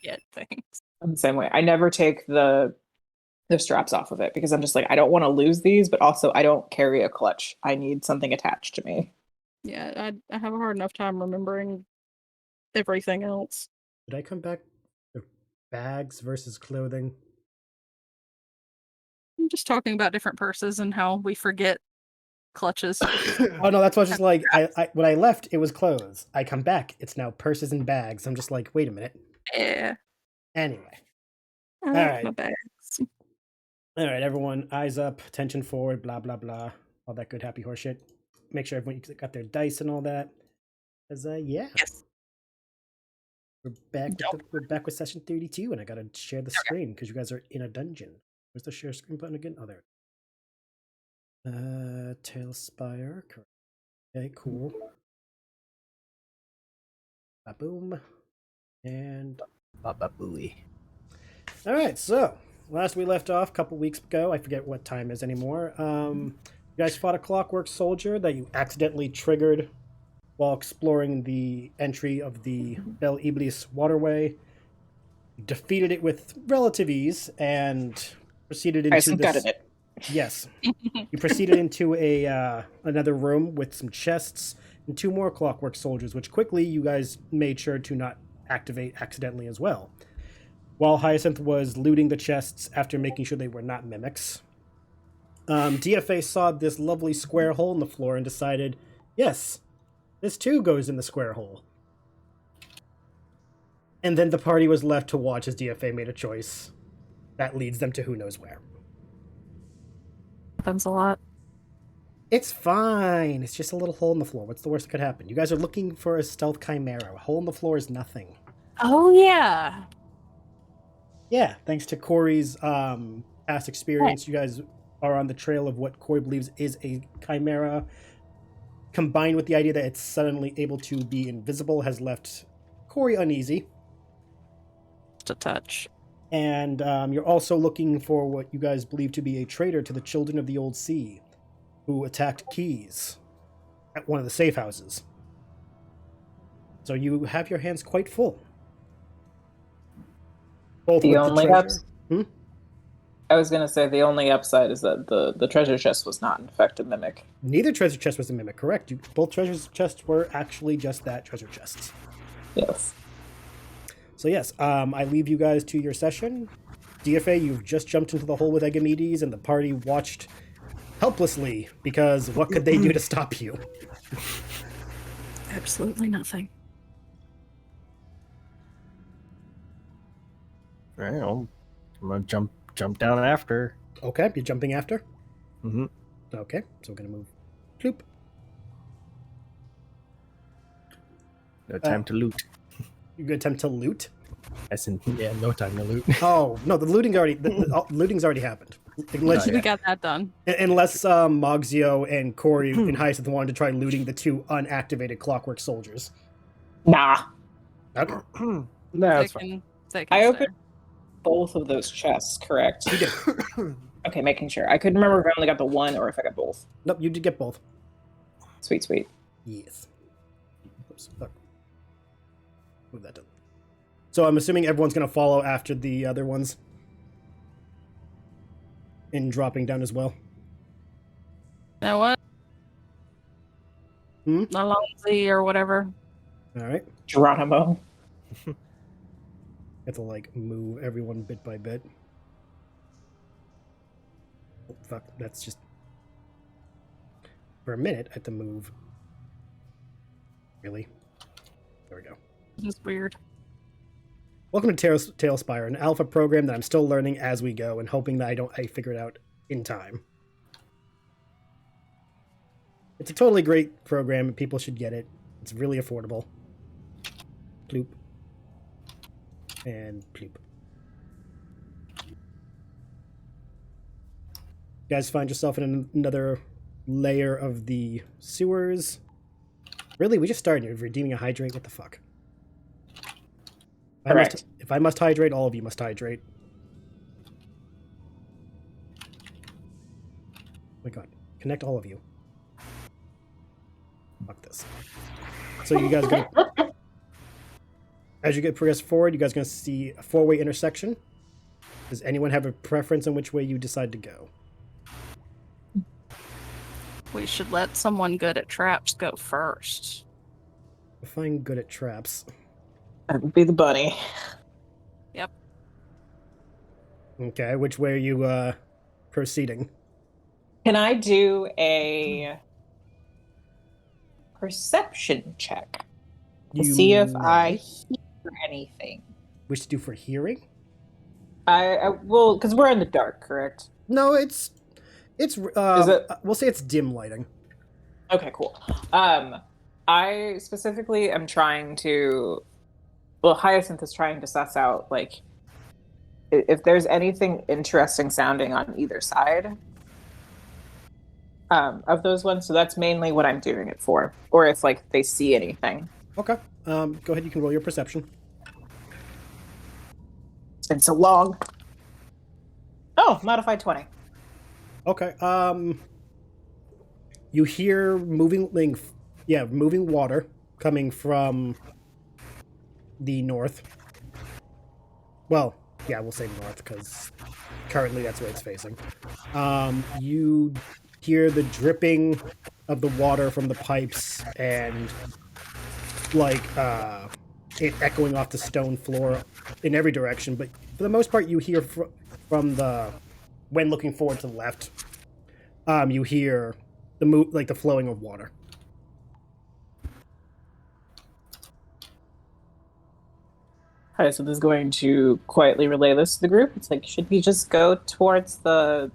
forget things. I'm the same way. I never take the straps off of it because I'm just like, I don't want to lose these, but also I don't carry a clutch. I need something attached to me. Yeah, I have a hard enough time remembering everything else. Did I come back to bags versus clothing? I'm just talking about different purses and how we forget clutches. Oh no, that's what's just like I when I left it was clothes. I come back, it's now purses and bags. I'm just like, wait a minute. Yeah. Anyway. I All like right. my bags. All right, everyone, eyes up, attention forward, blah blah blah, all that good happy horse shit. Make sure everyone got their dice and all that. Cause yeah, Yes. we're back with session 32, and I gotta share the screen because you guys are in a dungeon. Where's the share screen button again? Oh, there. Tailspire. Okay, cool. Ba-boom. And Ba-ba-booey. all right, so last we left off a couple weeks ago, I forget what time is anymore. You guys fought a clockwork soldier that you accidentally triggered while exploring the entry of the Bel Iblis Waterway. You defeated it with relative ease and proceeded into this. It. Yes, you proceeded into a another room with some chests and two more clockwork soldiers, which quickly you guys made sure to not activate accidentally as well. While Hyacinth was looting the chests after making sure they were not mimics, Deafay saw this lovely square hole in the floor and decided, yes, this too goes in the square hole. And then the party was left to watch as Deafay made a choice that leads them to who knows where. Happens a lot. It's fine. It's just a little hole in the floor. What's the worst that could happen? You guys are looking for a stealth chimera. A hole in the floor is nothing. Oh yeah. Yeah, thanks to Kuori's past experience, you guys are on the trail of what Kuori believes is a chimera. Combined with the idea that it's suddenly able to be invisible has left Kuori uneasy. Just a touch. And you're also looking for what you guys believe to be a traitor to the Children of the Old Sea, who attacked Keys at one of the safe houses. So you have your hands quite full. Both The with only the treasure. I was gonna say the only upside is that the treasure chest was not in fact a mimic. Neither treasure chest was a mimic, correct? Both treasure chests were actually just that, treasure chests. Yes. So yes, I leave you guys to your session. Deafay, you've just jumped into the hole with Agamedes, and the party watched helplessly because what could they do to stop you? Absolutely nothing. All right, I'm gonna jump down after. Okay, you're jumping after? Mm-hmm. Okay, so we're gonna move. Bloop. No time to loot. You gonna attempt to loot? As in, yeah, no time to loot. Oh no, the looting's already happened. Unless, We got that done. unless Mogzio and Kuori and Hyacinth wanted to try looting the two unactivated clockwork soldiers. Nah. Okay. No, that's fine. I opened both of those chests, correct? You did. Okay, making sure. I couldn't remember if I only got the one or if I got both. Nope, you did get both. Sweet, sweet. Yes. Oops, fuck. Move that down. So I'm assuming everyone's gonna follow after the other ones. And dropping down as well. You know what? Alonzi or whatever. Alright. Geronimo. Have to like move everyone bit by bit. Oh, fuck, that's just for a minute I have to move. Really? There we go. Just weird. Welcome to Tailspire, an alpha program that I'm still learning as we go and hoping that I figure it out in time. It's a totally great program and people should get it. It's really affordable. Ploop. And ploop. You guys find yourself in another layer of the sewers. Really? We just started. You're redeeming a hydrate? What the fuck? Correct. If I must hydrate, all of you must hydrate. Oh my god. Connect all of you. Fuck this. So you guys gonna... As you get progress forward, you guys are going to see a 4-way intersection. Does anyone have a preference on which way you decide to go? We should let someone good at traps go first. Define good at traps. That would be the bunny. Yep. Okay, which way are you proceeding? Can I do a perception check to You see if may. I hear anything? Wish to do for hearing? I will, because we're in the dark, correct? No, it's Is it? we'll say it's dim lighting. Okay, cool. I specifically am trying to. Well, Hyacinth is trying to suss out like if there's anything interesting sounding on either side of those ones. So that's mainly what I'm doing it for, or if like they see anything. Okay. Go ahead. You can roll your perception. It's been so long. Oh, modified 20. Okay. You hear moving water coming from the north. Well, yeah, we'll say north because currently that's where it's facing. You hear the dripping of the water from the pipes and like it echoing off the stone floor in every direction. But for the most part, you hear from the when looking forward to the left. You hear the flowing of water. Hyacinth is going to quietly relay this to the group. It's like, should we just go towards the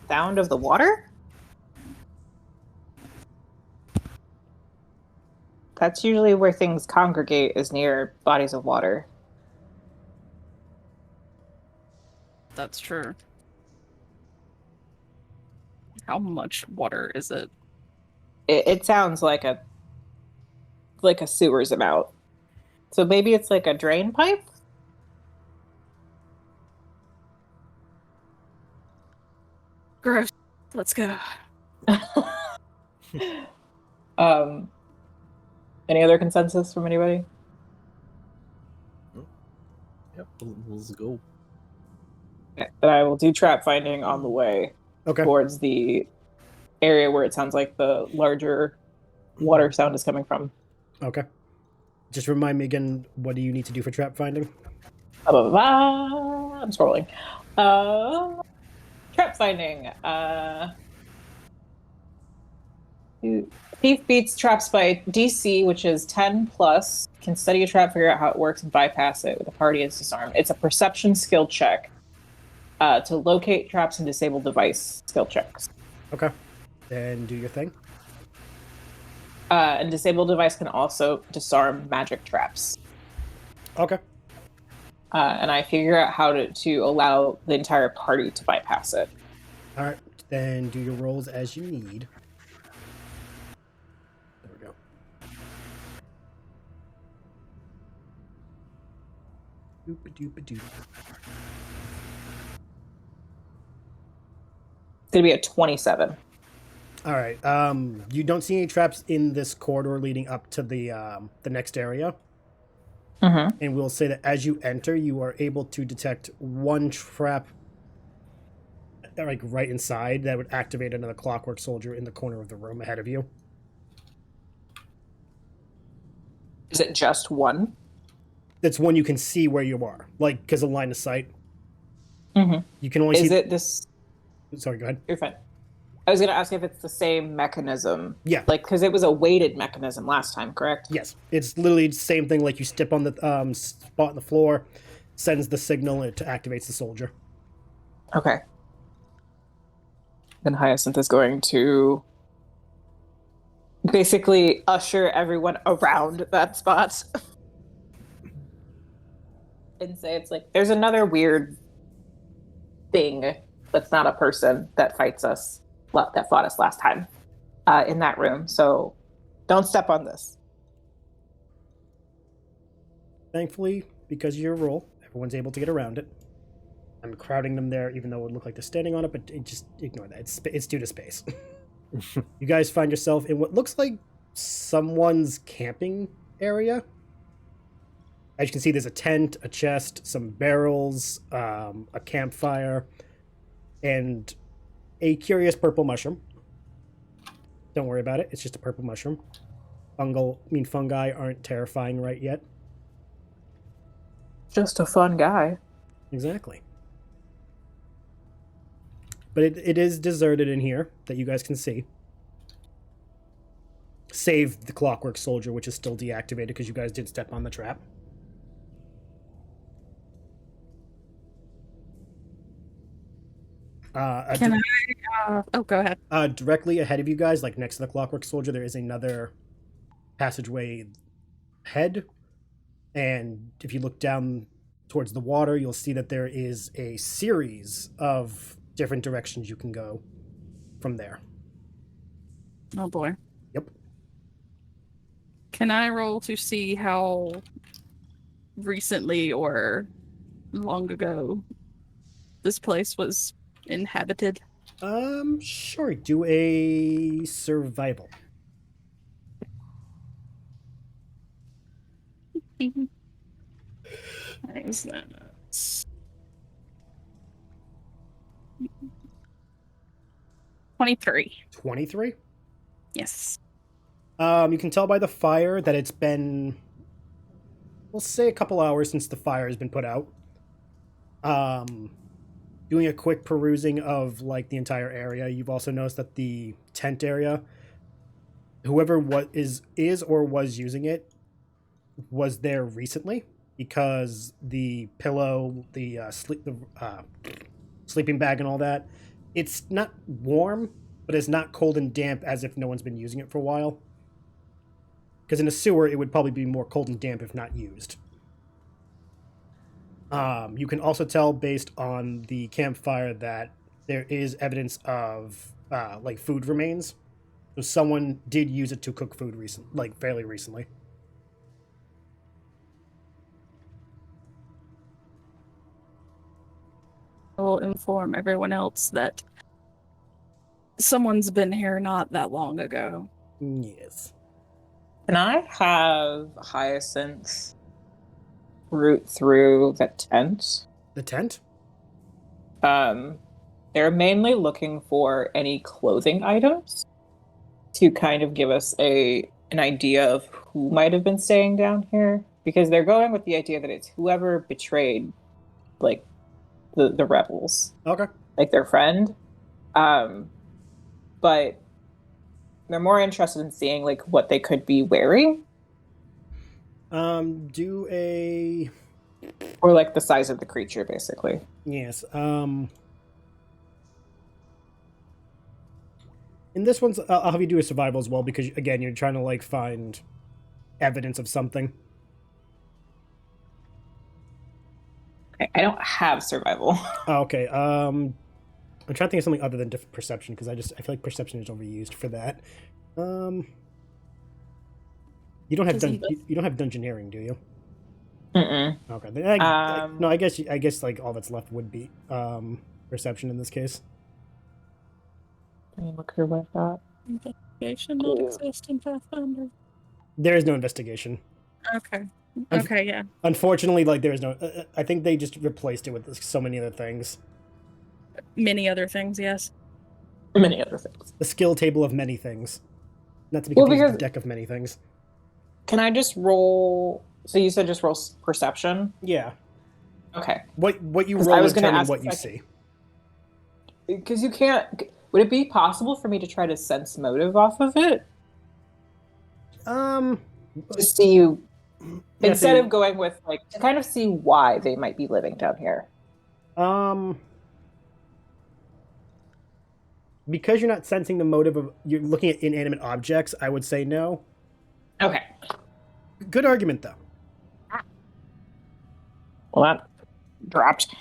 sound of the water? That's usually where things congregate, is near bodies of water. That's true. How much water is it? It sounds like a sewer's amount. So maybe it's like a drain pipe? Gross. Let's go. Any other consensus from anybody? Yep, let's go. Then I will do trap finding on the way Okay. towards the area where it sounds like the larger water sound is coming from. Okay. Just remind me again, what do you need to do for trap finding? I'm scrolling. Trap finding. Thief beats traps by DC, which is 10 plus. Can study a trap, figure out how it works, and bypass it with a party as disarmed. It's a perception skill check to locate traps and disable device skill checks. Okay. Then do your thing. And disable device can also disarm magic traps. Okay. And I figure out how to allow the entire party to bypass it. All right. Then do your rolls as you need. There we go. Doop-a-doop-a-doop. It's going to be a 27. All right. You don't see any traps in this corridor leading up to the next area. Mm-hmm. And we'll say that as you enter, you are able to detect one trap, like right inside, that would activate another clockwork soldier in the corner of the room ahead of you. Is it just one? That's one you can see where you are, like because of line of sight. Mm-hmm. You can only Is see. it this? Sorry, go ahead. You're fine. I was going to ask if it's the same mechanism. Yeah. Like, because it was a weighted mechanism last time, correct? Yes, it's literally the same thing. Like you step on the spot on the floor, sends the signal, and it activates the soldier. Okay. Then Hyacinth is going to basically usher everyone around that spot and say it's like, there's another weird thing that's not a person that fights us, that fought us last time in that room. So don't step on this. Thankfully, because of your role, everyone's able to get around it. I'm crowding them there, even though it would look like they're standing on it, but just ignore that. It's due to space. You guys find yourself in what looks like someone's camping area. As you can see, there's a tent, a chest, some barrels, a campfire, and a curious purple mushroom. Don't worry about it. It's just a purple mushroom. Fungi aren't terrifying right yet. Just a fun guy. Exactly. But it is deserted in here that you guys can see. Save the clockwork soldier, which is still deactivated because you guys did step on the trap. Can I? Oh, go ahead. Directly ahead of you guys, like next to the clockwork soldier, there is another passageway head. And if you look down towards the water, you'll see that there is a series of different directions you can go from there. Oh boy. Yep. Can I roll to see how recently or long ago this place was inhabited? Sure. Do a survival. Is that 23? 23? Yes. You can tell by the fire that it's been, we'll say, a couple hours since the fire has been put out. Doing a quick perusing of like the entire area, you've also noticed that the tent area, whoever is or was using it, was there recently because the pillow, the sleeping bag, and all that, it's not warm, but it's not cold and damp as if no one's been using it for a while. Because in a sewer, it would probably be more cold and damp if not used. You can also tell based on the campfire that there is evidence of like food remains. So someone did use it to cook food fairly recently. I will inform everyone else that someone's been here not that long ago. Yes. Can I have Hyacinth root through the tent? The tent? They're mainly looking for any clothing items to kind of give us an idea of who might have been staying down here, because they're going with the idea that it's whoever betrayed, like, the rebels. Okay. Like their friend. But they're more interested in seeing like what they could be wearing. Do a... Or like the size of the creature, basically. Yes. In this one's, I'll have you do a survival as well, because again, you're trying to like find evidence of something. Okay, I don't have survival. Oh, okay. I'm trying to think of something other than perception, because I feel like perception is overused for that. You don't have you don't have dungeoneering, do you? Mm-mm. Okay. Then no, I guess like all that's left would be perception in this case. Let me look through what I got. Investigation not exist in Pathfinder. There is no investigation. Okay. Okay, yeah. Unfortunately, like there is no. I think they just replaced it with so many other things. Many other things, yes. Many other things. The skill table of many things. Not to be confused with the deck of many things. Can I just roll? So you said just roll perception? Yeah. Okay. What you roll is determine what you see. Because you can't. Would it be possible for me to try to sense motive off of it? To see you. Instead of going with like to kind of see why they might be living down here. Because you're not sensing the motive of you're looking at inanimate objects, I would say no. Okay. Good argument though. Well, that dropped.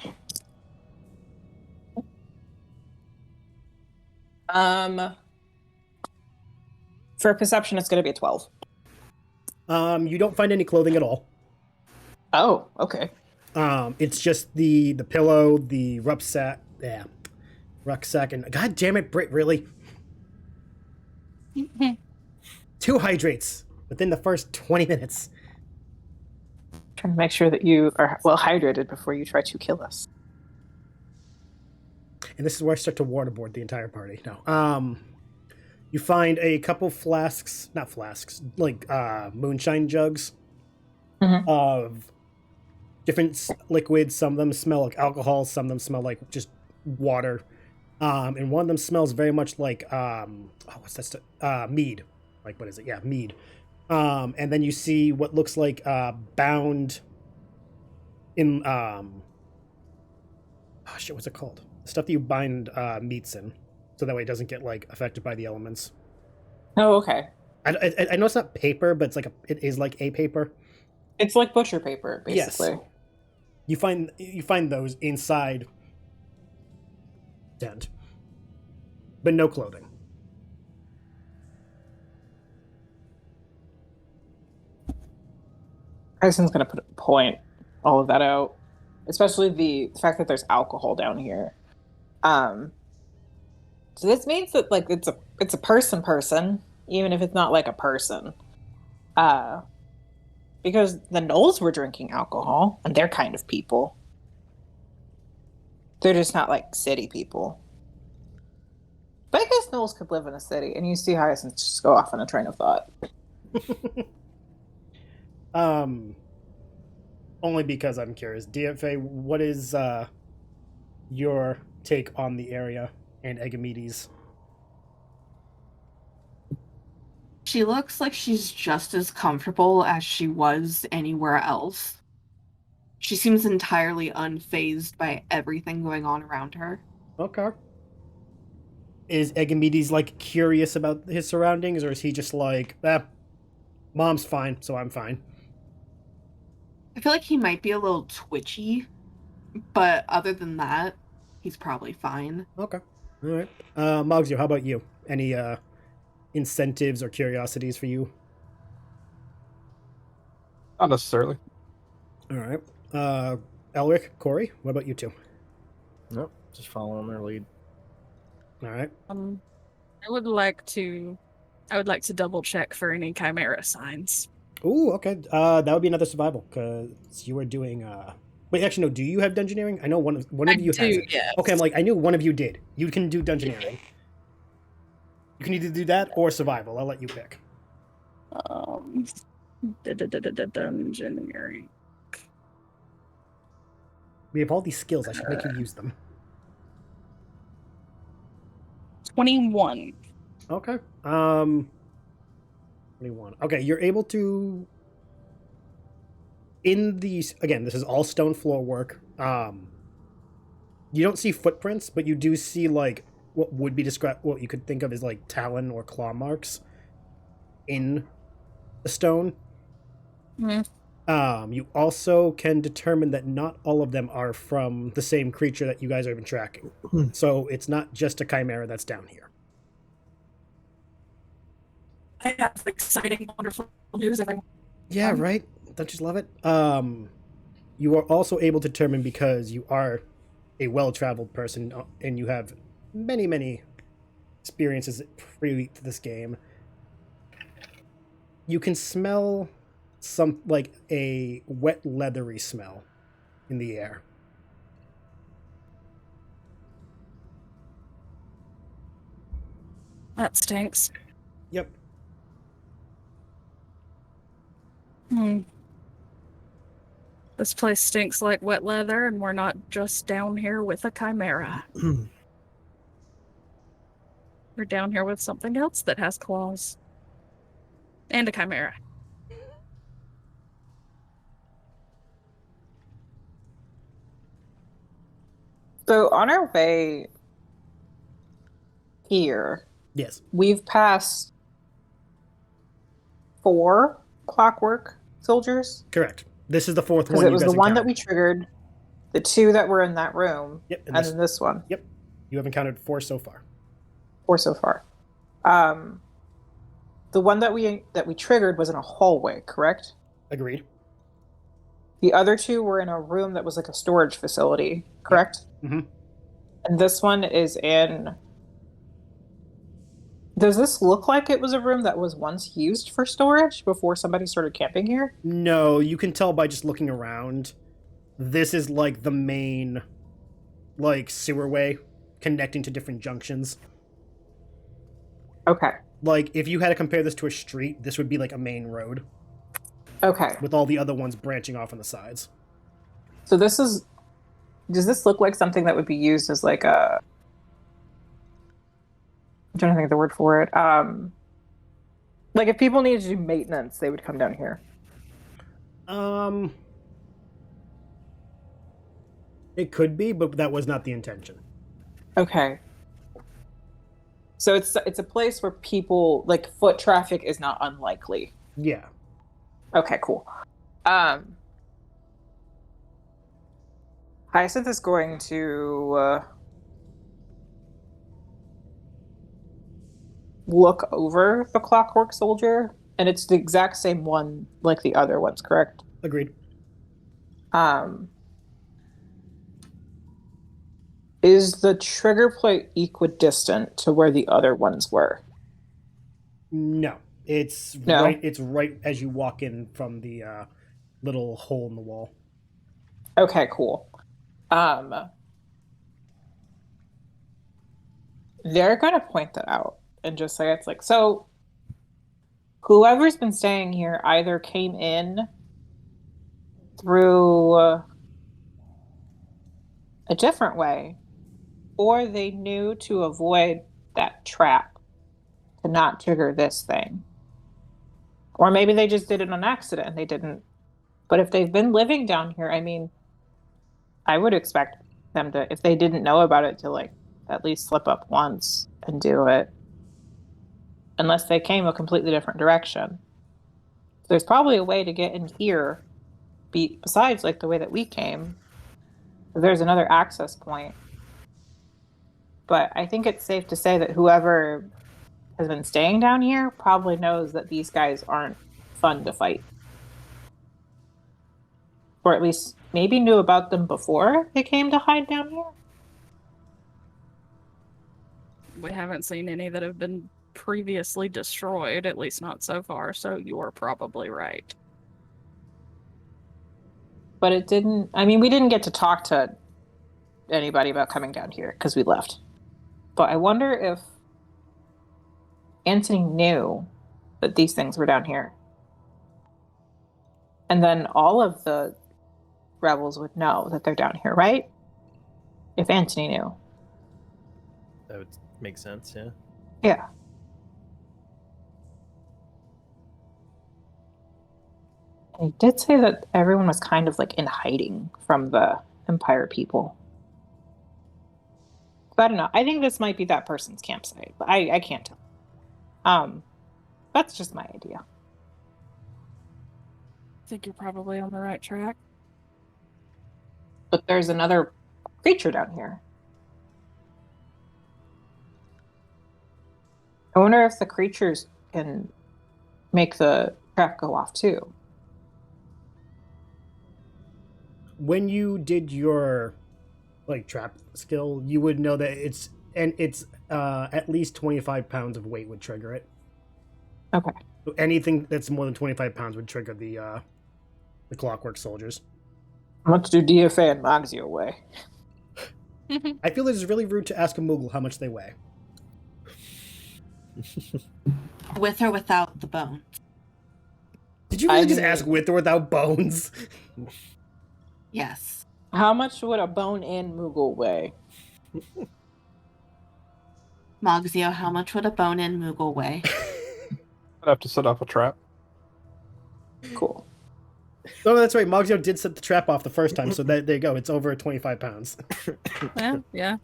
For perception, it's going to be a 12. You don't find any clothing at all. Oh, okay. It's just the pillow, the rucksack, and god damn it, Britt, really? 2 hydrates within the first 20 minutes. Trying to make sure that you are well hydrated before you try to kill us. And this is where I start to waterboard the entire party. No. You find a couple flasks, not flasks, like moonshine jugs of different liquids. Some of them smell like alcohol. Some of them smell like just water. And one of them smells very much like what's that? Mead. Like, what is it? Yeah, mead. And then you see what looks like bound in what's it called? The stuff that you bind meats in, so that way it doesn't get like affected by the elements. Oh, okay. I know it's not paper, but it is like a paper. It's like butcher paper, basically. Yes. You find those inside tent, but no clothing. Harrison's going to point all of that out, especially the fact that there's alcohol down here. So this means that like it's a person, even if it's not like a person. Because the gnolls were drinking alcohol, and they're kind of people. They're just not like city people. But I guess gnolls could live in a city, and you see Hyacinth just go off on a train of thought. Only because I'm curious. Deafay, what is your take on the area and Egamedes? She looks like she's just as comfortable as she was anywhere else. She seems entirely unfazed by everything going on around her. Okay. Is Egamedes like curious about his surroundings, or is he just like, mom's fine, so I'm fine? I feel like he might be a little twitchy, but other than that, he's probably fine. Okay. All right. Mogsio, how about you? Any incentives or curiosities for you? Not necessarily. All right. Elric, Kuori, what about you two? Nope, just following their lead. All right. I would like to double check for any chimera signs. Ooh, okay. That would be another survival because you were doing. Wait, actually, no. Do you have dungeoneering? I know one of you has it. Yes. Okay, I'm like, I knew one of you did. You can do dungeoneering. You can either do that or survival. I'll let you pick. Dungeoneering. We have all these skills. I should make you use them. 21. Okay. 21. Okay, you're able to. In these, again, this is all stone floor work. You don't see footprints, but you do see like what would be described, what you could think of as like talon or claw marks in the stone. You also can determine that not all of them are from the same creature that you guys have been tracking. So it's not just a chimera that's down here. I have exciting, wonderful news, everyone. Yeah, right? Don't you love it? You are also able to determine, because you are a well-traveled person and you have many, many experiences pre to this game, you can smell some, like, a wet, leathery smell in the air. That stinks. Yep. This place stinks like wet leather, and we're not just down here with a chimera. We're down here with something else that has claws. And a chimera. So on our way here, Yes. we've passed 4 clockwork soldiers. Correct. This is the fourth one. Because it was you guys the one that encountered. we triggered, the 2 that were in that room, Yep. and then this one. Yep. You have encountered 4 so far. 4 so far. The one that we triggered was in a hallway, correct? Agreed. The other 2 were in a room that was like a storage facility, correct? Mm-hmm. And this one is in Does this look like it was a room that was once used for storage before somebody started camping here? No, you can tell by just looking around. This is like the main, like, sewerway connecting to different junctions. Okay. Like, if you had to compare this to a street, this would be like a main road Okay. with all the other ones branching off on the sides. So this is... Does this look like something that would be used as like a... I'm trying to think of the word for it. Like if people needed to do maintenance, they would come down here. It could be, but that was not the intention. Okay. So it's a place where people, like, foot traffic is not unlikely. Yeah. Okay, cool. Hyacinth is going to look over the Clockwork Soldier, and it's the exact same one like the other ones, correct? Agreed. Is the trigger plate equidistant to where the other ones were? No. It's No? right. It's right as you walk in from the little hole in the wall. Okay, cool. They're gonna point that out and just say it's like, so whoever's been staying here either came in through a different way, or they knew to avoid that trap to not trigger this thing. Or maybe they just did it on accident and they didn't. But if they've been living down here, I mean, I would expect them to, if they didn't know about it, to like at least slip up once and do it. Unless they came a completely different direction. There's probably a way to get in here besides like the way that we came. There's another access point. But I think it's safe to say that whoever has been staying down here probably knows that these guys aren't fun to fight. Or at least maybe knew about them before they came to hide down here. We haven't seen any that have been previously destroyed, at least not so far, so you're probably right. But it didn't, I mean, we didn't get to talk to anybody about coming down here because we left. But I wonder if Anthony knew that these things were down here. And then all of the rebels would know that they're down here, right? If Anthony knew. That would make sense, yeah. Yeah. He did say that everyone was kind of like in hiding from the Empire people. But I don't know. I think this might be that person's campsite, but I can't tell. That's just my idea. I think you're probably on the right track. But there's another creature down here. I wonder if the creatures can make the trap go off too. When you did your like trap skill, you would know that it's at least 25 pounds of weight would trigger it. Okay. So anything that's more than 25 pounds would trigger the Clockwork Soldiers. How much do Deafay and Magzio weigh? I feel it's really rude to ask a Moogle how much they weigh. With or without the bone. Did you really I just mean- ask with or without bones? Yes. How much would a bone-in Moogle weigh? Mogzio, how much would a bone-in Moogle weigh? I'd have to set off a trap. Cool. Oh, that's right. Mogzio did set the trap off the first time, so there you go. It's over 25 pounds. Yeah.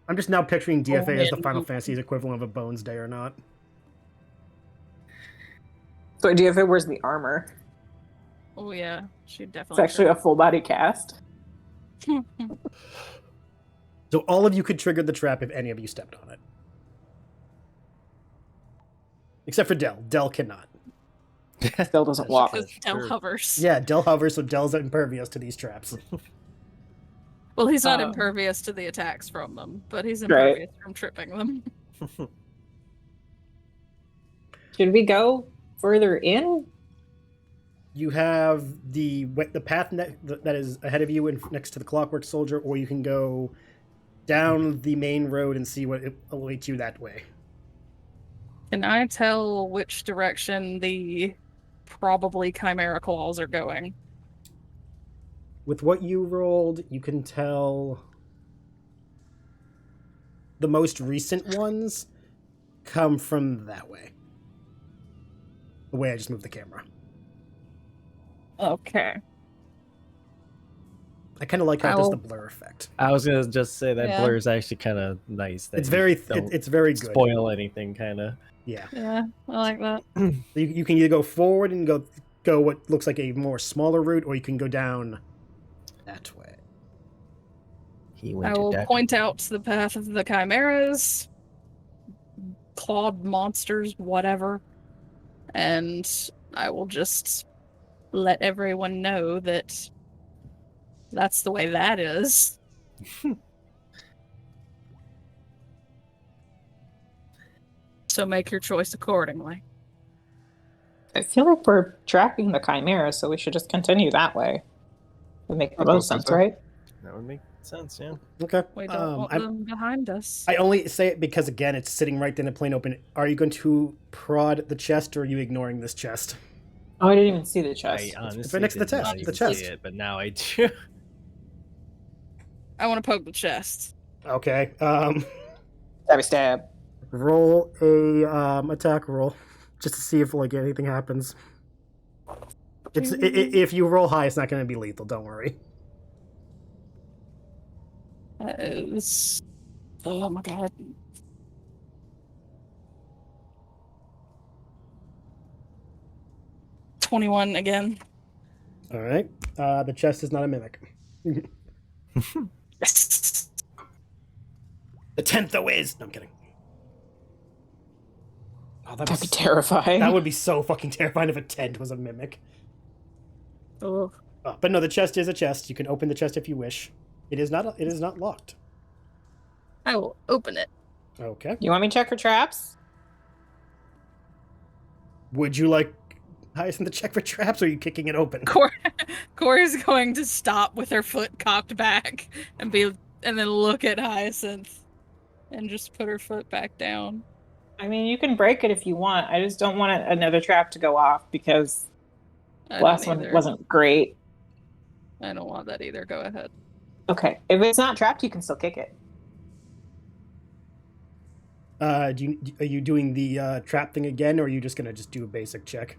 I'm just now picturing DFA as the man. Final Fantasy's equivalent of a Bones Day or not. So Deafay wears the armor. Oh yeah, she It's definitely. actually a full-body cast. So all of you could trigger the trap if any of you stepped on it. Except for Del. Del cannot. Still doesn't walk. Because Del hovers. Yeah, Del hovers, so Del's impervious to these traps. Well, he's not Um, impervious to the attacks from them, but he's Right. impervious from tripping them. Should we go further in? You have the path that is ahead of you and next to the clockwork soldier, or you can go down the main road and see what awaits you that way. Can I tell which direction the probably Chimera claws are going? With what you rolled, you can tell the most recent ones come from that way. The way I just moved the camera. Okay. I kind of like how it does the blur effect. I was gonna just say that Yeah. blur is actually kind of nice. That It's you very don't it's very good. spoil anything, kind of. Yeah. Yeah, I like that. You can either go forward and go what looks like a more smaller route, or you can go down that way. He went I will to Deafay. point out the path of the Chimeras, clawed monsters, whatever, and I will just let everyone know that that's the way that is. So make your choice accordingly. I feel like we're tracking the Chimera, so we should just continue that way. Would make the I most thought sense, so. right? That would make sense, yeah. Okay. We don't want them behind us. I only say it because, again, it's sitting right in the plain open. Are you going to prod the chest, or are you ignoring this chest? Oh, I didn't even see the chest. I honestly next to the did not chest, even the see chest. it, but now I do. I want to poke the chest. Okay. Stabby stab. Roll a attack roll, just to see if like anything happens. If you roll high, it's not going to be lethal. Don't worry. Oh my god. $21 again. All right. The chest is not a mimic. Yes. The 10th though is. No, I'm kidding. Oh, That'd be terrifying. That would be so fucking terrifying if a tent was a mimic. Oh. Oh, but no, the chest is a chest. You can open the chest if you wish. It is not. It is not locked. I will open it. Okay. You want me to check for traps? Would you like Hyacinth to check for traps, or are you kicking it open? Kuori's going to stop with her foot cocked back and then look at Hyacinth and just put her foot back down. I mean, you can break it if you want. I just don't want another trap to go off because I the last don't one either. wasn't great. I don't want that either. Go ahead. Okay. If it's not trapped, you can still kick it. Are you doing the trap thing again, or are you just gonna just do a basic check?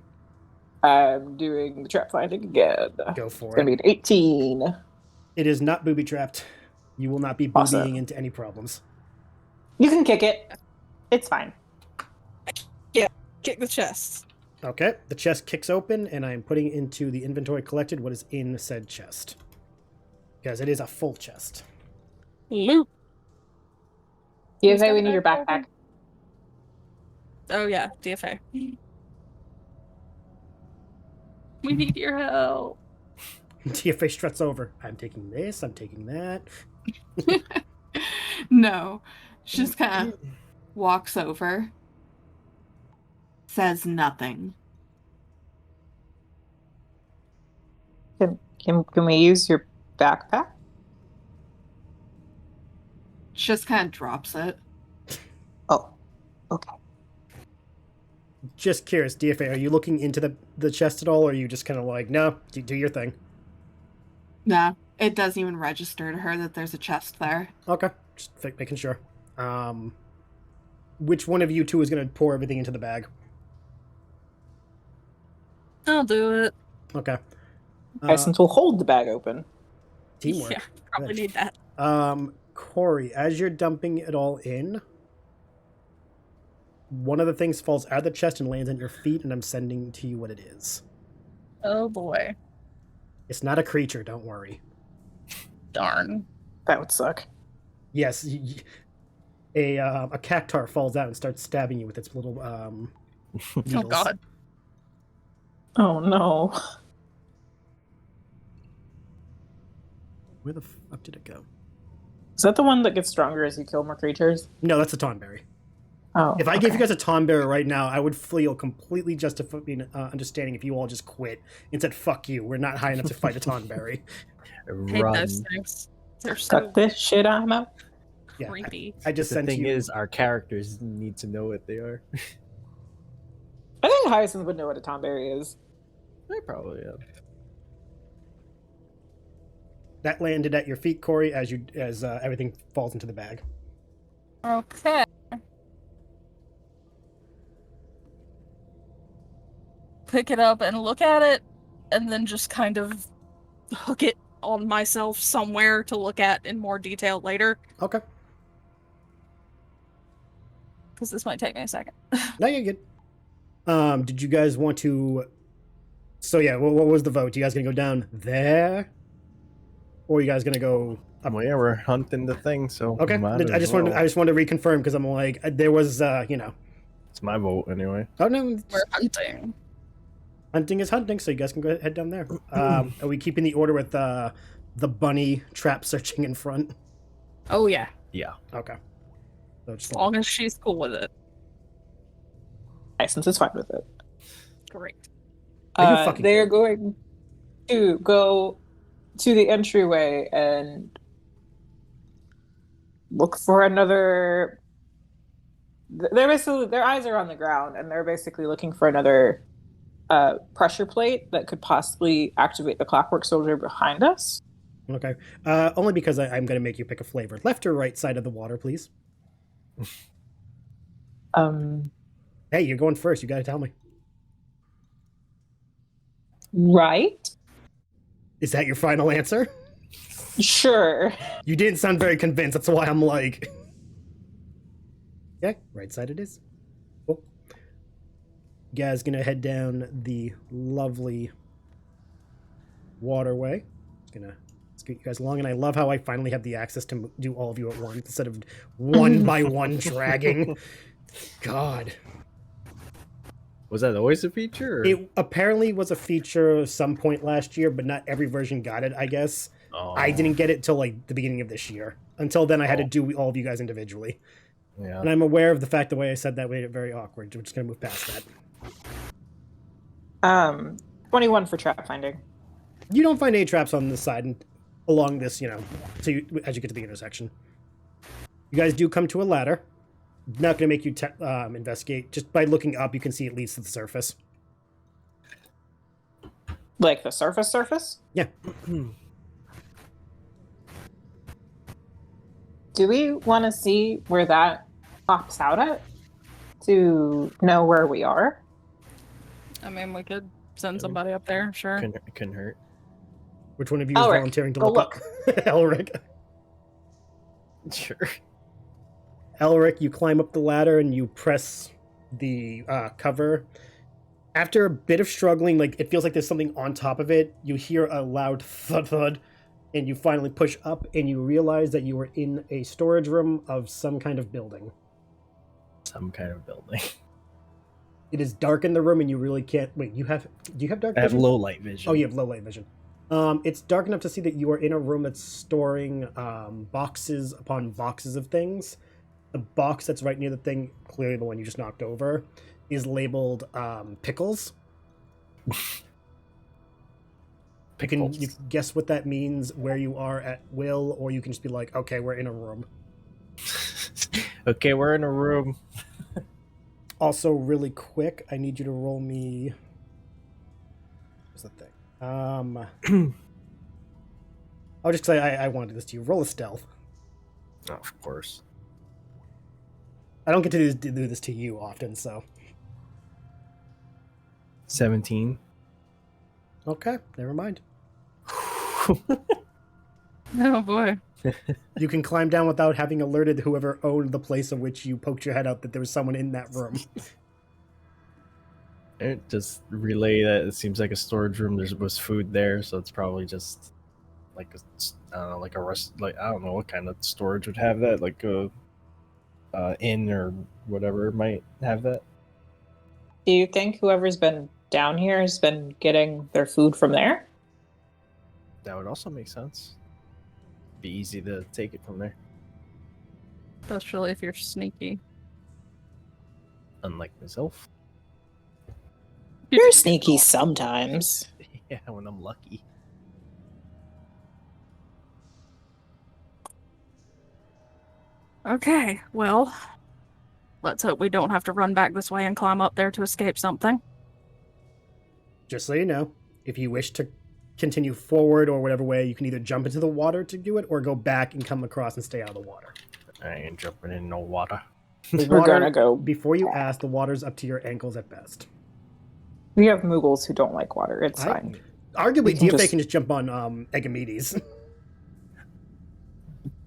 I'm doing the trap finding again. Go for It's going to it. be an 18. It is not booby trapped. You will not be boobying Awesome. into any problems. You can kick it. It's fine. Kick the chest. Okay, the chest kicks open, and I am putting into the inventory collected what is in said chest. Because it is a full chest. Loot. Deafay, we need your backpack backpack. Oh yeah, Deafay. We need your help. Deafay struts over. I'm taking this, I'm taking that. No. She just kind of walks over, says nothing. Can we use your backpack? She just kind of drops it. Oh, okay. Just curious, DFA, are you looking into the chest at all, or are you just kind of like, no, do your thing? Nah, it doesn't even register to her that there's a chest there. Okay, just making sure. Which one of you two is going to pour everything into the bag? I'll do it. Okay. Hyacinth will hold the bag open. Teamwork. Yeah, probably Good. need that. Kuori, as you're dumping it all in, one of the things falls out of the chest and lands on your feet, and I'm sending to you what it is. Oh boy. It's not a creature, don't worry. Darn. That would suck. Yes, a cactar falls out and starts stabbing you with its little needles. Oh god. Oh no. Where the fuck did it go? Is that the one that gets stronger as you kill more creatures? No, that's a Tonberry. Oh. If I gave you guys a Tonberry right now, I would feel completely justified understanding if you all just quit and said, fuck you, we're not high enough to fight a Tonberry. Hate Run. those things. They're so Cut this shit out of my mouth. Yeah, creepy. I just The sent thing you... is, our characters need to know what they are. I think Hyacinth would know what a Tomberry is. They probably have. That landed at your feet, Kuori, as everything falls into the bag. Okay. Pick it up and look at it, and then just kind of hook it on myself somewhere to look at in more detail later, Okay. because this might take me a second. No, you're good. Did you guys want to... So yeah, what was the vote? You guys gonna go down there? Or you guys gonna go... Well, yeah, we're hunting the thing, so Okay, might I as just wanted well. to reconfirm, because I'm like, there was, It's my vote anyway. Oh, no, We're hunting. hunting is hunting, so you guys can go head down there. Are we keeping the order with the bunny trap searching in front? Oh yeah, Yeah. Okay. So just as long as she's cool with it. Hyacinth is fine with it. Great. Are you fucking They're going to go to the entryway and look for another. They're basically, their eyes are on the ground, and they're basically looking for another pressure plate that could possibly activate the clockwork soldier behind us. Okay. Only because I'm going to make you pick a flavor. Left or right side of the water, please? Hey, you're going first. You got to tell me. Right? Is that your final answer? Sure. You didn't sound very convinced. That's why I'm like... Okay, right side it is. Cool. You guys gonna head down the lovely waterway. Gonna scoot you guys along, and I love how I finally have the access to do all of you at once instead of one by one dragging. God. Was that always a feature? Or? It apparently was a feature at some point last year, but not every version got it, I guess. Oh. I didn't get it till like the beginning of this year. Until then, I had to do all of you guys individually. Yeah. And I'm aware of the fact the way I said that made it very awkward. We're just going to move past that. 21 for trap finding. You don't find any traps on this side and along this, as you get to the intersection. You guys do come to a ladder. Not going to make you investigate. Just by looking up, you can see it leads to the surface. Like the surface? Yeah. Do we want to see where that pops out at to know where we are? I mean, we could send somebody up there, sure. Couldn't hurt. Which one of you is Elric, volunteering to go look up? Elric. Sure. Elric, you climb up the ladder and you press the cover. After a bit of struggling, like it feels like there's something on top of it, you hear a loud thud thud, and you finally push up and you realize that you are in a storage room of some kind of building. Some kind of building. It is dark in the room and you really can't... Wait, do you have dark I vision? have low light vision. Oh, you have low light vision. It's dark enough to see that you are in a room that's storing boxes upon boxes of things. The box that's right near the thing, clearly the one you just knocked over, is labeled pickles. You can guess what that means, where you are at will, or you can just be like, okay, we're in a room. Okay, we're in a room. Also, really quick, I need you to roll me... What's the thing? I'll just say I wanted this to you. Roll a stealth. Oh, of course. I don't get to do this to you often, so... 17. Okay, never mind. Oh boy. You can climb down without having alerted whoever owned the place in which you poked your head out that there was someone in that room. It just relay that it seems like a storage room. There was food there, so it's probably just like a rest. Like I don't know what kind of storage would have that. Like a inn or whatever might have that. Do you think whoever's been down here has been getting their food from there? That would also make sense. be easy to take it from there. Especially if you're sneaky. Unlike myself. You're sneaky sometimes. Yeah, when I'm lucky. Okay, well, let's hope we don't have to run back this way and climb up there to escape something. Just so you know, if you wish to continue forward or whatever way, you can either jump into the water to do it or go back and come across and stay out of the water. I ain't jumping in no water. The We're water, gonna go. before you ask, the water's up to your ankles at best. We have Muggles who don't like water. It's fine. Arguably, can Deafay can just jump on Egamedes.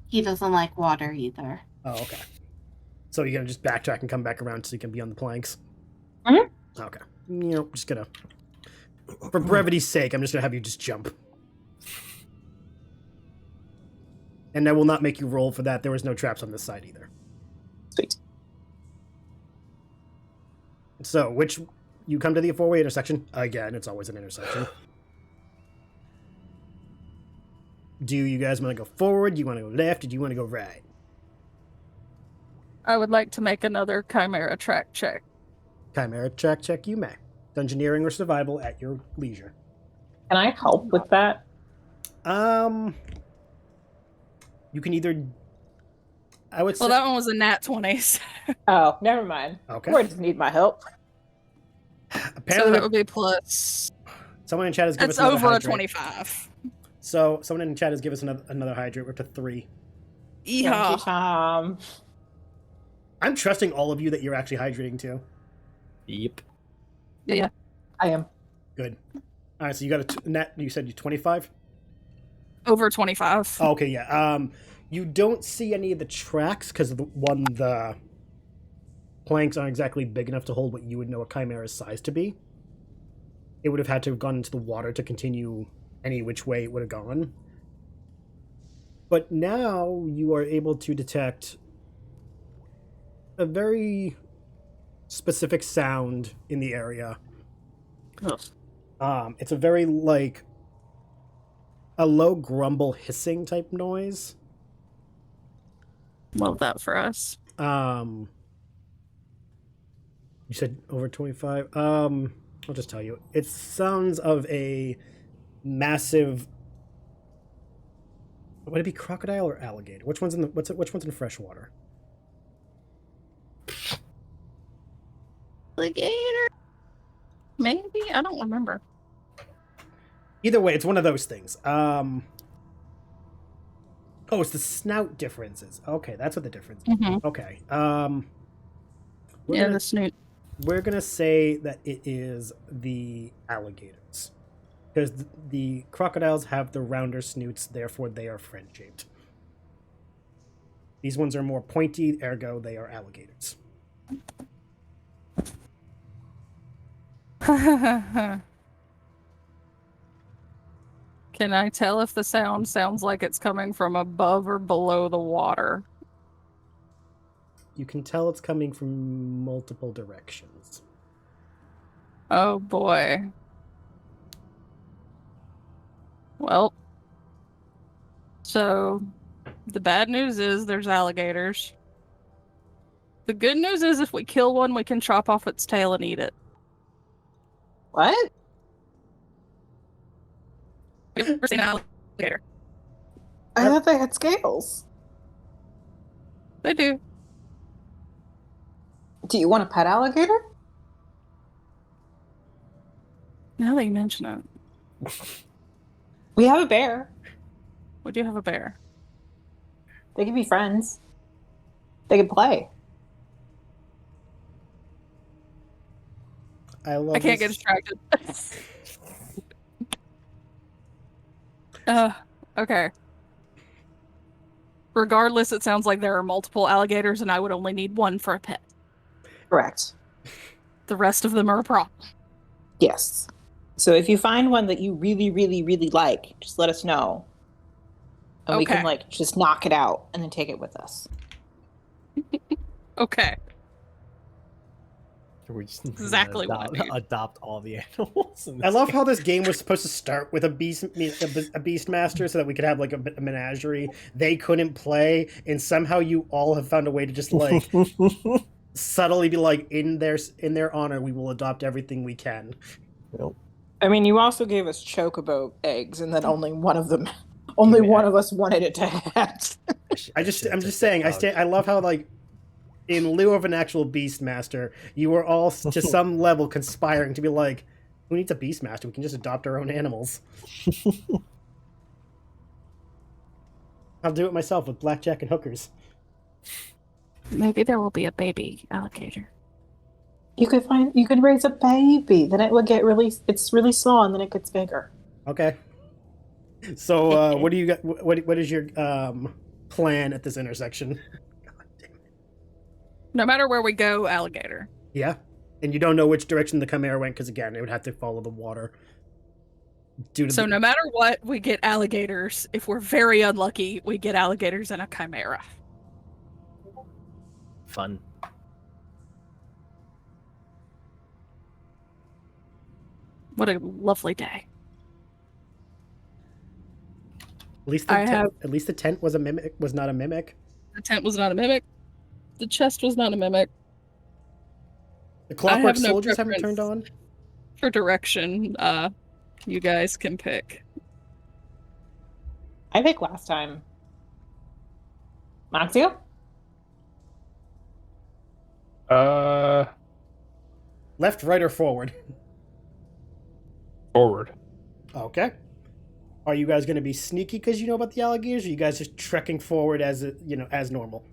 He doesn't like water either. Oh, okay. So you're gonna just backtrack and come back around so you can be on the planks? Mhm. Okay. Just gonna... For brevity's sake, I'm just gonna have you just jump. And I will not make you roll for that. There was no traps on this side either. Sweet. So, you come to the four-way intersection. Again, it's always an intersection. Do you guys want to go forward? Do you want to go left? Or do you want to go right? I would like to make another Chimera track check. Chimera check you may. Dungeoneering or survival at your leisure. Can I help with that? You can either... I would say... Well, that one was a nat 20. Oh, never mind. Okay. Or doesn't need my help. So Apparently, that would be plus... someone in chat has given That's us another over a hydrate. 25. So, someone in chat has given us another hydrate. We're up to 3. Thank you, Yeehaw. Tom. I'm trusting all of you that you're actually hydrating too. Yep. Yeah. I am. Good. All right, so you got a net. You said you 25. Over 25. Oh, okay, yeah. You don't see any of the tracks because the planks aren't exactly big enough to hold what you would know a chimera's size to be. It would have had to have gone into the water to continue any which way it would have gone. But now you are able to detect a very specific sound in the area. Ugh. It's a very, like, a low grumble hissing type noise. Love that for us. You said over 25. I'll just tell you. It sounds of a massive... Would it be crocodile or alligator? Which one's in freshwater? Alligator? Maybe? I don't remember. Either way, it's one of those things. Oh, it's the snout differences. Okay, that's what the difference is. Mhm. Okay. Yeah, the snoot. We're gonna say that it is the alligators. Because the crocodiles have the rounder snoots, therefore they are friend-shaped. These ones are more pointy, ergo they are alligators. Can I tell if the sound sounds like it's coming from above or below the water? You can tell it's coming from multiple directions. Oh boy. Well, so the bad news is there's alligators. The good news is if we kill one, we can chop off its tail and eat it. What? You've never seen an alligator. I thought they had scales. They do. Do you want a pet alligator? Now that you mention it. We have a bear. We do have a bear. They can be friends. They can play. I can't get distracted. Okay. Regardless, it sounds like there are multiple alligators and I would only need one for a pet. Correct. The rest of them are a problem. Yes. So if you find one that you really, really, really like, just let us know. And we can, like, just knock it out and then take it with us. Okay. We just Exactly what I need. adopt all the animals. I love how this game was supposed to start with a beast master so that we could have like a menagerie. They couldn't play, and somehow you all have found a way to just like subtly be like, in their honor, we will adopt everything we can. Yep. I mean, you also gave us chocobo eggs, and then only one of them, only one of us wanted it to hatch. I'm just saying. I love how like, in lieu of an actual beastmaster, you were all to some level conspiring to be like, who needs a beastmaster? We can just adopt our own animals. I'll do it myself with blackjack and hookers. Maybe there will be a baby alligator. You could raise a baby, then it would get it's really small, and then it gets bigger. Okay. So, what do you got? What is your plan at this intersection? No matter where we go, alligator. Yeah, and you don't know which direction the Chimera went because again, it would have to follow the water. So no matter what, we get alligators. If we're very unlucky, we get alligators and a Chimera. Fun. What a lovely day. At least the tent was not a mimic. The tent was not a mimic. The chest was not a mimic. The clockwork soldiers haven't turned on? For direction, you guys can pick. I picked last time. Maxio? Left, right, or forward? Forward. Okay. Are you guys going to be sneaky because you know about the alligators, or are you guys just trekking forward as normal?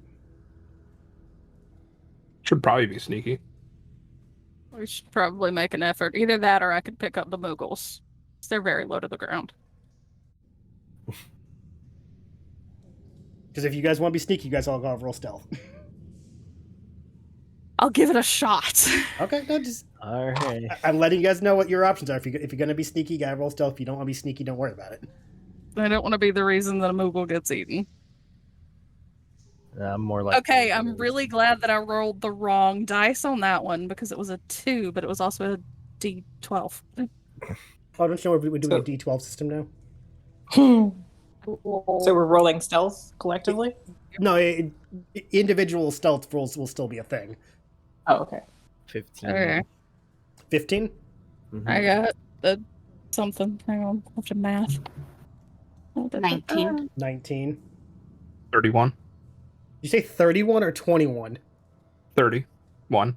Should probably be sneaky. We should probably make an effort. Either that, or I could pick up the Moogles. They're very low to the ground. Because if you guys want to be sneaky, you guys all gotta roll stealth. I'll give it a shot. Okay, no, just all right. I'm letting you guys know what your options are. If you're gonna be sneaky, you gotta roll stealth. If you don't want to be sneaky, don't worry about it. I don't want to be the reason that a Moogle gets eaten. I'm more like. Okay, I'm really glad that I rolled the wrong dice on that one because it was a 2, but it was also a D12. Oh, don't you know we're doing a D12 system now? So we're rolling stealth collectively? No, individual stealth rolls will still be a thing. Oh, okay. 15. Okay. 15? Mm-hmm. I got something. Hang on, I have to math. 19. 19. 31. You say 31 or 21? 31.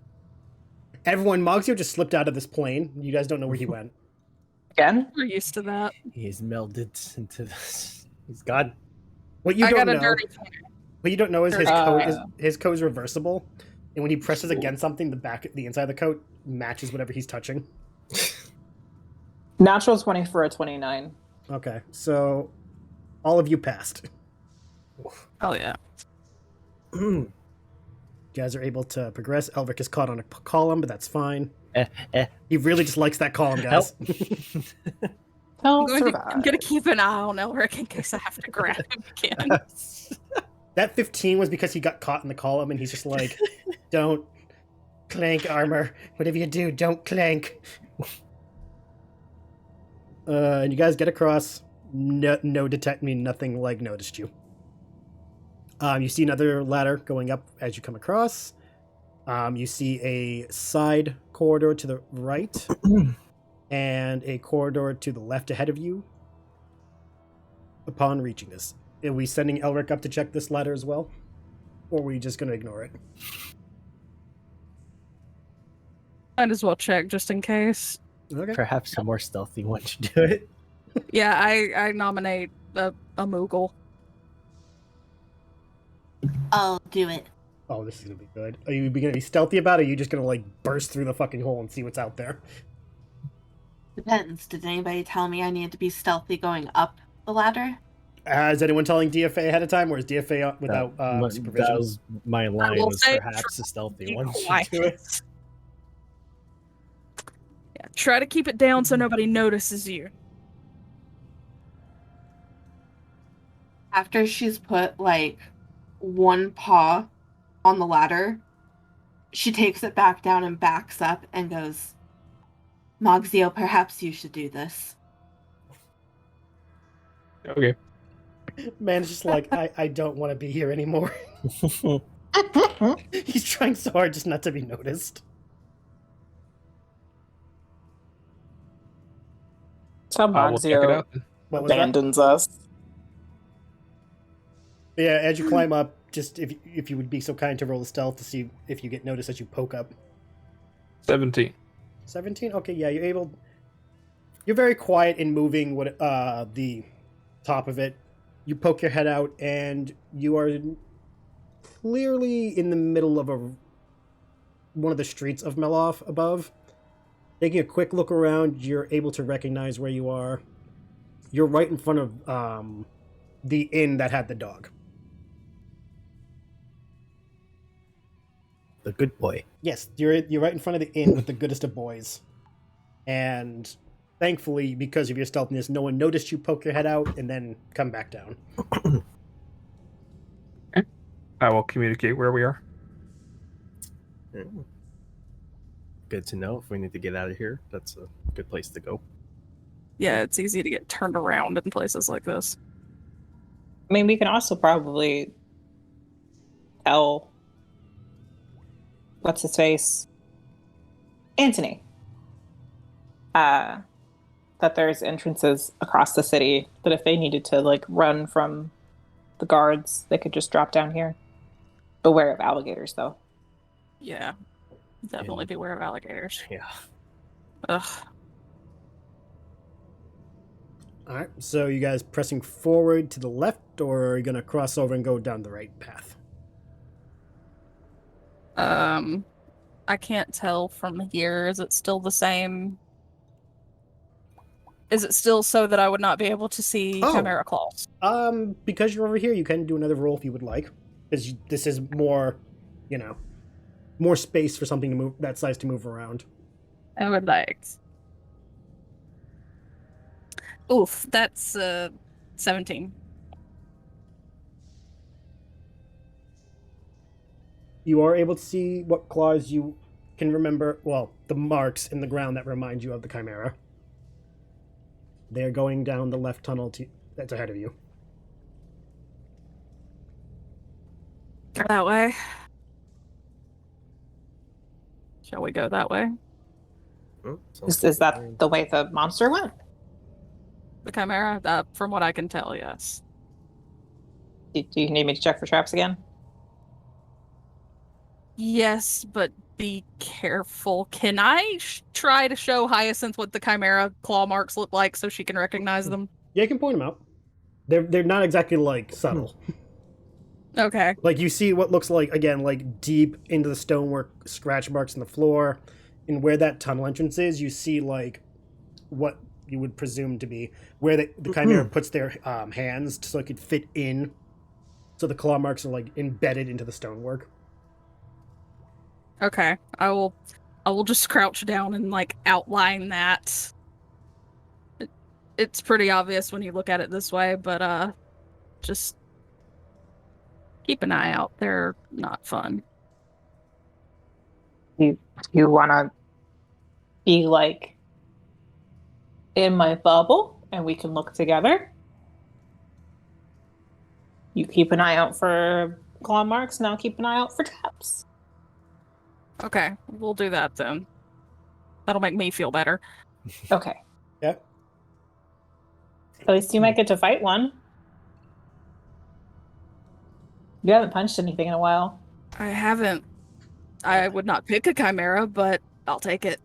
Everyone, Moxio just slipped out of this plane. You guys don't know where he went. Again? We're used to that. He's melded into this. He's gone. What you I don't got a know. dirty 20. What you don't know is his code is reversible, and when he presses against something, the inside of the coat matches whatever he's touching. Natural 20 for a 29. Okay, so all of you passed. Oh yeah. You guys are able to progress. Elric is caught on a column, but that's fine. He really just likes that column, guys. He'll I'm survive. gonna keep an eye on Elric in case I have to grab him again. That 15 was because he got caught in the column, and he's just like, don't clank armor. Whatever you do, don't clank. And you guys get across. Nothing like noticed you. You see another ladder going up as you come across. You see a side corridor to the right and a corridor to the left ahead of you. Upon reaching this, are we sending Elric up to check this ladder as well? Or are we just going to ignore it? Might as well check just in case. Okay. Perhaps a more stealthy one should do it. Yeah, I nominate a Moogle. I'll do it. Oh, this is going to be good. Are you going to be stealthy about it, or are you just going to, like, burst through the fucking hole and see what's out there? Depends. Did anybody tell me I need to be stealthy going up the ladder? Is anyone telling Deafay ahead of time, or is Deafay without supervision? That was my line, was perhaps a stealthy one should do it. Yeah, try to keep it down so nobody notices you. After she's put, like, one paw on the ladder, She takes it back down and backs up and goes, Moxio, perhaps you should do this. Okay. Man's just like, I don't want to be here anymore. He's trying so hard just not to be noticed. So We'll check it Moxio out then. What was that? abandons us. Yeah, as you climb up, just if you would be so kind to roll a stealth to see if you get noticed as you poke up. 17. 17? Okay, yeah, you're very quiet in moving the top of it. You poke your head out, and you are clearly in the middle of one of the streets of Meloff above. Taking a quick look around, you're able to recognize where you are. You're right in front of the inn that had the dog. The good boy. Yes, you're right in front of the inn with the goodest of boys. And thankfully, because of your stealthiness, no one noticed you poke your head out and then come back down. I will communicate where we are. Good to know. If we need to get out of here, that's a good place to go. Yeah, it's easy to get turned around in places like this. I mean, we can also probably tell what's his face, Anthony, that there's entrances across the city. That if they needed to like run from the guards, they could just drop down here. Beware of alligators, though. Yeah, definitely beware of alligators. Yeah. Ugh. All right, so you guys pressing forward to the left, or are you going to cross over and go down the right path? I can't tell from here. Is it still the same? Is it still so that I would not be able to see Oh. Chimera claws? Because you're over here, you can do another roll if you would like. Because this is more, more space for something to move that size to move around. I would like. Oof, that's 17. You are able to see what claws you can remember. Well, the marks in the ground that remind you of the Chimera. They're going down the left tunnel that's ahead of you. Go that way. Shall we go that way? Oh, sounds Is like that the way the monster went? The Chimera? From what I can tell, yes. Do you need me to check for traps again? Yes, but be careful. Can I try to show Hyacinth what the Chimera claw marks look like so she can recognize them? Yeah, you can point them out. They're not exactly like subtle. Okay. Like you see what looks like, again, like deep into the stonework, scratch marks in the floor, and where that tunnel entrance is, you see like what you would presume to be where the Chimera puts their hands so it could fit in. So the claw marks are like embedded into the stonework. Okay. I will just crouch down and like outline that. It's pretty obvious when you look at it this way, but just keep an eye out. They're not fun. You want to be like in my bubble and we can look together? You keep an eye out for claw marks and I'll keep an eye out for traps. Okay, we'll do that then. That'll make me feel better. Okay. Yeah. At least you might get to fight one. You haven't punched anything in a while. I haven't. I would not pick a Chimera, but I'll take it.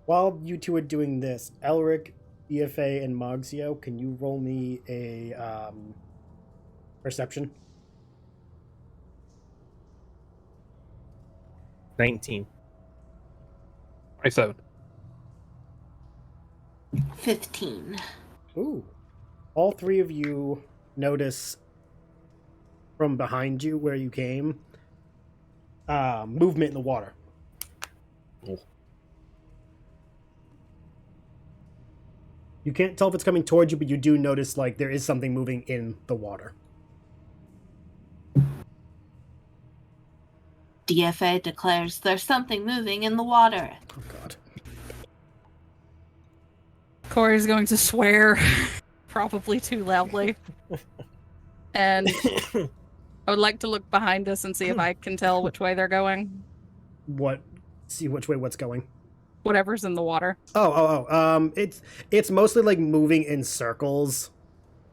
While you two are doing this, Elric, Deafay, and Moxio, can you roll me a perception? 19. 27. 15. Ooh. All three of you notice from behind you where you came movement in the water. Oh. You can't tell if it's coming towards you, but you do notice like there is something moving in the water. Deafay declares there's something moving in the water. Oh god. Kuori's going to swear, probably too loudly. And I would like to look behind us and see if I can tell which way they're going. What? See which way what's going? Whatever's in the water. It's mostly like moving in circles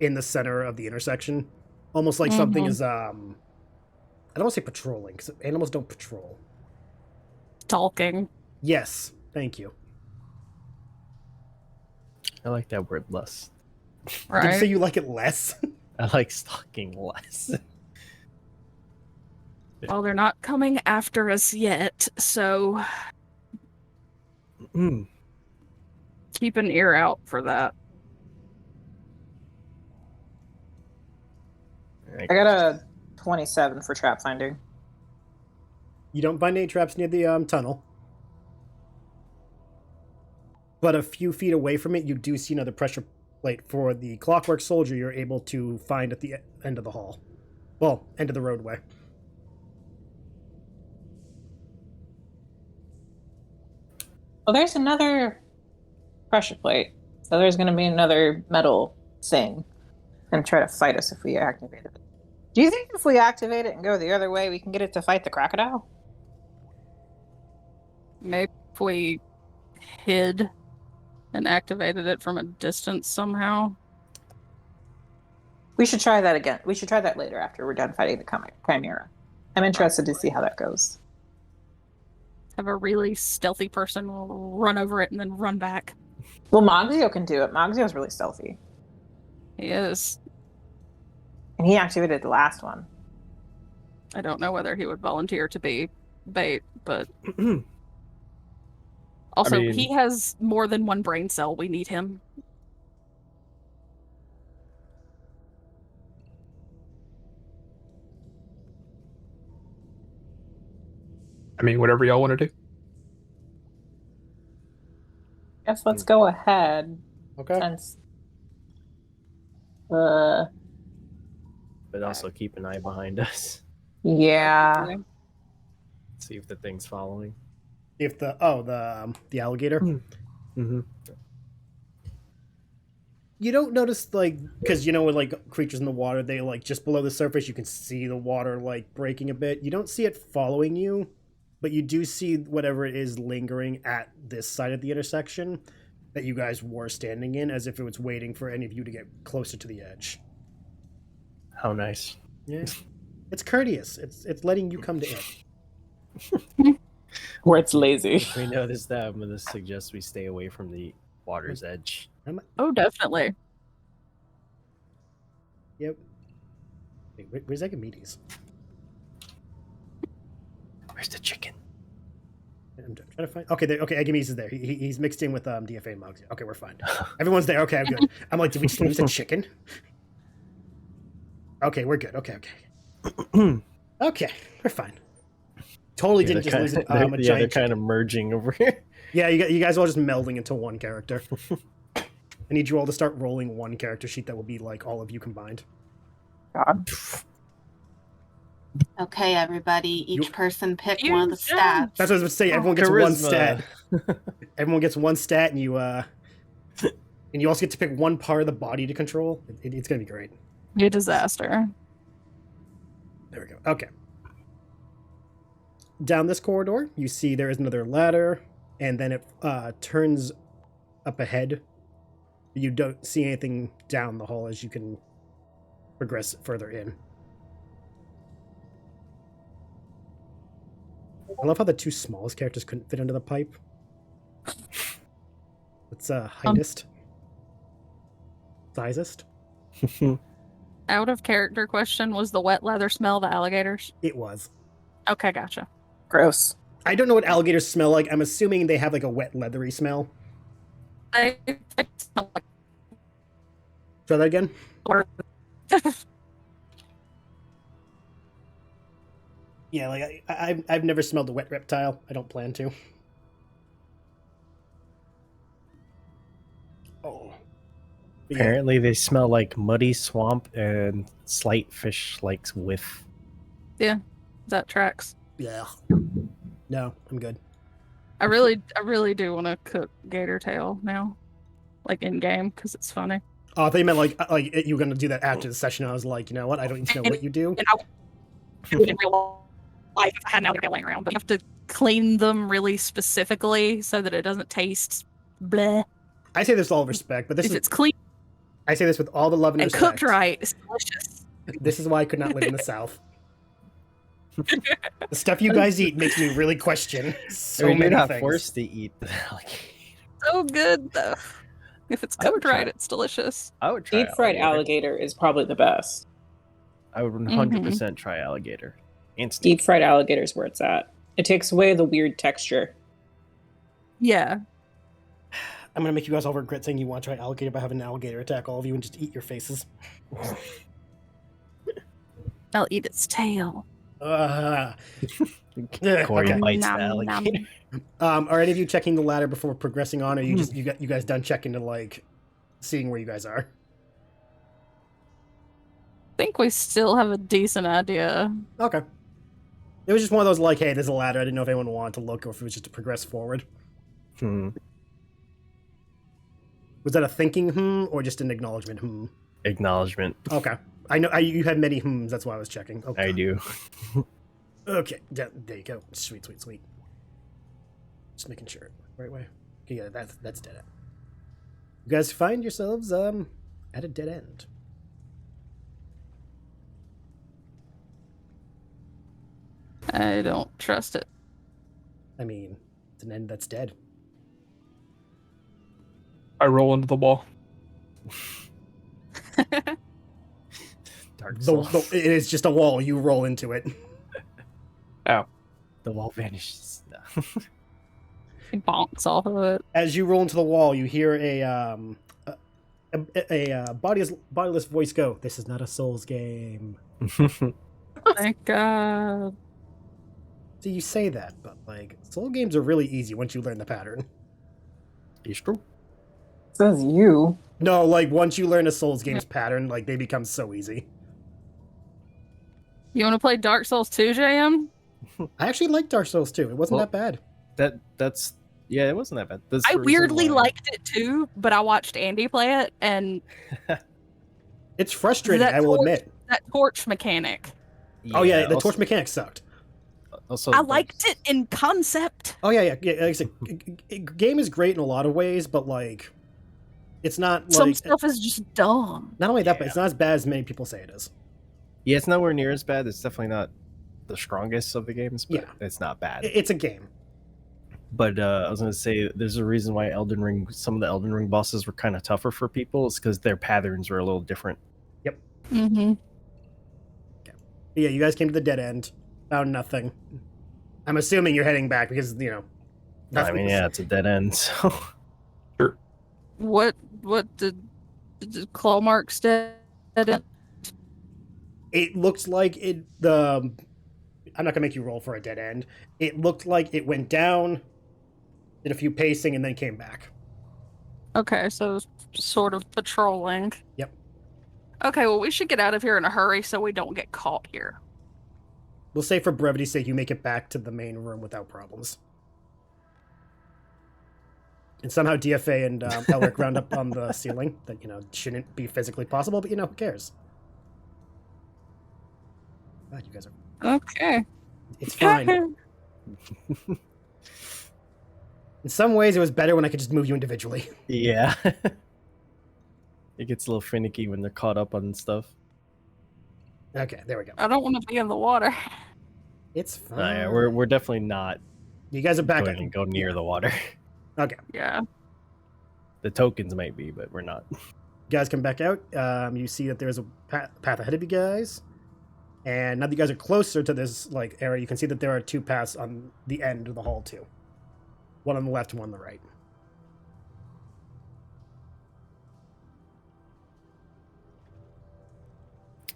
in the center of the intersection. Almost like something is I don't want to say patrolling, because animals don't patrol. Talking. Yes, thank you. I like that word less. Right. Did you say you like it less? I like stalking less. Well, they're not coming after us yet, so keep an ear out for that. I got a 27 for trap finding. You don't find any traps near the tunnel. But a few feet away from it, you do see another pressure plate for the clockwork soldier you're able to find at the end of the hall. Well, end of the roadway. Well, there's another pressure plate. So there's going to be another metal thing and try to fight us if we activate it. Do you think if we activate it and go the other way, we can get it to fight the crocodile? Maybe if we hid and activated it from a distance somehow. We should try that again. We should try that later after we're done fighting the Chimera. I'm interested to see how that goes. Have a really stealthy person run over it and then run back. Well, Mogzio can do it. Mogzio's really stealthy. He is. And he activated the last one. I don't know whether he would volunteer to be bait, but... Also, he has more than one brain cell. We need him. I mean, whatever y'all want to do. Guess let's go ahead. Okay. Since But also keep an eye behind us. yeah. See if the thing's following. If the alligator. Mm-hmm. You don't notice, like, because you know when like creatures in the water, they like just below the surface you can see the water like breaking a bit. You don't see it following you, but you do see whatever it is lingering at this side of the intersection that you guys were standing in, as if it was waiting for any of you to get closer to the edge. How nice. Yeah, it's courteous. It's letting you come to it. Where it's lazy. If we notice that, I'm going to suggest we stay away from the water's edge. Oh, definitely. Yep. Wait, where's Agamedes? Where's the chicken? I'm trying to find. Okay, okay. Agamedes is there. He's mixed in with Deafay and Mogzio. Okay, we're fine. Everyone's there. Okay, I'm good. I'm like, did we just lose a chicken? Okay, we're good. Okay. Okay, we're fine. Totally didn't just lose a giant. Yeah, they're kind of merging over here. Yeah, you guys all just melding into one character. I need you all to start rolling one character sheet that will be like all of you combined. God. Okay, everybody, each person pick You one of the stats. That's what I was going to say. Everyone gets Charisma. one stat. Everyone gets one stat, and you also get to pick one part of the body to control. It's going to be great. Be a disaster. There we go. Okay. Down this corridor, you see there is another ladder, and then it turns up ahead. You don't see anything down the hall as you can progress further in. I love how the two smallest characters couldn't fit under the pipe. It's heightest. Sizest. Out of character question, was the wet leather smell the alligators? It was. Okay, gotcha. Gross. I don't know what alligators smell like. I'm assuming they have like a wet, leathery smell. I smell like Try that again. water. Yeah, like I've never smelled a wet reptile. I don't plan to. Oh. But yeah, Apparently, they smell like muddy swamp and slight fish like whiff. Yeah, that tracks. Yeah. No, I'm good. I really do want to cook gator tail now, like in game, because it's funny. Oh, I thought you meant like you were gonna do that after the session. I was like, you know what? I don't need to know what you do. And I would do it in real life if I had an alligator laying around, but you have to clean them really specifically so that it doesn't taste bleh. I say this with all respect, but If it's clean I say this with all the love and and respect. cooked right, it's delicious. This is why I could not live in the South. The stuff you guys eat makes me really question so You're many not things. forced to eat the alligator. So good though. If it's I would cooked try right, it. it's delicious. I would try Deep fried alligator is probably the best. I would 100% try alligator. And steak. Deep fried alligator is where it's at. It takes away the weird texture. Yeah. I'm gonna make you guys all regret saying you want to try alligator by having an alligator attack all of you and just eat your faces. I'll eat its tail. Yeah, Kuori okay. bites the Nom, nom. alligator. Are any of you checking the ladder before progressing on, or you guys done checking to like seeing where you guys are? I think we still have a decent idea. Okay. It was just one of those like, hey, there's a ladder. I didn't know if anyone wanted to look or if it was just to progress forward. Was that a thinking or just an acknowledgement Acknowledgement. Okay. I know you had many that's why I was checking. Okay. I do. Okay, there you go. Sweet. Just making sure. Right way. Okay, yeah, that's dead end. You guys find yourselves at a dead end. I don't trust it. I mean, it's an end that's dead. I roll into the wall. Dark Souls. It is just a wall. You roll into it. Ow. The wall vanishes. No. It bonks off of it. As you roll into the wall, you hear a bodiless voice go, "This is not a Souls game." Thank God. So you say that, but like Soul games are really easy once you learn the pattern. It's true. Says you. No, like once you learn a Souls game's pattern, like they become so easy. You want to play Dark Souls 2, JM? I actually liked Dark Souls 2. It wasn't that bad. That's yeah, it wasn't that bad. That's I the reason weirdly why- liked it too, but I watched Andy play it, and It's frustrating, I will admit. that torch mechanic. Oh yeah, the also- torch mechanic sucked. Also, I liked it in concept. Oh yeah. Like I said, game is great in a lot of ways, but like, it's not like Some stuff is just dumb. not only that, but it's not as bad as many people say it is. Yeah, it's nowhere near as bad. It's definitely not the strongest of the games, but Yeah. it's not bad. It's a game. But I was gonna say, there's a reason why some of the Elden Ring bosses were kind of tougher for people. It's because their patterns were a little different. Mm-hmm. But yeah, you guys came to the dead end, found nothing. I'm assuming you're heading back because I mean, yeah, it's a dead end. So What did claw marks did? It looks like I'm not gonna make you roll for a dead end. It looked like it went down, did a few pacing, and then came back. Okay, so sort of patrolling. Yep. Okay, well, we should get out of here in a hurry so we don't get caught here. We'll say for brevity's sake, you make it back to the main room without problems. And somehow Deafay and Elric round up on the ceiling. That shouldn't be physically possible, but who cares? God, you guys are. Okay. It's fine. In some ways, it was better when I could just move you individually. yeah, it gets a little finicky when they're caught up on stuff. Okay, there we go. I don't want to be in the water. It's fine. Yeah, we're definitely not You guys are back. going to go near the water. Okay, Yeah. The tokens might be, but we're not. you guys come back out. You see that there's a path ahead of you guys, and now that you guys are closer to this area, you can see that there are two paths on the end of the hall too. One on the left and one on the right.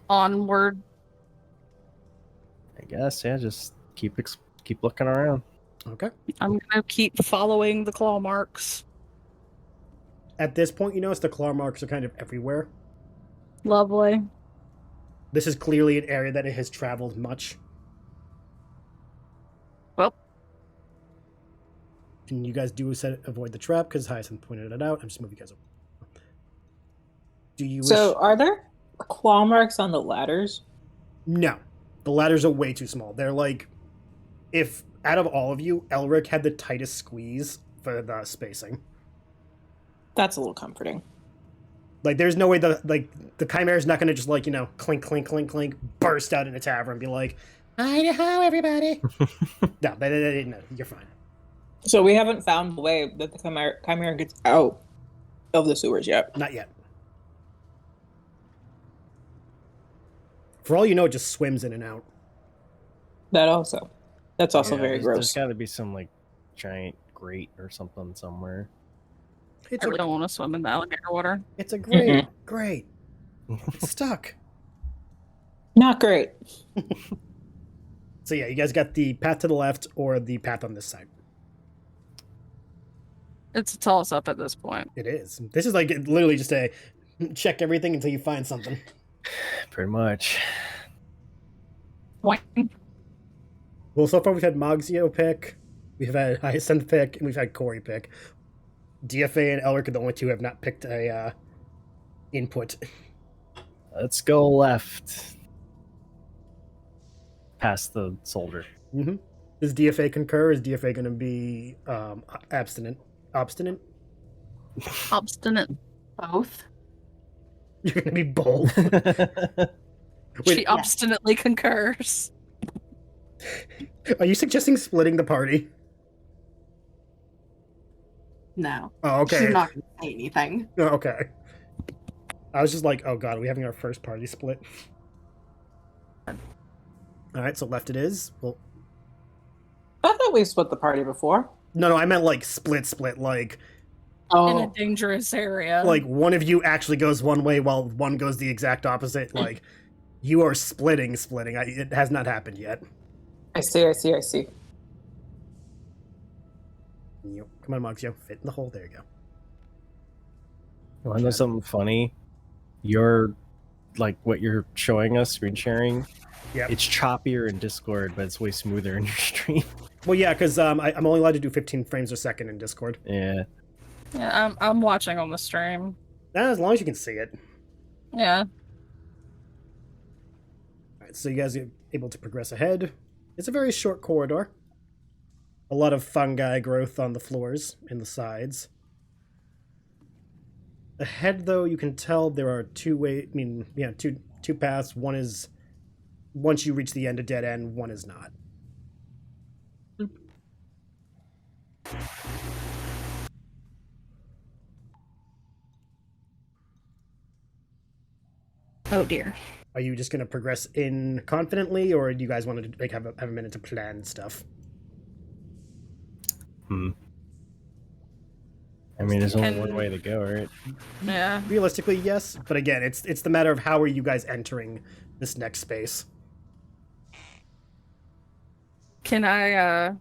Onward. I guess, yeah, just keep looking around. Okay. I'm gonna keep following the claw marks. At this point, you notice the claw marks are kind of everywhere. Lovely. This is clearly an area that it has traveled much. And you guys do avoid the trap because Hyacinth pointed it out. I'm just moving you guys over. Do you wish... So, are there claw marks on the ladders? No. The ladders are way too small. They're like... If, out of all of you, Elric had the tightest squeeze for the spacing. That's a little comforting. Like, there's no way the Chimera's not going to just, like, you know, clink, clink, clink, clink, burst out in a tavern and be like, hi-ho, everybody. No, you're fine. So we haven't found the way that the Chimera gets out of the sewers yet. Not yet. For all you know, it just swims in and out. That's also Yeah, very there's gross. got to be some like giant grate or something somewhere. It's I really don't want to swim in the alligator water. It's a great, great. It's stuck. Not great. So yeah, you guys got the path to the left or the path on this side. It's a toss up at this point. It is. This is like literally just a check everything until you find something. Pretty much. Why? Well, so far we've had Moxio pick, we've had Hyacinth pick, and we've had Kuori pick. Deafay and Elric are the only two who have not picked a input. Let's go left. Past the soldier. Mm-hmm. Does Deafay concur? Is Deafay going to be abstinent? Obstinate? Obstinate. Both. You're going to be both. She obstinately concurs. Are you suggesting splitting the party? No. Oh, okay. She's not going to say anything. Oh, okay. I was just like, oh god, are we having our first party split? Alright, so left it is. Well, I thought we split the party before. no, I meant like split, like... In a dangerous area. Like, one of you actually goes one way while one goes the exact opposite. Like, you are splitting. It has not happened yet. I see. Yep. Come on, Moxio. Fit in the hole. There you go. You want to know something funny? You're like what you're showing us, screen sharing. Yeah. It's choppier in Discord, but it's way smoother in your stream. Well, yeah, because I'm only allowed to do 15 frames a second in Discord. Yeah. Yeah, I'm watching on the stream. As long as you can see it. Yeah. Alright, so you guys are able to progress ahead. It's a very short corridor. A lot of fungi growth on the floors and the sides. Ahead, though, you can tell there are two paths. One is, once you reach the end, a dead end. One is not. Oh dear. Are you just going to progress in confidently, or do you guys want to have a minute to plan stuff? I mean, there's only one way to go, right? Yeah. Realistically, yes. But again, it's the matter of how are you guys entering this next space. Can I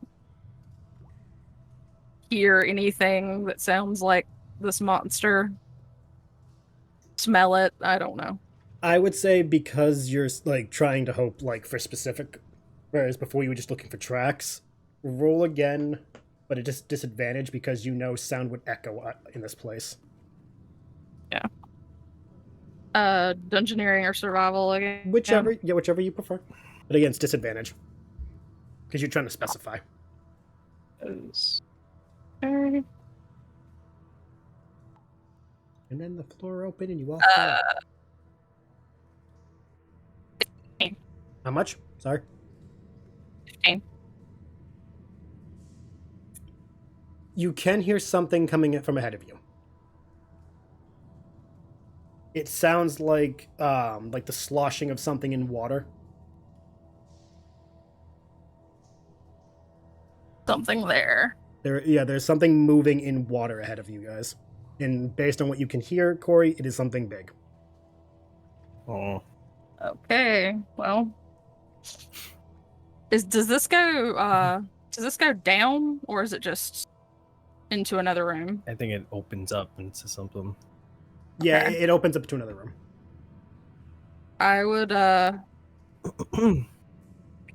hear anything that sounds like this monster? Smell it? I don't know. I would say because you're like trying to hope like for specific, whereas before you were just looking for tracks. Roll again, but at disadvantage because you know sound would echo in this place. Yeah. Dungeoneering or survival again? Whichever you prefer. But again, it's disadvantage. Because you're trying to specify. Okay. And then the floor open and you walk in. How much? Sorry. 15. You can hear something coming in from ahead of you. It sounds like the sloshing of something in water. Something there. There's something moving in water ahead of you guys. And based on what you can hear, Kuori, it is something big. Oh. Okay. Well, does this go down, or is it just into another room? I think it opens up into something. Yeah, Okay. it opens up to another room. I would can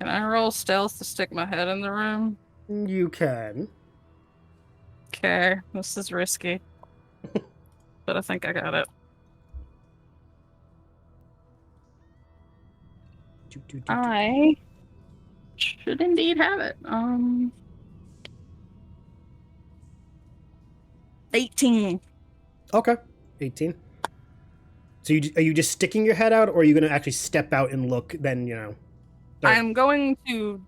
I roll stealth to stick my head in the room? You can. Okay, this is risky. But I think I got it. I should indeed have it. 18. Okay, 18. So are you just sticking your head out, or are you going to actually step out and look? Then I'm going to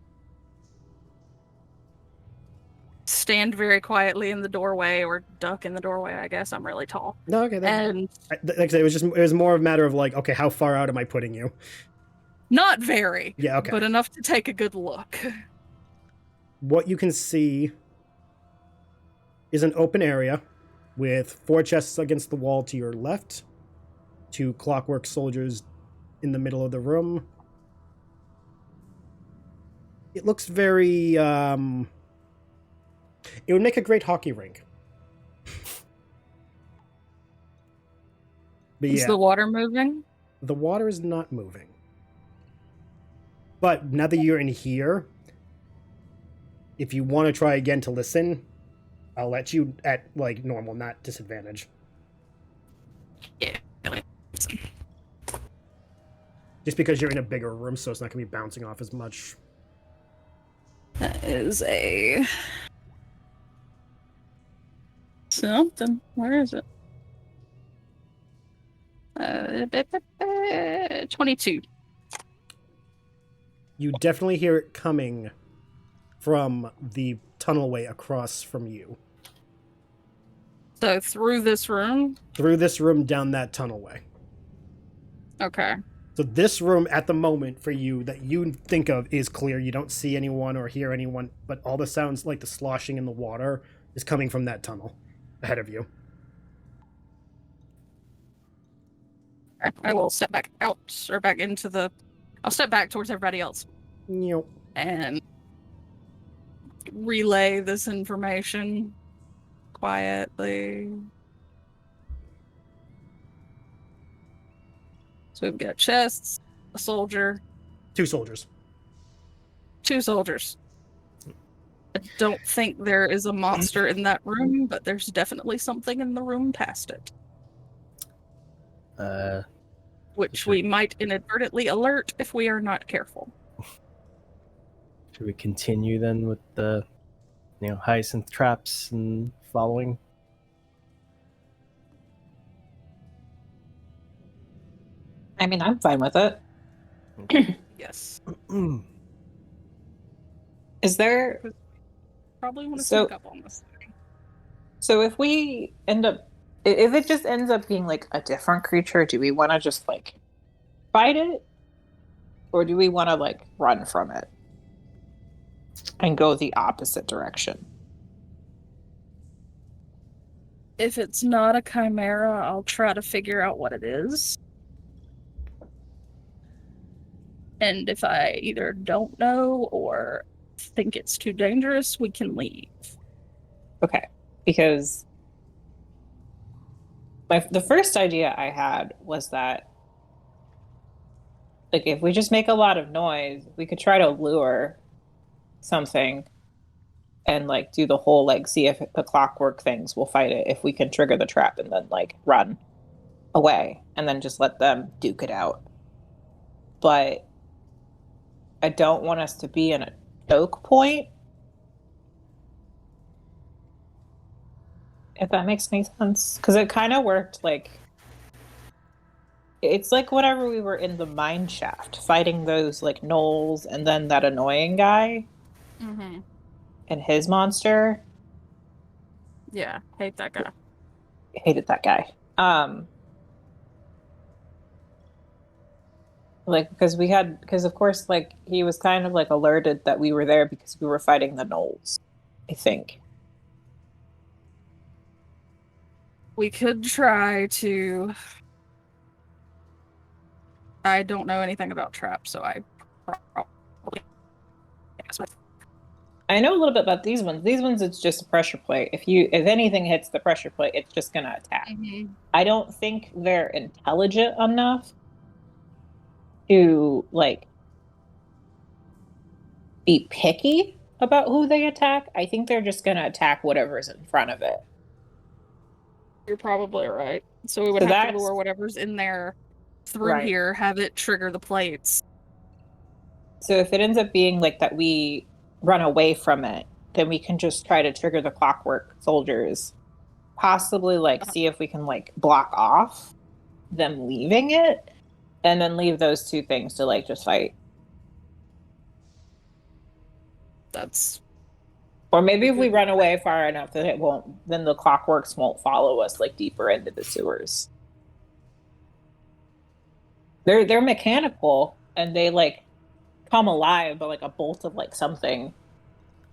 stand very quietly in the doorway, or duck in the doorway. I guess I'm really tall. No, okay. And like I said, it was more of a matter of like, okay, how far out am I putting you? not very. Yeah, okay. But enough to take a good look. What you can see is an open area with 4 chests against the wall to your left, 2 clockwork soldiers in the middle of the room. It looks very, it would make a great hockey rink. But Is the water moving? The water is not moving. But now that you're in here, if you want to try again to listen, I'll let you at like normal, not disadvantage. Yeah. Just because you're in a bigger room, so it's not going to be bouncing off as much. That is a something. Where is it? 22. You definitely hear it coming from the tunnelway across from you. So through this room? Through this room, down that tunnelway. Okay. So this room at the moment for you that you think of is clear. You don't see anyone or hear anyone, but all the sounds like the sloshing in the water is coming from that tunnel ahead of you. I will step back out, or back into the... I'll step back towards everybody else. Yep. And relay this information quietly. So we've got chests, a soldier. 2 soldiers. 2 soldiers. I don't think there is a monster in that room, but there's definitely something in the room past it. Which we might inadvertently alert if we are not careful. Should we continue then with the, hyacinth traps and following? I mean, I'm fine with it. Yes. Is there... Probably want to sneak up on this thing. So if we end up... If it just ends up being, like, a different creature, do we want to just, like, fight it? Or do we want to, like, run from it? And go the opposite direction? If it's not a chimera, I'll try to figure out what it is. And if I either don't know or think it's too dangerous, we can leave. Okay. Because the first idea I had was that, like, if we just make a lot of noise, we could try to lure something and, like, do the whole, like, see if the clockwork things will fight it, if we can trigger the trap and then, like, run away and then just let them duke it out. But I don't want us to be in a choke point. If that makes any sense. Because it kind of worked like... It's like whenever we were in the mine shaft, fighting those, like, gnolls and then that annoying guy. Mm-hmm. And his monster. Yeah, hate that guy. Hated that guy. Like, because of course, like, he was kind of, like, alerted that we were there because we were fighting the gnolls, I think. We could try to... I don't know anything about traps, so I probably... I know a little bit about these ones. These ones, it's just a pressure plate. If anything hits the pressure plate, it's just gonna attack. Mm-hmm. I don't think they're intelligent enough to, like, be picky about who they attack. I think they're just going to attack whatever's in front of it. You're probably right. So we would So have to that's- lure whatever's in there through Right. here, have it trigger the plates. So if it ends up being like that we run away from it, then we can just try to trigger the clockwork soldiers. Possibly like see if we can like block off them leaving it, and then leave those two things to like just fight. That's Or maybe if we run away far enough that it won't, then the clockworks won't follow us like deeper into the sewers. They're mechanical and they like come alive, but like a bolt of like something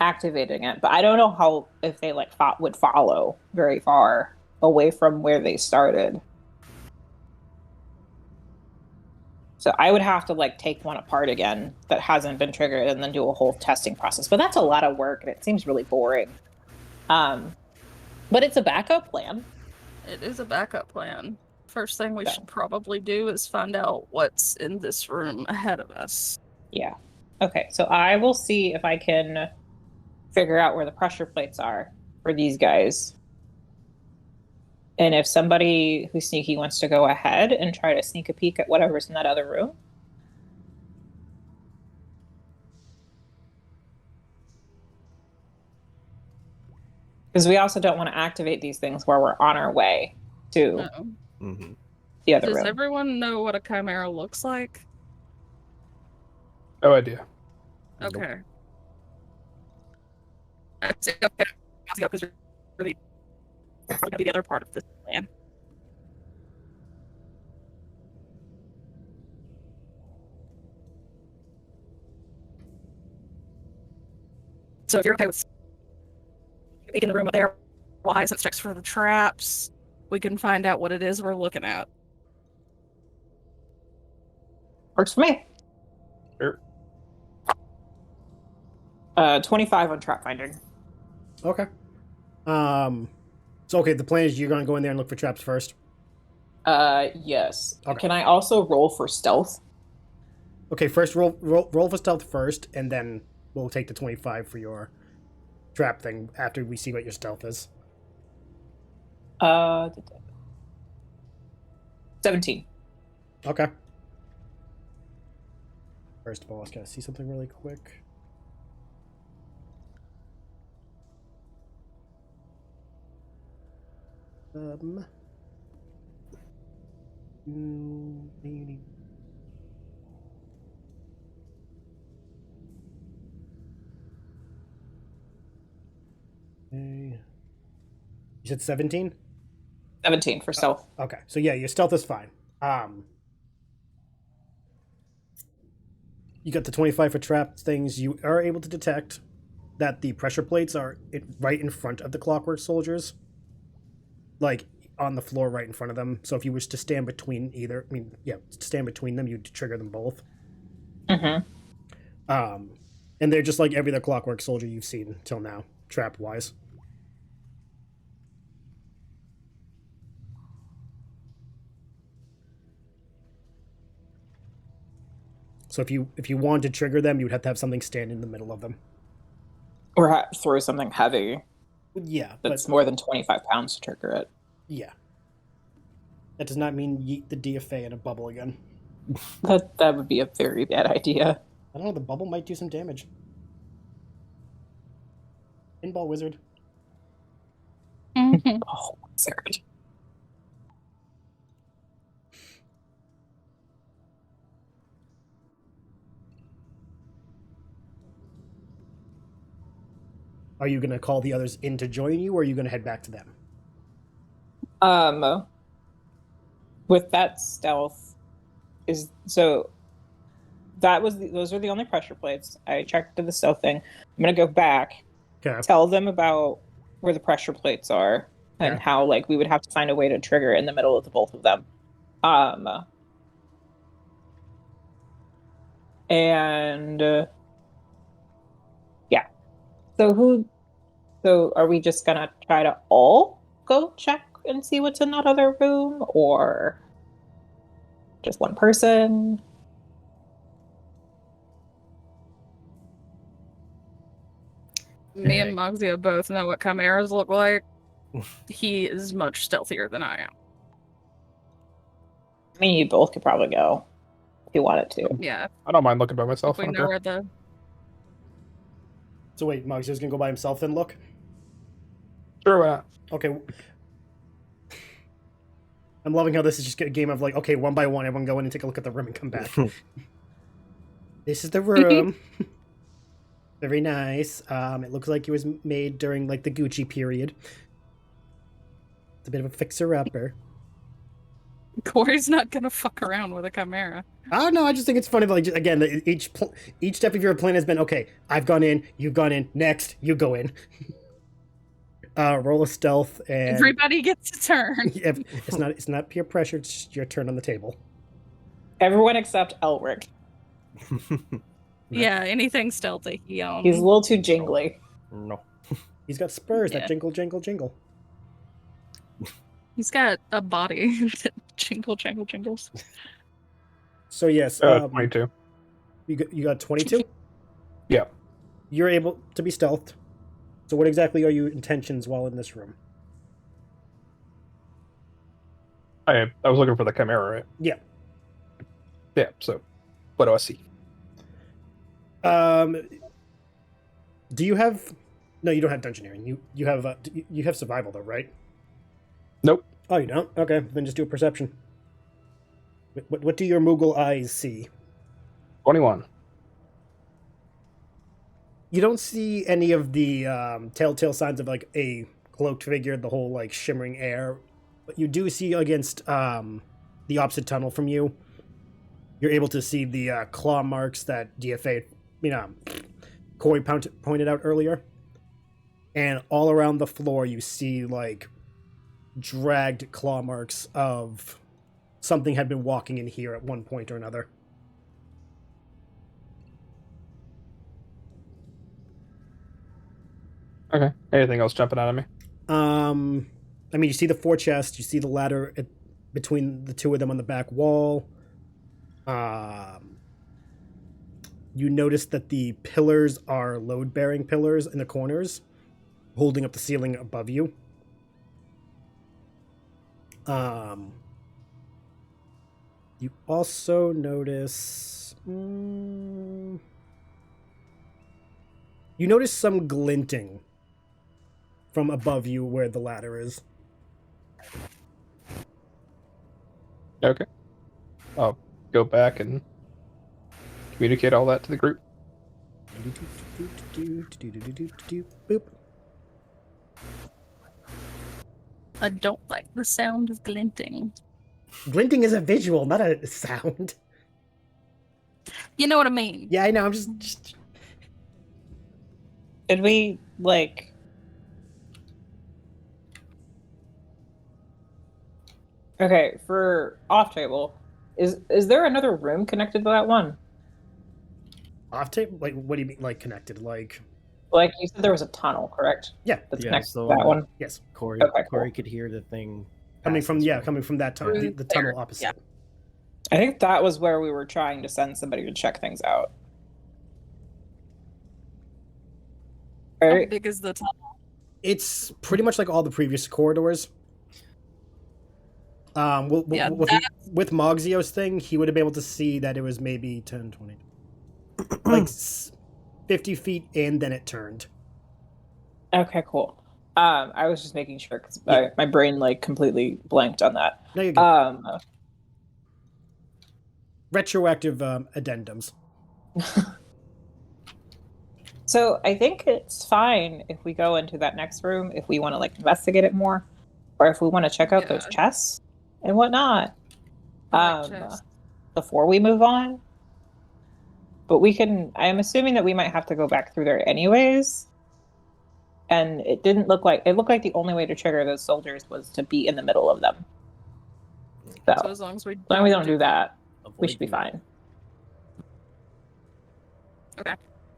activating it. But I don't know how if they like would follow very far away from where they started. So I would have to like take one apart again that hasn't been triggered and then do a whole testing process. But that's a lot of work and it seems really boring. But it's a backup plan. It is a backup plan. First thing we should probably do is find out what's in this room ahead of us. Yeah. Okay, so I will see if I can figure out where the pressure plates are for these guys. And if somebody who's sneaky wants to go ahead and try to sneak a peek at whatever's in that other room. Because we also don't want to activate these things while we're on our way to the other room. Does everyone know what a chimera looks like? No idea. Okay. Because really going to be the other part of this plan. So if you're okay with making the room up there, while Hyacinth checks for the traps, we can find out what it is we're looking at. Works for me. Sure. 25 on trap finding. Okay. So okay, the plan is you're gonna go in there and look for traps first. Yes. Okay. Can I also roll for stealth? Okay, first roll for stealth first, and then we'll take the 25 for your trap thing after we see what your stealth is. 17. Okay. First of all, I was gonna see something really quick. Okay. You said 17? 17 for stealth. Okay, so yeah, your stealth is fine. You got the 25 for trap things. You are able to detect that the pressure plates are right in front of the clockwork soldiers. Like, on the floor right in front of them. So if you wish to stand between stand between them, you'd trigger them both. Mm-hmm. And they're just like every other clockwork soldier you've seen till now, trap-wise. So if you wanted to trigger them, you would have to have something stand in the middle of them. Or throw something heavy Yeah, that's more than 25 pounds to trigger it. Yeah. That does not mean yeet the Deafay in a bubble again. That would be a very bad idea. I don't know, the bubble might do some damage. Pinball wizard. Oh, wizard. Are you going to call the others in to join you, or are you going to head back to them? With that stealth, those are the only pressure plates. I checked to the stealth thing. I'm gonna go back, tell them about where the pressure plates are and how like we would have to find a way to trigger in the middle of the both of them. Yeah. So are we just gonna try to all go check and see what's in that other room, or just one person? Me and Moxia both know what chimeras look like. He is much stealthier than I am. I mean, you both could probably go if you wanted to. Yeah, I don't mind looking by if myself. I we don't know care. where the So wait, Moxie's gonna go by himself then look? Sure, why not? Okay. I'm loving how this is just a game of like, okay, one by one, everyone go in and take a look at the room and come back. This is the room. Very nice. It looks like it was made during like the Gucci period. It's a bit of a fixer-upper. Kuori's not gonna fuck around with a chimera. Oh no, I just think it's funny. Like again, each step of your plan has been okay. I've gone in, you've gone in. Next, you go in. Roll a stealth, and Everybody gets a turn. it's not peer pressure. It's just your turn on the table. Everyone except Elric. Yeah, anything stealthy. He's a little too jingly. No. He's got spurs Yeah. that jingle, jingle, jingle. He's got a body that jingles. So yes, 22. you got 22. Yeah. You're able to be stealthed. So what exactly are your intentions while in this room? I was looking for the chimera, right? Yeah. Yeah. So, what do I see? Do you have? No, you don't have dungeoneering. You have you have survival though, right? Nope. Oh, you don't? Okay, then just do a perception. What do your Moogle eyes see? 21. You don't see any of the telltale signs of like a cloaked figure, the whole like shimmering air, but you do see against the opposite tunnel from you. You're able to see the claw marks that Deafay, Kuori pointed out earlier, and all around the floor you see like dragged claw marks of something had been walking in here at one point or another. Okay. Anything else jumping out at me? I mean, you see the 4 chests, you see the ladder between the 2 of them on the back wall. You notice that the pillars are load-bearing pillars in the corners, holding up the ceiling above you. You also notice... you notice some glinting from above you where the ladder is. Okay. I'll go back and communicate all that to the group. Boop. I don't like the sound of glinting. Glinting is a visual, not a sound. You know what I mean? Yeah, I know. I'm just... Did we like? Okay, for off table, is there another room connected to that one? Off tape? Like, what do you mean, like, connected? Like... Like you said, there was a tunnel, correct? Yeah. That's Yeah, connected so, to that one. Yes. Corey, Okay, cool. Corey could hear the thing Coming pass from, this yeah, way. coming from that tunnel, the tunnel opposite. Yeah. I think that was where we were trying to send somebody to check things out. How Right? big is the tunnel? It's pretty much like all the previous corridors. Yeah, With Mogzio's thing, he would have been able to see that it was maybe 10, 20, like 50 feet, and then it turned. Okay, cool. I was just making sure because Yeah. my brain like completely blanked on that. No, you're good. Um, Retroactive addendums. So I think it's fine if we go into that next room if we want to like investigate it more, or if we want to check out those Yeah. chests and whatnot. I like chests. Before we move on. But we can. I am assuming that we might have to go back through there anyways. And it looked like the only way to trigger those soldiers was to be in the middle of them. So So as long as we as long as we don't do that, we Avoid should be the- fine.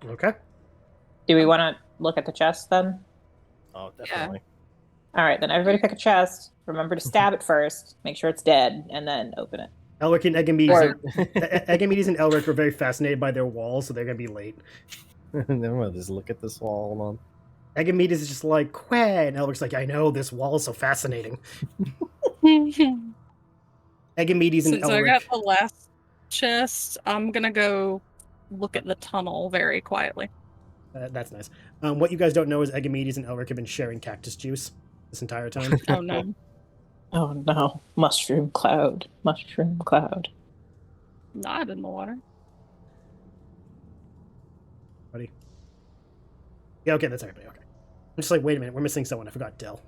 Okay. Do we want to look at the chest then? Oh, definitely. All right, then everybody pick a chest. Remember to stab it first. Make sure it's dead, and then open it. Elric and Egamedes, Or- Egamedes and Elric are very fascinated by their walls, so they're gonna be late. Then we'll just look at this wall. Hold on. Agamedes is just like, Quah! And Elric's like, I know, this wall is so fascinating. Agamedes and Since I got Elric. the last chest, I'm gonna go look at the tunnel very quietly. That's nice. What you guys don't know is Agamedes and Elric have been sharing cactus juice this entire time. Oh no. Oh no. Mushroom cloud. Mushroom cloud. Not in the water. Buddy. Yeah, okay, that's everybody. Okay. I'm just like, wait a minute, we're missing someone. I forgot Dell.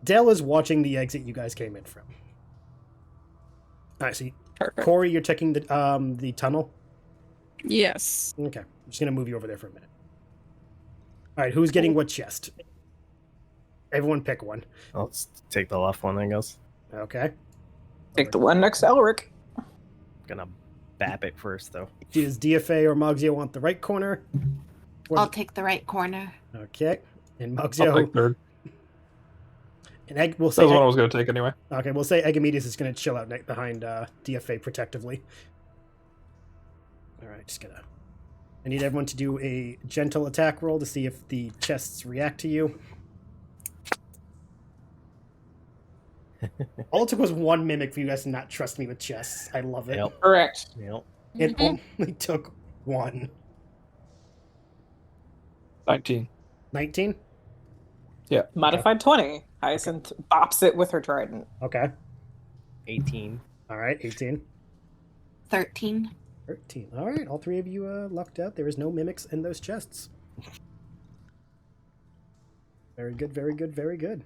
Dell is watching the exit you guys came in from. All right, so Perfect. Kuori, you're checking the tunnel. Yes. Okay, I'm just gonna move you over there for a minute. All right, who's getting what chest? Everyone pick one. I'll take the left one, I guess. Okay. Take the one next to Elric. Gonna bap it first, though. Does Deafay or Mogzio want the right corner? Or I'll take the right corner. Okay. And I'll Mogzio. take third. And we'll That say was what I was going to take anyway. okay. We'll say Agamedes is going to chill out behind Deafay protectively. All right, just gonna. I need everyone to do a gentle attack roll to see if the chests react to you. All it took was one mimic for you guys to not trust me with chests. I love it. Yep. Correct. Yep. It only took one. 19. 19? Modified 20. Hyacinth bops it with her trident. Okay. 18. All right, 18. 13. 13. All right, all three of you lucked out. There is no mimics in those chests. Very good, very good, very good.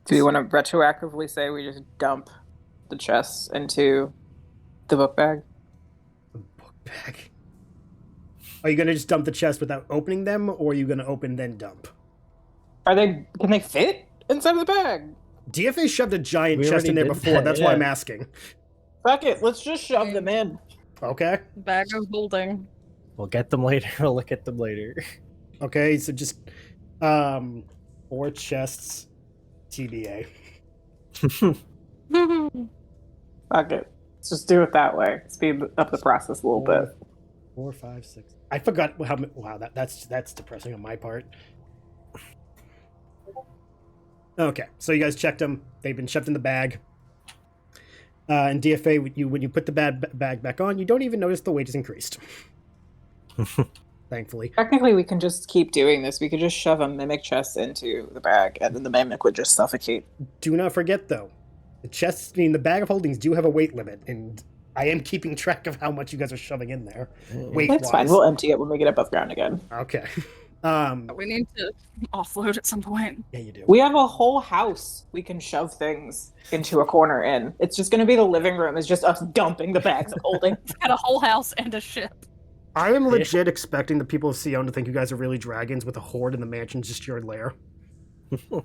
Do you want to retroactively say we just dump the chests into the book bag? The book bag. Are you going to just dump the chest without opening them, or are you going to open then dump? Can they fit inside of the bag? DFA shoved a giant We chest in there already did before. that, That's why yeah. I'm asking. Fuck it, let's just shove them in. Okay. Bag of holding. We'll get them later. We'll look at them later. Okay, so just 4 chests TBA. Fuck it. Let's just do it that way. Speed up the process a little bit. 4, 5, 6. I forgot how. Wow, that's depressing on my part. Okay, so you guys checked them. They've been shoved in the bag. And DFA, when you put the bag back on, you don't even notice the weight has increased. Thankfully. Technically, we can just keep doing this. We could just shove a mimic chest into the bag, and then the mimic would just suffocate. Do not forget, though, the bag of holdings do have a weight limit, and I am keeping track of how much you guys are shoving in there. That's fine. We'll empty it when we get above ground again. Okay. We need to offload at some point. Yeah, you do. We have a whole house we can shove things into a corner in. It's just going to be the living room. It's just us dumping the bags of holding. Got a whole house and a ship. I am legit expecting the people of Scione to think you guys are really dragons with a horde and the mansion's just your lair.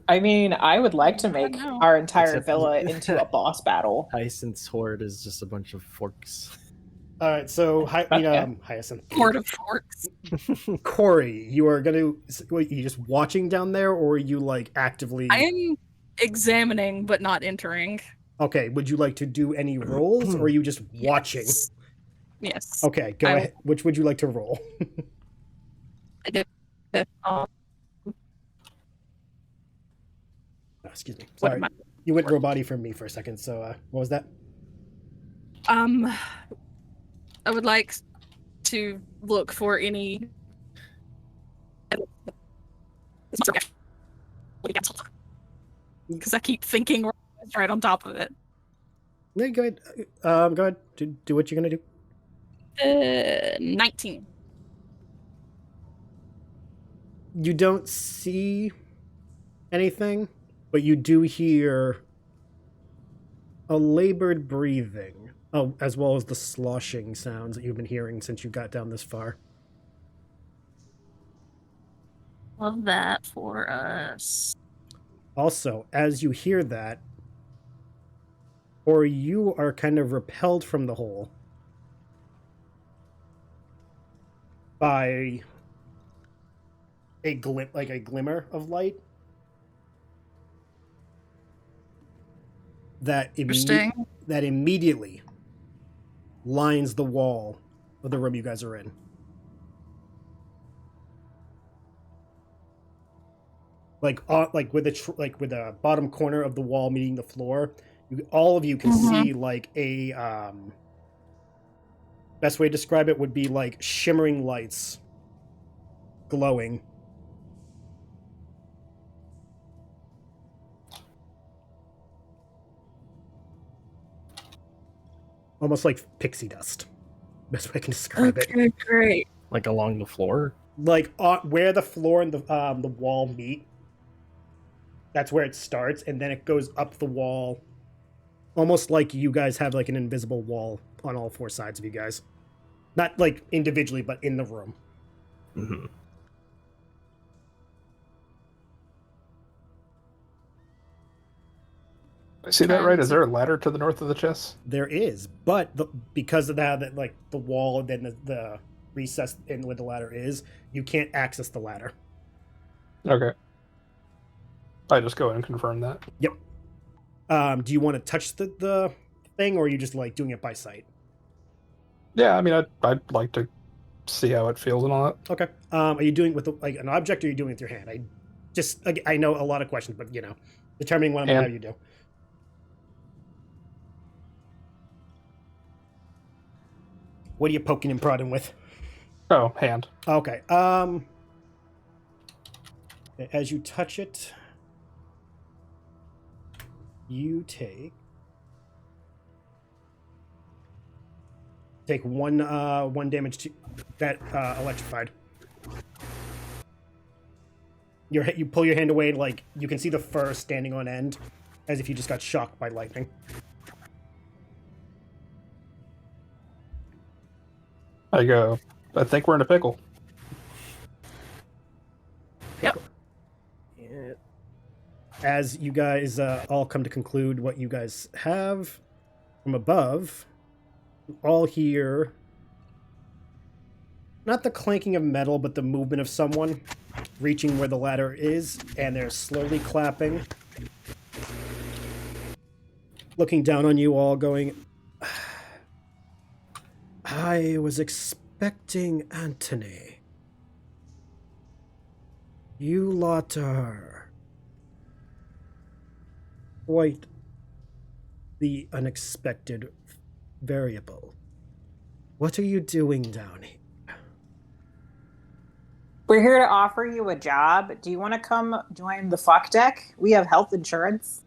I mean, I would like to make know. our entire Except- into a boss battle. Hyacinth's horde is just a bunch of forks. All right, so Hyacinth. Horde of forks. Kuori, you are going to... Wait, you just watching down there, or are you, like, actively... I am examining, but not entering. Okay, would you like to do any rolls, or are you just watching? Yes. Okay, go ahead. Which would you like to roll? I did. Excuse me. What Sorry. am You went robot-y for me for a second, so what was that? I would like to look for any. Because I keep thinking right on top of it. No, go ahead. Go ahead. Do what you're gonna do. 19. You don't see anything, but you do hear a labored breathing. Oh, as well as the sloshing sounds that you've been hearing since you got down this far. Love that for us. Also, as you hear that, or you are kind of repelled from the hole by a glimmer of light that Interesting. that immediately lines the wall of the room you guys are in. like with the bottom corner of the wall meeting the floor. All of you can see like a best way to describe it would be like shimmering lights glowing. Almost like pixie dust. Best way I can describe it. Okay, great. Like along the floor? Like where the floor and the wall meet. That's where it starts, and then it goes up the wall. Almost like you guys have like an invisible wall on all four sides of you guys. Not like individually, but in the room. Mm-hmm. I see that right? Is there a ladder to the north of the chest? There is, but because of that like the wall and then the recess in where the ladder is, you can't access the ladder. Okay. I just go and confirm that. Yep. Do you want to touch the thing, or are you just like doing it by sight? Yeah, I mean, I'd like to see how it feels and all that. Okay. Are you doing it with like an object, or are you doing it with your hand? I know a lot of questions, but determining what I'm gonna have you do. What are you poking and prodding with? Oh, hand. Okay. As you touch it, you take one damage to that electrified. You pull your hand away, like you can see the fur standing on end, as if you just got shocked by lightning. I go, I think we're in a pickle. Yep. Yeah. As you guys all come to conclude what you guys have from above, you all hear not the clanking of metal, but the movement of someone reaching where the ladder is, and they're slowly clapping, looking down on you all, going, I was expecting Antony. You lot are quite the unexpected variable. What are you doing down here? We're here to offer you a job. Do you want to come join the fuck deck? We have health insurance.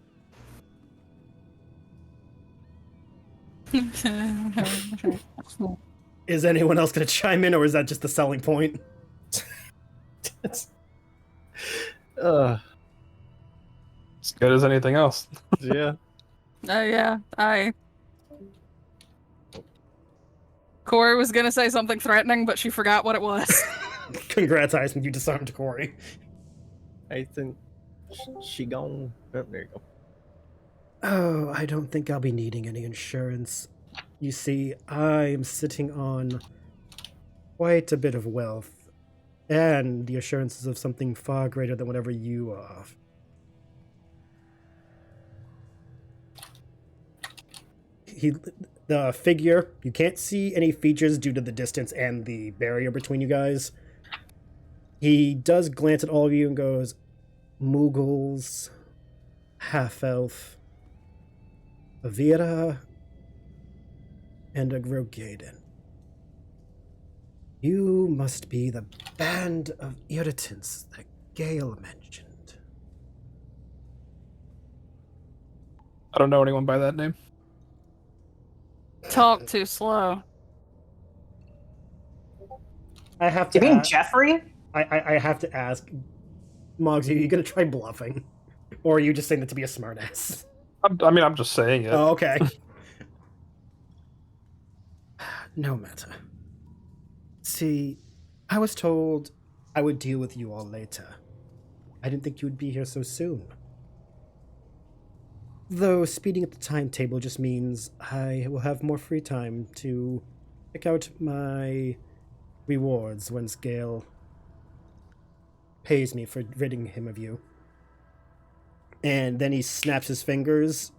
Is anyone else going to chime in, or is that just the selling point? As good as anything else. Yeah. Yeah, Kuori was gonna say something threatening, but she forgot what it was. Congrats, Iceman, you disarmed Kuori. I think she gone. Oh, there you go. Oh, I don't think I'll be needing any insurance. You see, I'm sitting on quite a bit of wealth, and the assurances of something far greater than whatever you are. The figure, you can't see any features due to the distance and the barrier between you guys. He does glance at all of you and goes, Mughals, half-elf, a Vera, and a Roegadyn. You must be the band of irritants that Gale mentioned. I don't know anyone by that name. Talk too slow. I have Do to you mean ask, Jeffrey? I have to ask, Moggs, are you going to try bluffing? Or are you just saying that to be a smartass? I'm just saying it. Oh, okay. No matter. See, I was told I would deal with you all later. I didn't think you would be here so soon. Though speeding up the timetable just means I will have more free time to pick out my rewards once Gale pays me for ridding him of you. And then he snaps his fingers,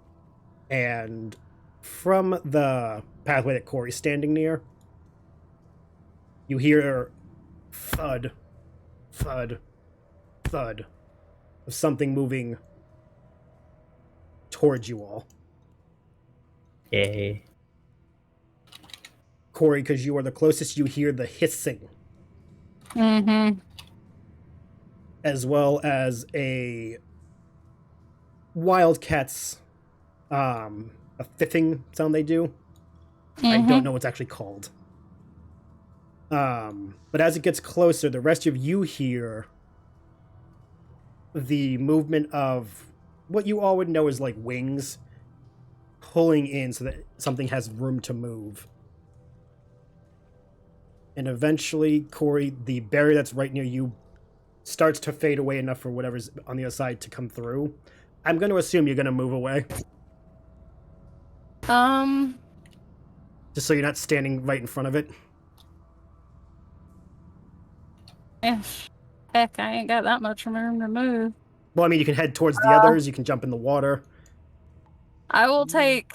and from the pathway that Kuori's standing near, you hear thud, thud, thud, of something moving towards you all. Yay. Kuori, because you are the closest, you hear the hissing. Mm-hmm. As well as a wildcat's a fiffing sound they do. I don't know what's actually called. But as it gets closer, the rest of you hear the movement of what you all would know as like wings pulling in so that something has room to move. And eventually, Kuori, the barrier that's right near you starts to fade away enough for whatever's on the other side to come through. I'm going to assume you're going to move away. Just so you're not standing right in front of it. Yeah. Heck, I ain't got that much room to move. Well, I mean, you can head towards the others. You can jump in the water. I will take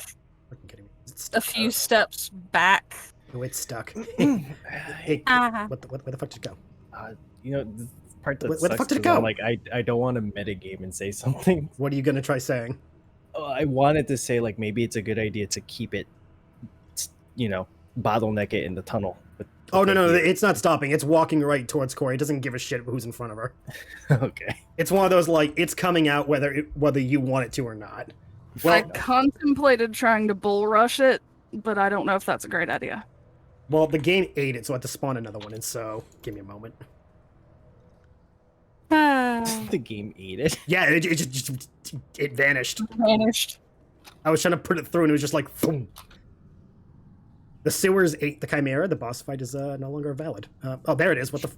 Fucking kidding me. Is it a stuck? few steps back. Oh, it's stuck. Hey, Hey, Uh-huh. where the fuck did it go? you know, the part that Where the sucks fuck did it is go? I'm like, I don't want to metagame and say something. What are you going to try saying? I wanted to say, like, maybe it's a good idea to keep it, bottleneck it in the tunnel. Oh, no, it's not stopping. It's walking right towards Kuori. It doesn't give a shit who's in front of her. Okay. It's one of those, like, it's coming out whether you want it to or not. I Well, contemplated trying to bull rush it, but I don't know if that's a great idea. well, the game ate it, so I have to spawn another one, and so give me a moment. The game ate it. Yeah, it vanished. Vanished. I was trying to put it through, and it was just like, boom. The sewers ate the Chimera. The boss fight is no longer valid. Oh, there it is. What the?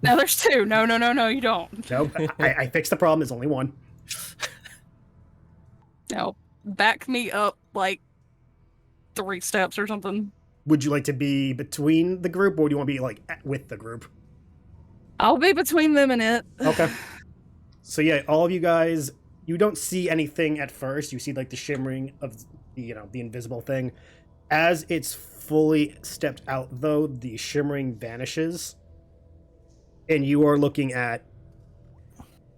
No, there's two. No, you don't. No, I fixed the problem. There's only one. No, back me up like 3 steps or something. Would you like to be between the group, or do you want to be like with the group? I'll be between them and it. Okay. So yeah, all of you guys, you don't see anything at first. You see like the shimmering of the invisible thing. As it's fully stepped out, though, the shimmering vanishes, and you are looking at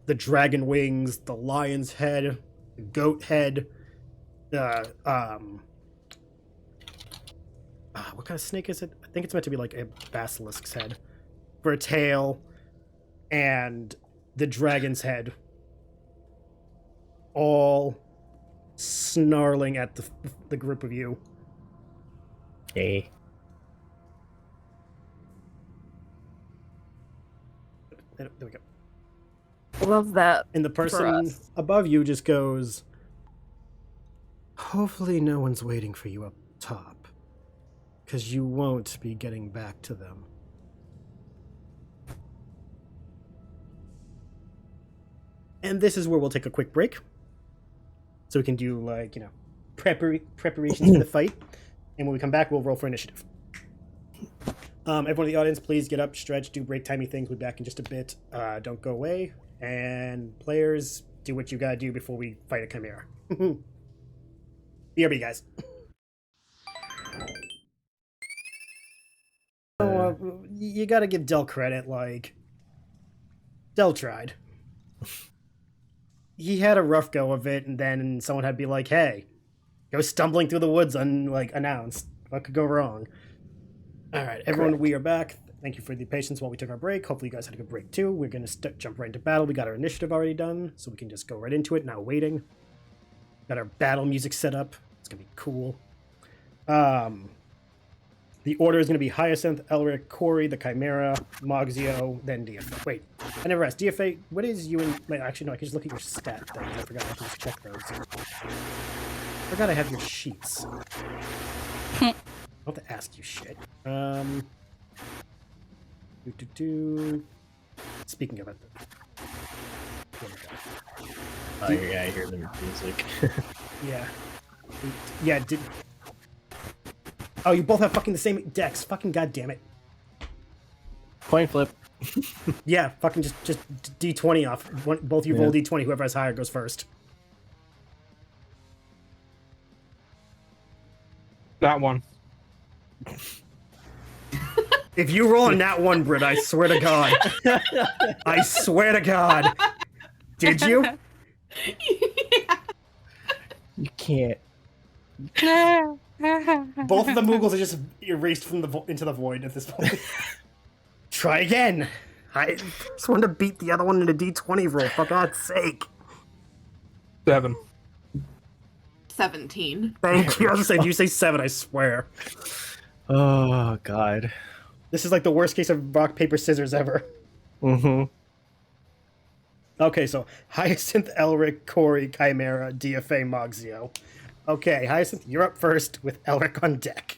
the dragon wings, the lion's head, the goat head, what kind of snake is it? I think it's meant to be like a basilisk's head for a tail, and the dragon's head, all snarling at the group of you. Hey. There we go. Love that. And the person us. above you just goes, hopefully no one's waiting for you up top, because you won't be getting back to them. And this is where we'll take a quick break, so we can do, like, preparations for the fight. And when we come back, we'll roll for initiative. Everyone in the audience, please get up, stretch, do break timey things. We'll be back in just a bit. Don't go away. And players, do what you gotta do before we fight a Chimera. BRB, guys. You gotta give Del credit, like... Del tried. He had a rough go of it, and then someone had to be like, hey, go stumbling through the woods unannounced. What could go wrong? All right, everyone, we are back. Thank you for the patience while we took our break. Hopefully you guys had a good break too. We're going to jump right into battle. We got our initiative already done, so we can just go right into it. Now waiting. Got our battle music set up. It's going to be cool. The order is going to be Hyacinth, Elric, Kuori, the Chimera, Moxio, then Deafay. Wait, I never asked. Deafay, what is you and... Wait, actually, no, I can just look at your stat things. I forgot I can just check those. I forgot I have your sheets. I don't have to ask you shit. Speaking of it. Oh, yeah, I hear the music. Yeah. Yeah, Oh, you both have fucking the same decks. Fucking goddamn it. Coin flip. Yeah, fucking just D20 off. Both you roll D20. Whoever has higher goes first. That one. If you roll on that one, Britt, I swear to God. I swear to God. Did you? Yeah. You can't. Both of the Moogles are just erased from into the void at this point. Try again. I just wanted to beat the other one in a D20 roll, for God's sake. 7. 17. Thank you. I was gonna say, if you say 7, I swear. Oh God. This is like the worst case of rock, paper, scissors ever. Mm-hmm. Okay, so Hyacinth, Elric, Kuori, Chimera, Deafay, Mogzio. Okay, Hyacinth, you're up first with Elric on deck.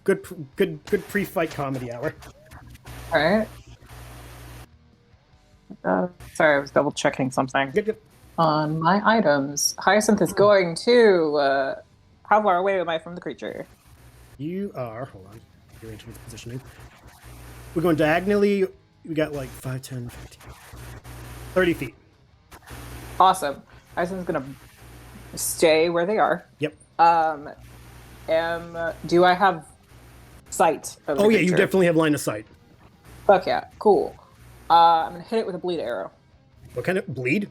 Good pre-fight comedy hour. All right. Sorry, I was double checking something. Yep. On my items, Hyacinth is going to. How far away am I from the creature? You are. Hold on. You're into the positioning. We're going diagonally. We got like 5, 10, 15, 30 feet. Awesome. Hyacinth's gonna stay where they are. Yep. Do I have sight of the Oh yeah, you creature? definitely have line of sight. Fuck yeah, cool. I'm gonna hit it with a bleed arrow. What kind of bleed?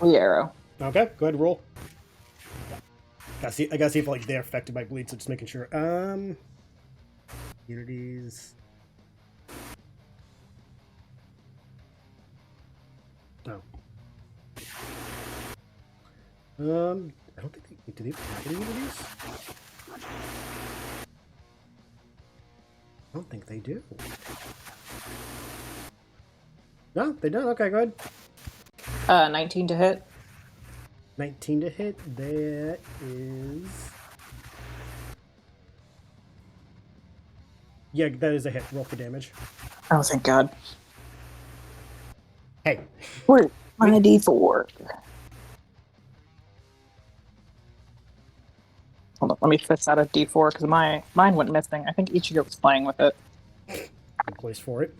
Bleed arrow. Okay, go ahead, roll. I gotta see if like they're affected by bleed, so just making sure. Unities. Oh. I don't think they do. They have any unities? I don't think they do. No, they don't. Okay, go ahead. 19 to hit. 19 to hit. That is. Yeah, that is a hit. Roll for damage. Oh, thank God. Hey. Wait, on a D4. Hold on, let me fish out a D4 because mine went missing. I think each of you was playing with it. Good place for it.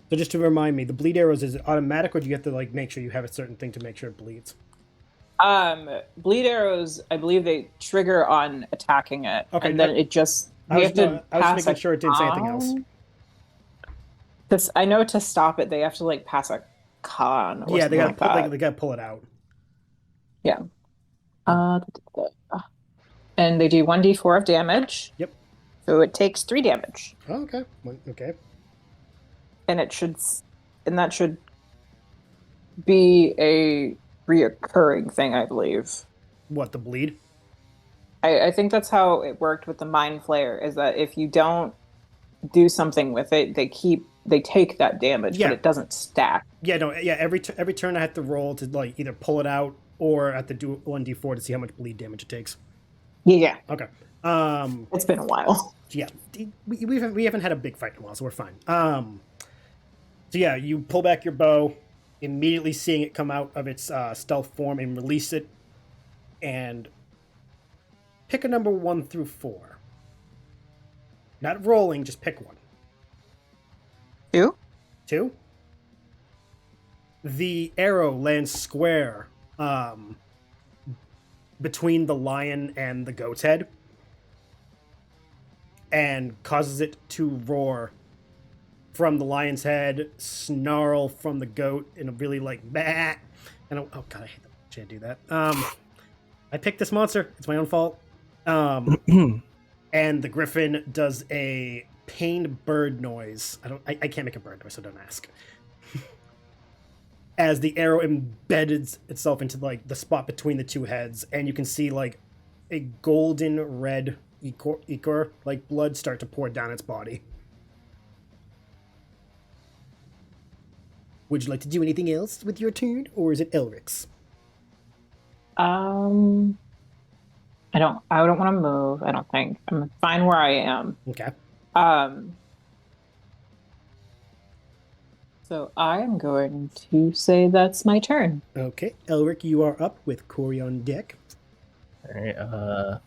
So just to remind me, the bleed arrows, is it automatic, or do you have to like make sure you have a certain thing to make sure it bleeds? Bleed arrows, I believe they trigger on attacking it, Okay, and then it just. I was just making sure it didn't say anything else. I know to stop it, they have to like pass a con. Or Yeah, they gotta something like that. they gotta pull it out. Yeah. And they do 1d4 of damage. Yep. So it takes 3 damage. Oh, okay. Okay. And that should be a reoccurring thing, I believe. What, the bleed? I think that's how it worked with the Mind Flayer, is that if you don't do something with it, they take that damage, Yeah. but it doesn't stack. Yeah, no, yeah. Every turn I have to roll to like either pull it out or I have to do 1d4 to see how much bleed damage it takes. Yeah. Okay. It's been a while. Yeah, we haven't had a big fight in a while, so we're fine. So yeah, you pull back your bow, immediately seeing it come out of its stealth form and release it, and pick a number 1 through 4. Not rolling, just pick one. 2? 2. The arrow lands square between the lion and the goat's head, and causes it to roar from the lion's head, snarl from the goat in a really like bah. And oh god, I hate that. Can't do that. I picked this monster. It's my own fault. And the griffin does a pained bird noise. I can't make a bird noise, so don't ask. As the arrow embeds itself into like the spot between the two heads, and you can see like a golden red ichor like blood start to pour down its body. Would you like to do anything else with your turn, or is it Elric's? I don't want to move, I don't think. I'm fine where I am. Okay. So I'm going to say that's my turn. Okay, Elric, you are up with Kuori on deck. All right.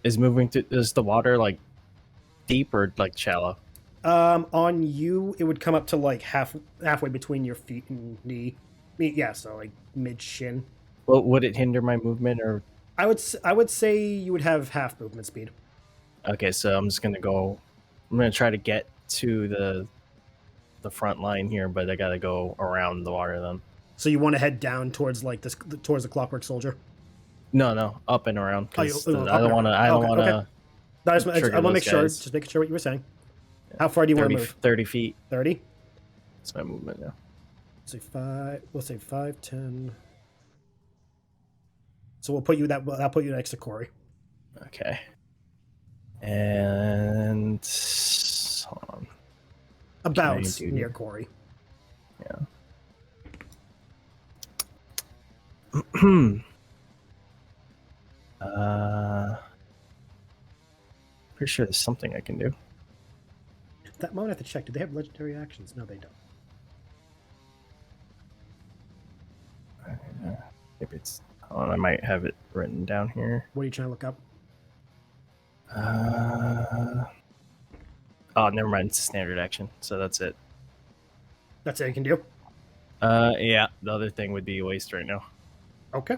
Is the water like deep or like shallow? On you, it would come up to like halfway between your feet and knee. Yeah, so like mid shin. Well, would it hinder my movement or? I would say you would have half movement speed. Okay, so I'm just gonna go. I'm gonna try to get to the front line here, but I gotta go around the water then. So you want to head down towards like this, towards the Clockwork Soldier. No, up and around because Oh, I don't want to. I don't want to. Okay. No, I want to make sure. Just making sure what you were saying. How far do you want to move? 30 feet. 30. That's my movement now. Say 5. We'll say 5, 10. So we'll put you that'll put you next to Kuori. Okay. And hold on. About near Kuori. Yeah. Pretty sure there's something I can do. At that moment, I have to check. Do they have legendary actions? No, they don't. Maybe it's. Hold on, I might have it written down here. What are you trying to look up? Oh, never mind. It's a standard action, so that's it. That's it you can do? Yeah. The other thing would be waste right now. Okay.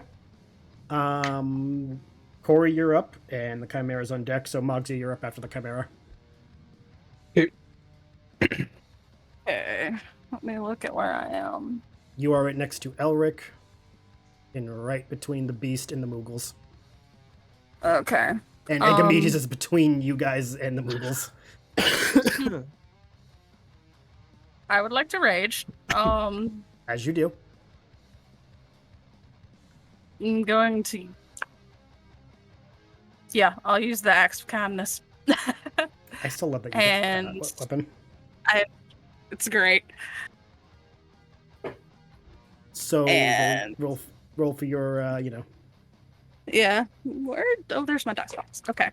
Kuori, you're up, and the Chimera's on deck, so Mogsy, you're up after the Chimera. Okay, let me look at where I am. You are right next to Elric, and right between the Beast and the Moogles. Okay. And Egamides is between you guys and the Moogles. I would like to rage. As you do. I'm going to. Yeah, I'll use the axe of kindness. I still love that you And get that weapon. It's great. So And- roll for your Yeah. Oh, there's my dice box. Okay.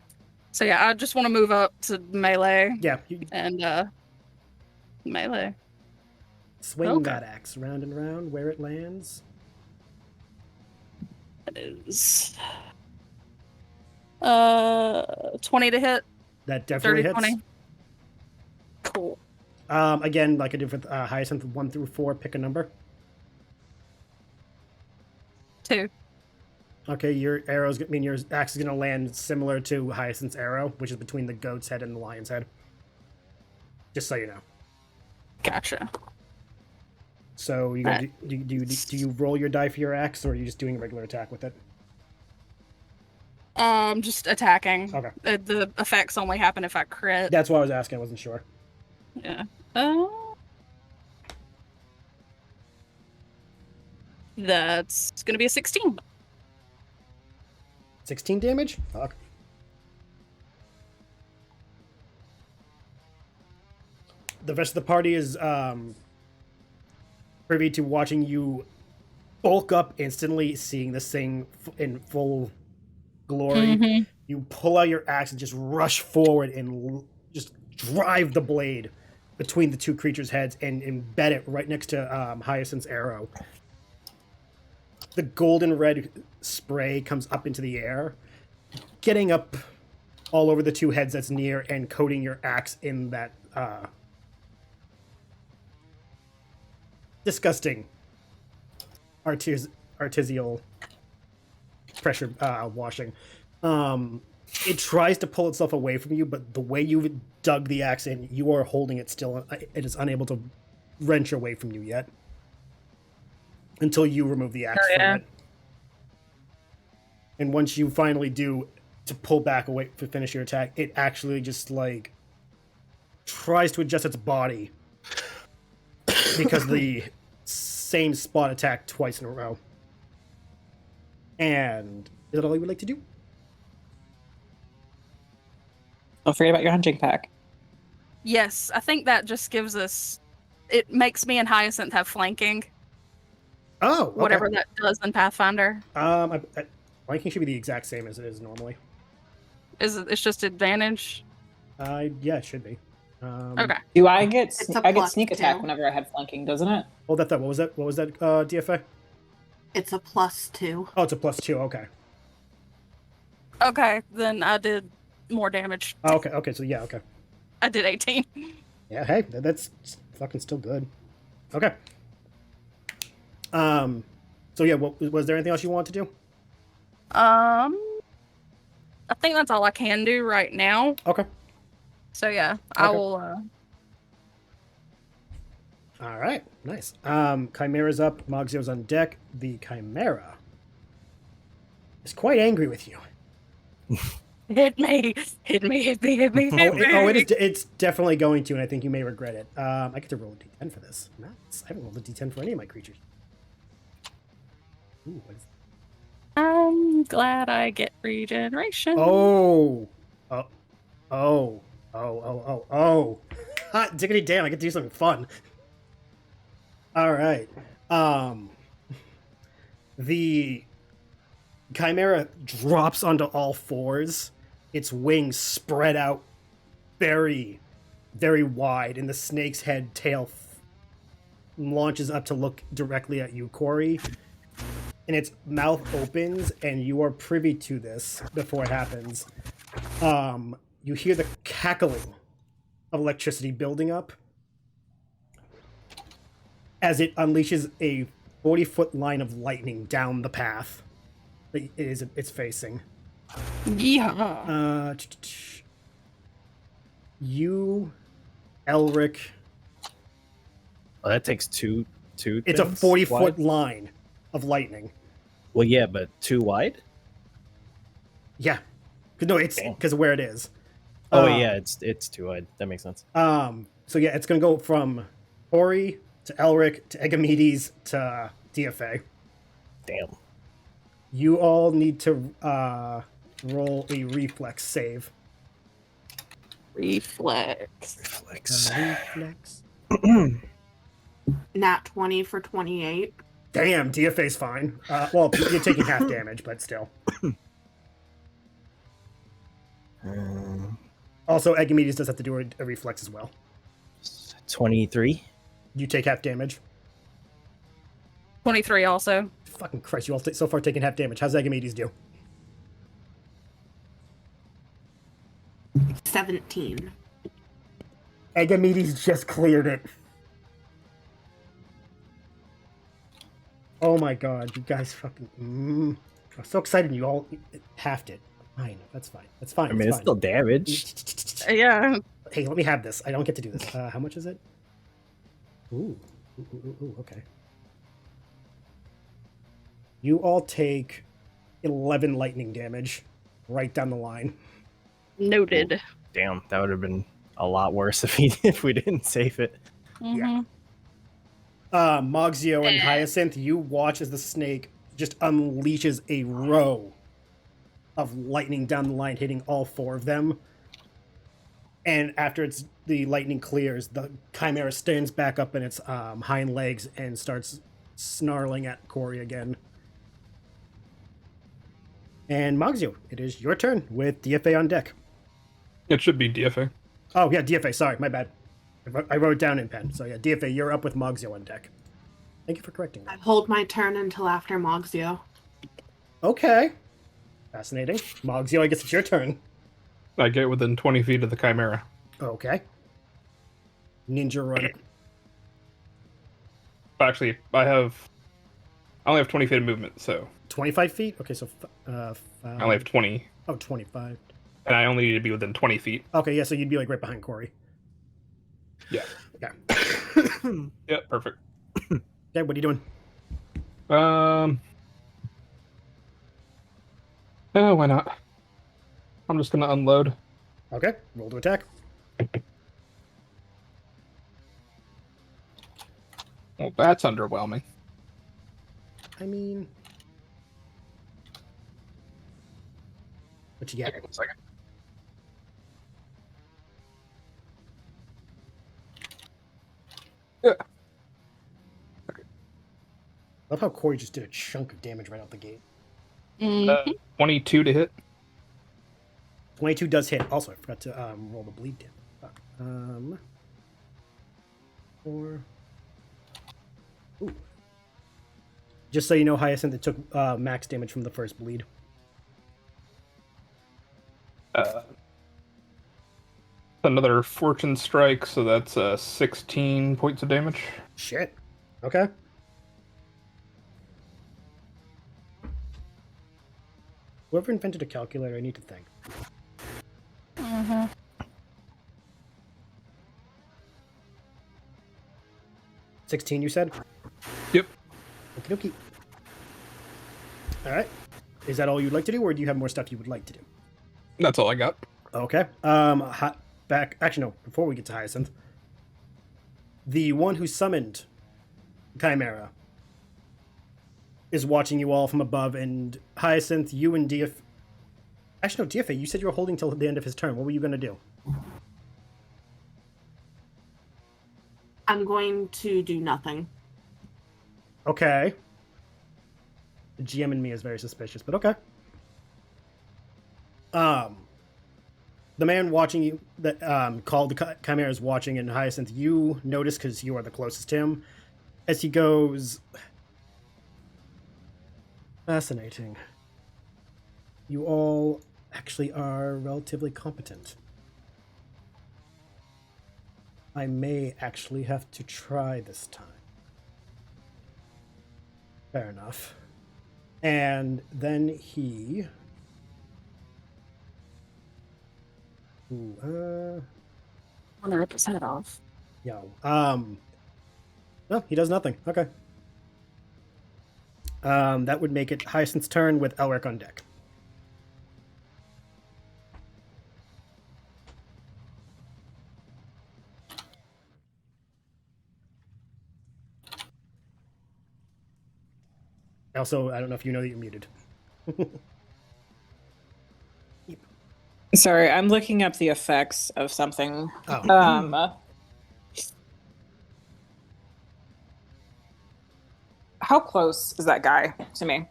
So yeah, I just want to move up to melee. Yeah, And melee. swing Okay. that axe round and round where it lands. That is 20 to hit. That definitely 30, hits. 20. Cool. Again, like I did with Hyacinth, 1 through 4, pick a number. 2. Okay, your your axe is gonna land similar to Hyacinth's arrow, which is between the goat's head and the lion's head. Just so you know. Gotcha. So you gonna do you roll your die for your axe, or are you just doing a regular attack with it? Just attacking. Okay. The effects only happen if I crit. That's why I was asking. I wasn't sure. Yeah. That's gonna be a 16. 16 damage? Fuck. The rest of the party is privy to watching you bulk up instantly, seeing this thing in full glory. Mhm. You pull out your axe and just rush forward and just drive the blade between the two creatures' heads and embed it right next to Hyacinth's arrow. The golden red spray comes up into the air, getting up all over the two heads that's near and coating your axe in that disgusting artisanal pressure washing. It tries to pull itself away from you, but the way you've dug the axe in, you are holding it still. It is unable to wrench away from you yet. Until you remove the axe from it. And once you finally do to pull back away to finish your attack, it actually just like tries to adjust its body because the same spot attacked twice in a row. And is that all you would like to do? Don't forget about your hunting pack. Yes, I think that just gives us. It makes me and Hyacinth have flanking. Oh, okay. Whatever that does in Pathfinder. Flanking should be the exact same as it is normally. It's just advantage? Yeah, it should be. Okay. Do I get It's a I get plus sneak attack 2. whenever I had flanking, doesn't it? Hold that thought. What was that? What was that, DFA? It's a +2. Oh, it's a +2. Okay. Okay, then I did more damage. Oh, okay. Okay. So yeah. Okay. I did 18. Yeah. Hey, that's fucking still good. Okay. So yeah, was there anything else you want to do? I think that's all I can do right now. Okay. So yeah, I Okay. will. All right, nice. Chimera's up. Mogzio's on deck. The Chimera is quite angry with you. Hit me! Hit me! Hit me! Hit me! Hit me! It's definitely going to, and I think you may regret it. I get to roll a d10 for this. Nice. I haven't rolled a d10 for any of my creatures. Ooh, what is I'm glad I get regeneration. Oh. Hot diggity damn, I get to do something fun. All right. The Chimera drops onto all fours. Its wings spread out very, very wide, and the snake's head tail launches up to look directly at you, Kuori. And its mouth opens, and you are privy to this before it happens. You hear the cackling of electricity building up as it unleashes a 40-foot line of lightning down the path that it's facing. Yeah. You, Elric. Oh, that takes two. It's a 40-foot line of lightning. Well, yeah, but too wide. Yeah, no, it's because of where it is. Oh yeah, it's too wide. That makes sense. So yeah, it's gonna go from Kuori to Elric to Egamedes to Deafay. Damn. You all need to roll a reflex save. Reflex. Reflex. Nat 20 for 28. Damn, Deafay's fine. Well, you're taking half damage, but still. Also, Egamedes does have to do a reflex as well. 23. You take half damage. 23 also. Fucking Christ, you all so far taking half damage. How's Egamedes do? 17. Egamedes just cleared it. Oh my god, you guys fucking... I'm so excited you all halved it. Fine, that's fine. That's fine. I mean, it's still damage. Yeah. Hey, let me have this. I don't get to do this. How much is it? Ooh, okay. You all take 11 lightning damage right down the line. Noted. Damn, that would have been a lot worse if we didn't save it. Yeah. Mogzio and Hyacinth, you watch as the snake just unleashes a row of lightning down the line, hitting all four of them. And after the lightning clears, the Chimera stands back up in its hind legs and starts snarling at Kuori again. And Mogzio, it is your turn with Deafay on deck. It should be Deafay. Oh, yeah, Deafay. Sorry, my bad. I wrote it down in pen. So, yeah, Deafay, you're up with Mogzio on deck. Thank you for correcting I that. hold my turn until after Mogzio. Okay. Fascinating. Mogzio, I guess it's your turn. I get within 20 feet of the Chimera. Okay. Ninja run. Actually, I only have 20 feet of movement, so 25 feet? Okay, so... I only have 20. Oh, 25. And I only need to be within 20 feet. Okay, yeah, so you'd be like right behind Kuori. Yeah. Yeah. Yeah, perfect. Okay, what are you doing? Oh, why not? I'm just gonna unload. Okay, roll to attack. Well, that's underwhelming. I mean... What you get? Okay, 1 second. Yeah. I love how Kuori just did a chunk of damage right out the gate. 22 to hit. 22 does hit. Also, I forgot to roll the bleed damage. 4. Ooh. Just so you know, Hyacinth, it took max damage from the first bleed. Another fortune strike, so that's 16 points of damage. Shit. Okay. Whoever invented a calculator, I need to think. Mm-hmm. 16, you said? Yep. Okie dokie. All right. Is that all you'd like to do, or do you have more stuff you would like to do? That's all I got. Okay. Back. Actually, no. Before we get to Hyacinth, the one who summoned Chimera is watching you all from above, and Hyacinth, you and Deafay. Actually, no, Deafay, you said you were holding till the end of his turn. What were you going to do? I'm going to do nothing. Okay. The GM in me is very suspicious, but okay. The man watching you, that called the Chimera, is watching, and Hyacinth, you notice because you are the closest to him, as he goes. Fascinating. You all actually are relatively competent. I may actually have to try this time. Fair enough. And then he... 100% off. Yeah. No, he does nothing. Okay. That would make it Hyacinth's turn with Elric on deck. Also, I don't know if you know that you're muted. Sorry, I'm looking up the effects of something. Oh. How close is that guy to me?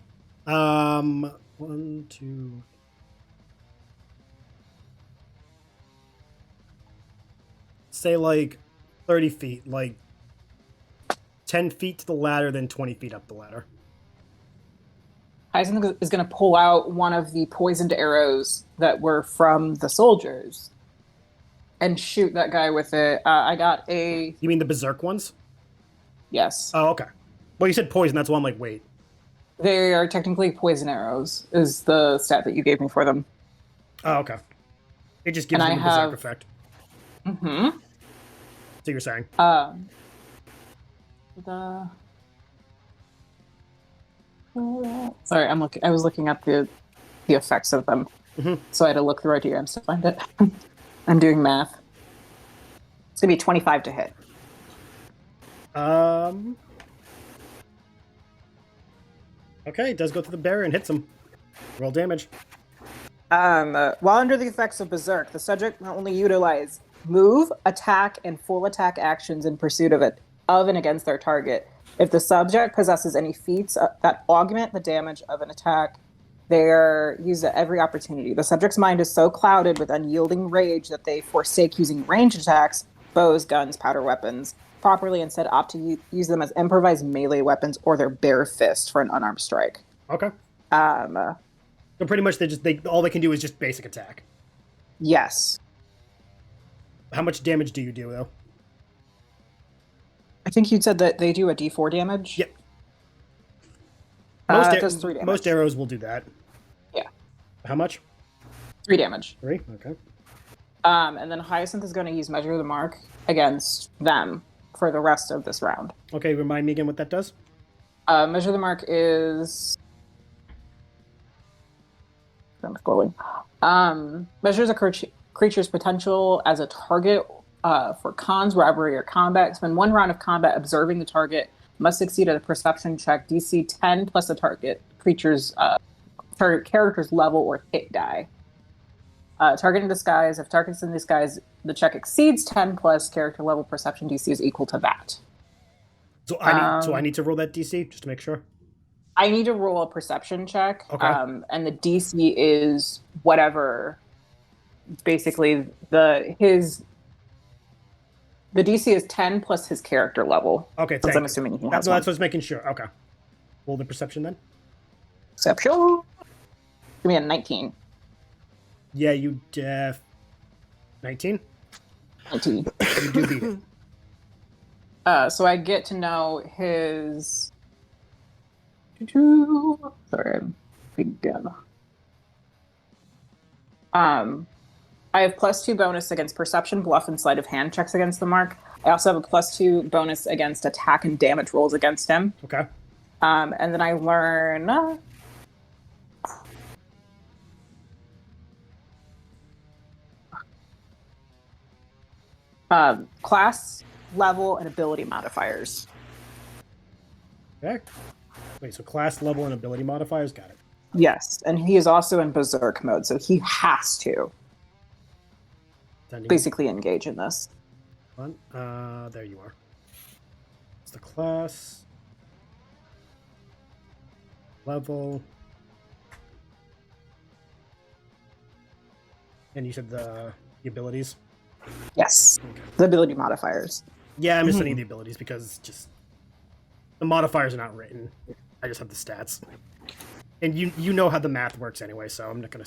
1, 2. Say like 30 feet, like 10 feet to the ladder, then 20 feet up the ladder. Hyacinth is going to pull out one of the poisoned arrows that were from the soldiers and shoot that guy with it. I got a... You mean the berserk ones? Yes. Oh, okay. Well, you said poison, that's why I'm like, wait. They are technically poison arrows, is the stat that you gave me for them. Oh, okay. It just gives them a berserk effect. Mm-hmm. So you're saying? Sorry, I was looking up the effects of them, so I had to look through our DMs to find it. I'm doing math. It's gonna be 25 to hit. Okay, it does go through the barrier and hits him. Roll damage. While under the effects of Berserk, the subject will only utilize move, attack, and full attack actions in pursuit of and against their target. If the subject possesses any feats that augment the damage of an attack, they are used at every opportunity. The subject's mind is so clouded with unyielding rage that they forsake using ranged attacks, bows, guns, powder weapons, properly, instead opt to use them as improvised melee weapons or their bare fist for an unarmed strike. Okay. So pretty much all they can do is just basic attack. Yes. How much damage do you do, though? I think you said that they do a d4 damage? Yep. Does 3 damage. Most arrows will do that. Yeah. How much? 3 damage. 3? Okay. And then Hyacinth is going to use Measure the Mark against them for the rest of this round. Okay, remind me again what that does. Measure the Mark is... I'm scrolling. Measures a creature's potential as a target for cons, robbery, or combat. Spend 1 round of combat observing the target. Must succeed at a perception check DC 10 plus the target character's level or hit die. Target in disguise. If target's in disguise, the check exceeds 10 plus character level perception DC is equal to that. So I need to roll that DC just to make sure. I need to roll a perception check. Okay. And the DC is whatever. Basically, the DC is 10 plus his character level. Okay, since I'm assuming he has that's what I was making sure. Okay. Roll the perception then. Perception. Give me a 19. Yeah, you 19? 19. You do beat it. So I get to know his... Sorry, I'm again. I have +2 bonus against perception, bluff, and sleight of hand checks against the mark. I also have a +2 bonus against attack and damage rolls against him. Okay. And then I learn class, level, and ability modifiers. Okay. Wait, so class, level, and ability modifiers? Got it. Yes, and he is also in berserk mode, so he has to basically engage in this. There you are. It's the class, level, and you said the abilities? Yes, Okay. the ability modifiers. Yeah, I'm just studying the abilities because just the modifiers are not written. I just have the stats. And you know how the math works anyway, so I'm not gonna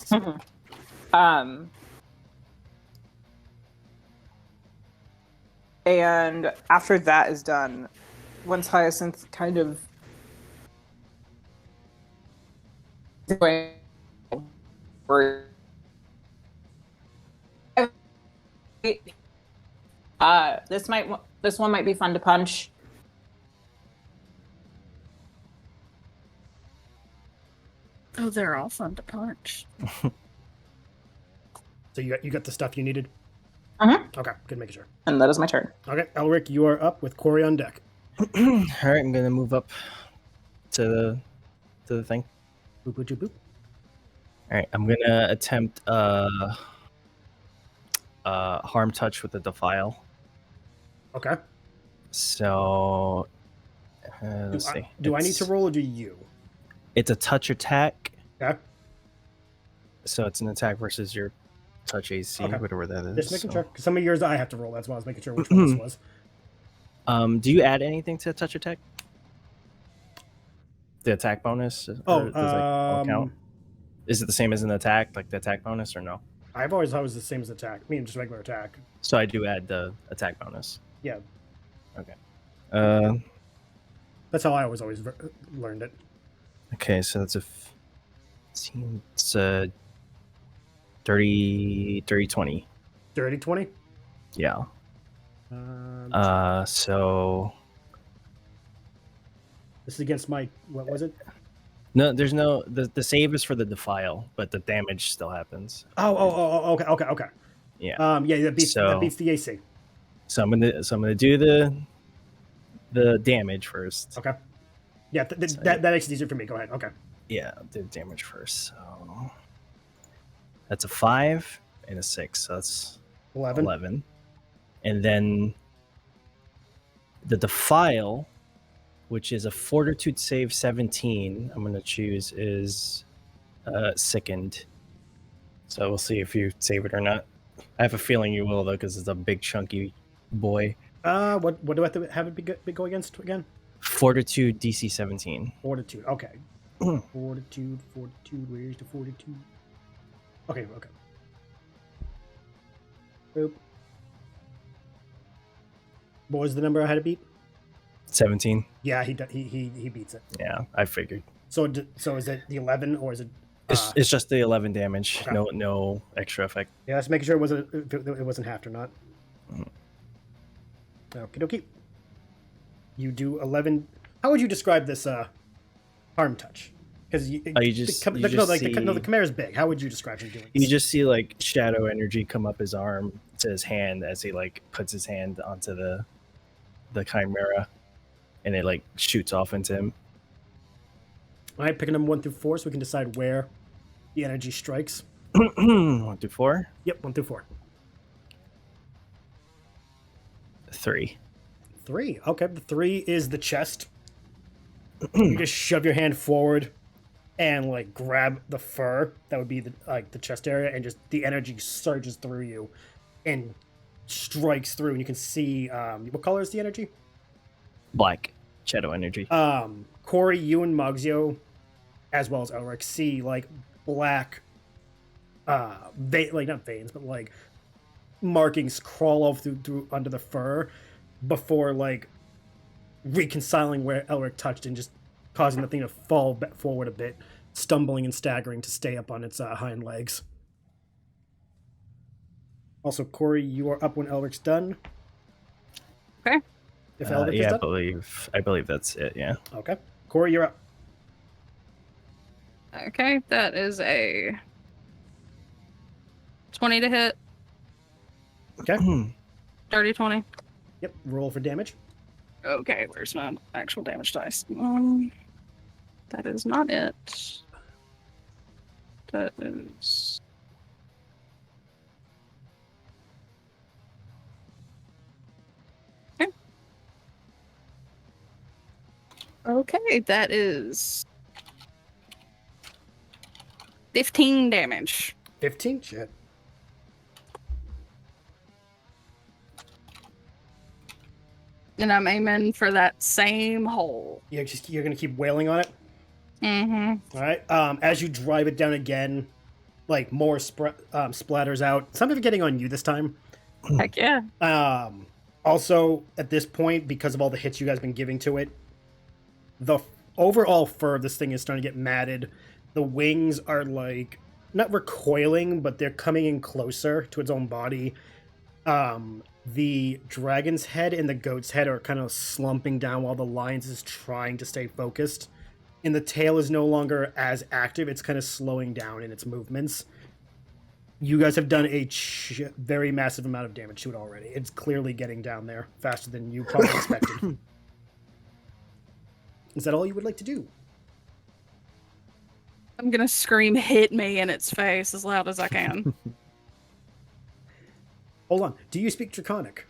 And after that is done, once Hyacinth kind of this one might be fun to punch. Oh, they're all fun to punch. So you got the stuff you needed? Uh-huh. Okay, good making sure. And that is my turn. Okay, Elric, you are up with Kuori on deck. All right, I'm gonna move up to the thing. Boop, boop, boop, boop. All right, I'm gonna attempt harm touch with the defile. Okay. So let's see. Do I need to roll or do you? It's a touch attack. Okay. So it's an attack versus your touch AC, Okay. whatever that is. Just making sure. Because some of yours I have to roll. That's why I was making sure which one this was. Do you add anything to a touch attack? The attack bonus? Oh, does all count? Is it the same as an attack, like the attack bonus, or no? I've always thought it was the same as attack. I mean, just regular attack. So I do add the attack bonus. Yeah. Okay. That's how I always learned it. Okay, so that's it's a 30, 20. Dirty 20? Yeah. Um, So this is against my, what was it? no, there's no the save is for the defile, but the damage still happens. Oh, okay. Yeah. Yeah, that beats the AC. So I'm gonna do the damage first. Okay. Yeah, that makes it easier for me. Go ahead. Okay. Yeah, I'll do damage first. So that's a 5 and a 6. So that's 11. And then the defile, which is a fortitude save 17, I'm going to choose is sickened. So we'll see if you save it or not. I have a feeling you will, though, because it's a big, chunky boy. What do I have to have it be go against again? Fortitude DC 17. Fortitude. Okay. Fortitude. Where's the fortitude? Okay. Boop. What was the number I had to beat? 17. Yeah, he beats it. Yeah, I figured. So is it the 11 or is it? It's just the 11 damage. Okay. No extra effect. Yeah, let's make sure it wasn't halved or not. Okie dokie. You do 11. How would you describe this harm touch? Because the Chimera's big. How would you describe him doing this? You just see like shadow energy come up his arm to his hand as he like puts his hand onto the Chimera, and it like shoots off into him. All right, picking them 1 through 4 so we can decide where the energy strikes. 1 through 4. Yep, 1 through 4. 3. 3. Okay, the 3 is the chest. You just shove your hand forward and like grab the fur. That would be the chest area, and just the energy surges through you and strikes through. And you can see what color is the energy? Black shadow energy. Kuori, you and Mugzio, as well as Elric, see like black, not veins, but like markings crawl off through under the fur before like reconciling where Elric touched and just causing the thing to fall forward a bit, stumbling and staggering to stay up on its hind legs. Also, Kuori, you are up when Elric's done. Okay. If Elric is Yeah, done? I believe that's it. Yeah. Okay. Kuori, you're up. Okay, that is a 20 to hit. Okay. Dirty 20. Yep. Roll for damage. Okay, where's my actual damage dice? That is not it. That is... Okay. Okay, that is 15 damage. 15? Shit. And I'm aiming for that same hole. You're going to keep wailing on it? Mm-hmm. All right. As you drive it down again, like more splatters out. Some of it getting on you this time. Heck yeah. Also, at this point, because of all the hits you guys been giving to it, the overall fur of this thing is starting to get matted. The wings are like not recoiling, but they're coming in closer to its own body. The dragon's head and the goat's head are kind of slumping down while the lion's is trying to stay focused. And the tail is no longer as active. It's kind of slowing down in its movements. You guys have done a very massive amount of damage to it already. It's clearly getting down there faster than you probably expected. Is that all you would like to do? I'm gonna scream, hit me in its face as loud as I can. Hold on. Do you speak Draconic?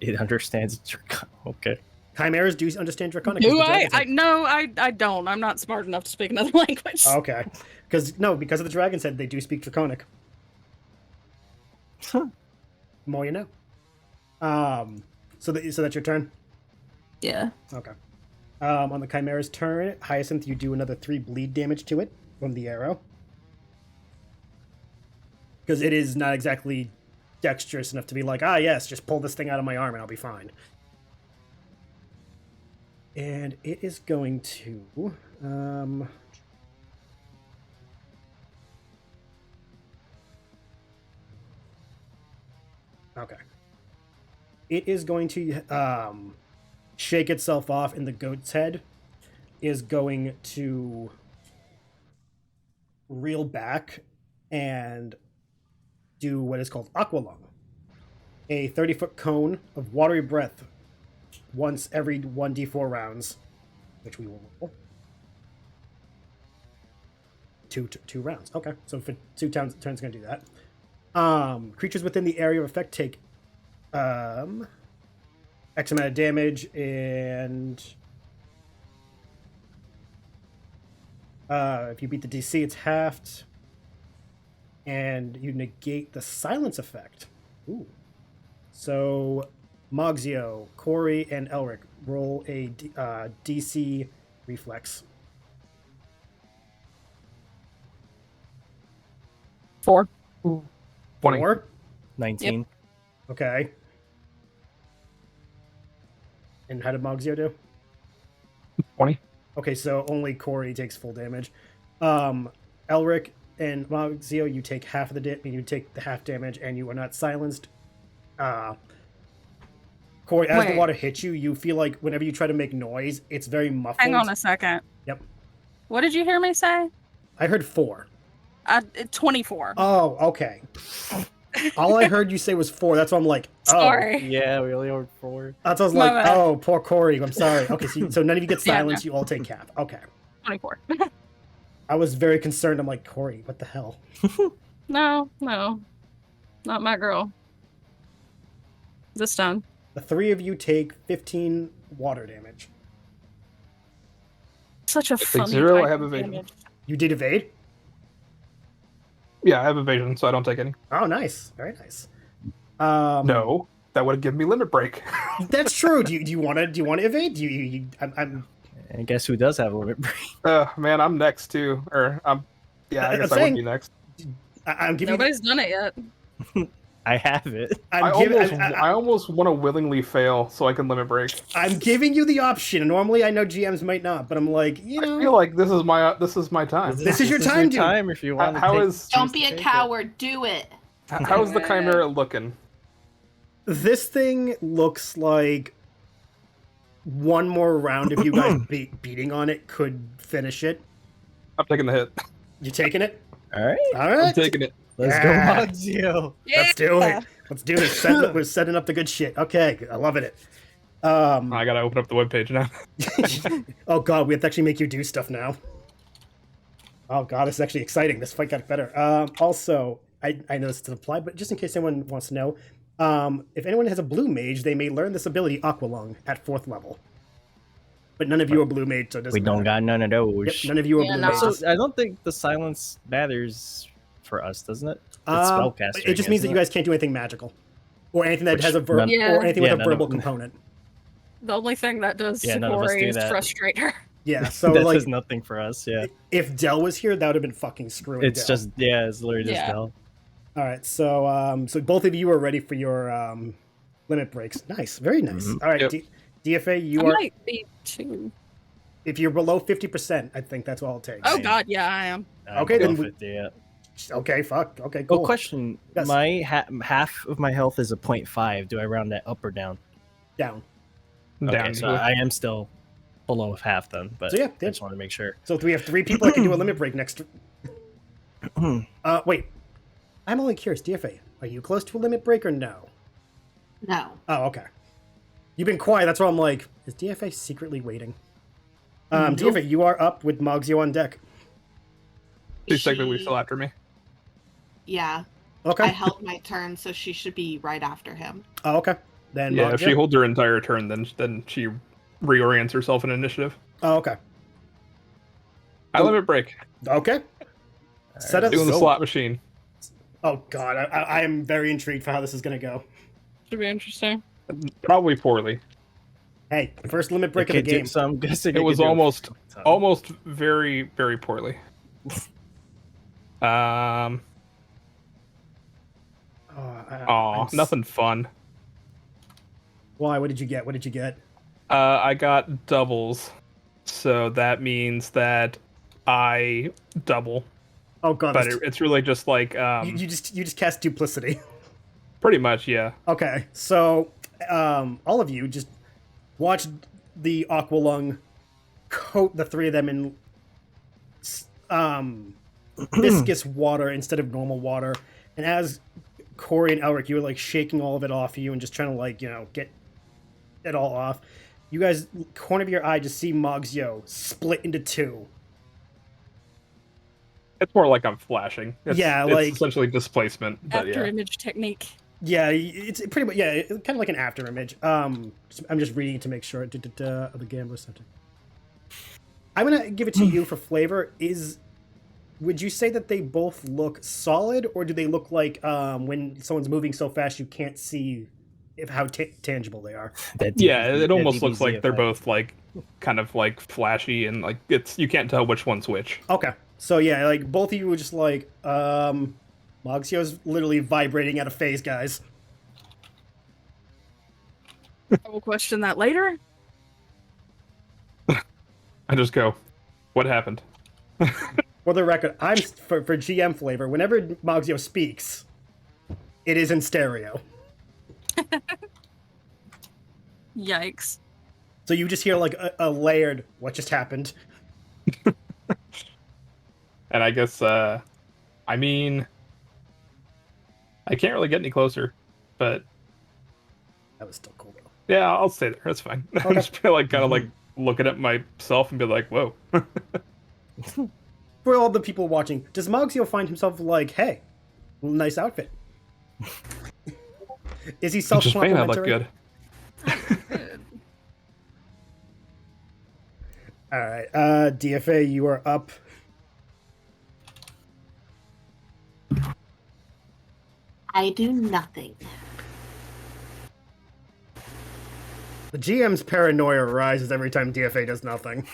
It understands. Okay. Chimeras do understand Draconic? Do I? No, I don't. I'm not smart enough to speak another language. Okay. Because of the dragon's head, they do speak Draconic. More you know. So that's your turn? Yeah. Okay. On the Chimera's turn, Hyacinth, you do another 3 bleed damage to it from the arrow. Because it is not exactly dexterous enough to be like, yes, just pull this thing out of my arm and I'll be fine. And it is going to... Okay. It is going to shake itself off, and the goat's head is going to reel back and do what is called Aqualung, a 30-foot cone of watery breath once every 1d4 rounds, which we will roll. Two rounds. Okay, so for 2 turns, going to do that. Creatures within the area of effect take X amount of damage, and if you beat the DC, it's halved, and you negate the silence effect. Ooh. So, Mogzio, Kuori, and Elric roll a DC reflex. 4. 20. 4? 19. Okay. And how did Mogzio do? 20. Okay, so only Kuori takes full damage. Elric and Mogzio, you take half of the you take the half damage, and you are not silenced. Kuori, as the water hits you, you feel like whenever you try to make noise, it's very muffled. Hang on a second. Yep. What did you hear me say? I heard 4. 24. Oh, okay. All I heard you say was 4. That's why I'm like, oh. Sorry. Yeah, we only heard 4. That's why I was My like, bad. oh, poor Kuori. I'm sorry. Okay, so none of you get Yeah, silenced. no. You all take half. Okay. 24. I was very concerned. I'm like, Kuori, what the hell? No. Not my girl. This time. The 3 of you take 15 water damage. Such a funny 0, I type have of evasion. damage. You did evade? Yeah, I have evasion, so I don't take any. Oh, nice. Very nice. No, that would have given me limit break. That's true. Do you want to evade? And guess who does have a limit break? Man, I'm next too. Or I guess I would be next. I'm giving Nobody's done it yet. I have it. I'm giving. I almost want to willingly fail so I can limit break. I'm giving you the option. Normally, I know GMs might not, but I'm like, you know, I feel like this is my time. This is your time, dude. time if you want. Don't be a coward. Do it. How is the Chimera looking? This thing looks like one more round if you guys beating on it could finish it. I'm taking the hit. You taking it? All right. All right. I'm taking it. Let's go, Magzio. Yeah. Let's do it. Let's do this. We're setting up the good shit. Okay, I'm loving it. I gotta open up the webpage now. Oh god, we have to actually make you do stuff now. Oh god, this is actually exciting. This fight got better. Also, I know this doesn't apply, but just in case anyone wants to know, if anyone has a blue mage, they may learn this ability Aqualung at 4th level. But none of you are blue mage, so it doesn't We don't matter. got none of those. Yep, none of you are blue no. mages. So I don't think the silence matters for us, doesn't it? It's Um, spellcasting. it just means that isn't you guys can't do anything magical, or anything that Which has a verb, none- Yeah. or anything with Yeah, a none verbal of- component. The only thing that does Yeah, to none of us Kuori do is that. frustrate her. Yeah, so that like, does nothing for us. Yeah, if Dell was here, that would have been fucking screwing. it's Dell. just it's literally just Yeah. Bell. All right, so so both of you are ready for your limit breaks. Nice, very nice. Mhm. All right, Yep. DFA, you I are. might be too. If you're below 50%, I think that's all it takes. Oh Same. god, yeah, I am. Okay, then we- yeah. Okay, fuck. Okay, cool. Well, question: Yes. my half of my health is a 0.5. Do I round that up or down? Down. Okay, Down. so I am still below half then. But So yeah, I just want to make sure. So we have 3 people that can do a limit break next. Wait. I'm only curious, DFA. Are you close to a limit break or no? No. Oh, okay. You've been quiet. That's why I'm like, is DFA secretly waiting? DFA, you are up with Mogzio on deck. She's technically She- still after me. Yeah. Okay. I held my turn, so she should be right after him. Oh, okay. Then Yeah, if Mogzio? she holds her entire turn, then she reorients herself in initiative. Oh, okay. I limit break. Okay. Set up. Doing the so- slot machine. Oh god, I am very intrigued for how this is gonna go. Should be interesting. Probably poorly. Hey, first limit break of the game. So I'm guessing It I was could do a- almost very, very poorly. Oh, I'm s- Nothing fun. Why? What did you get? What did you get? I got doubles, so that means that I double. Oh god, But that's it's really just like you just cast duplicity. pretty much, yeah. Okay, so all of you just watch the Aqualung coat the 3 of them in viscous water instead of normal water, and as Kuori and Elric, you were like shaking all of it off you and just trying to like get it all off. You guys, corner of your eye, just see Mogzio split into 2. It's more like I'm flashing. It's like- essentially displacement. But After yeah. image technique. Yeah, it's pretty much it's kind of like an after image. I'm just reading it to make sure. The Gambler Center. I'm gonna give it to you for flavor. Would you say that they both look solid, or do they look like when someone's moving so fast you can't see how tangible they are? Yeah, it almost DBZ looks like they're effect. both like kind of like flashy and like you can't tell which one's which. Okay, so yeah, like both of you were just like, Mogzio's literally vibrating out of phase, guys. I will question that later. I just go, what happened? For the record, I'm for GM flavor. Whenever Mogzio speaks, it is in stereo. Yikes. So you just hear like a layered "What just happened?" And I guess I mean I can't really get any closer, but That was still cool though. yeah, I'll stay there. That's fine. Okay. I'm just feel like kind of like looking at myself and be like, whoa. For all the people watching, does Mogzio find himself like, "Hey, nice outfit"? Is he Just made that look self-complimentary? good. All right, DFA, you are up. I do nothing. The GM's paranoia rises every time DFA does nothing.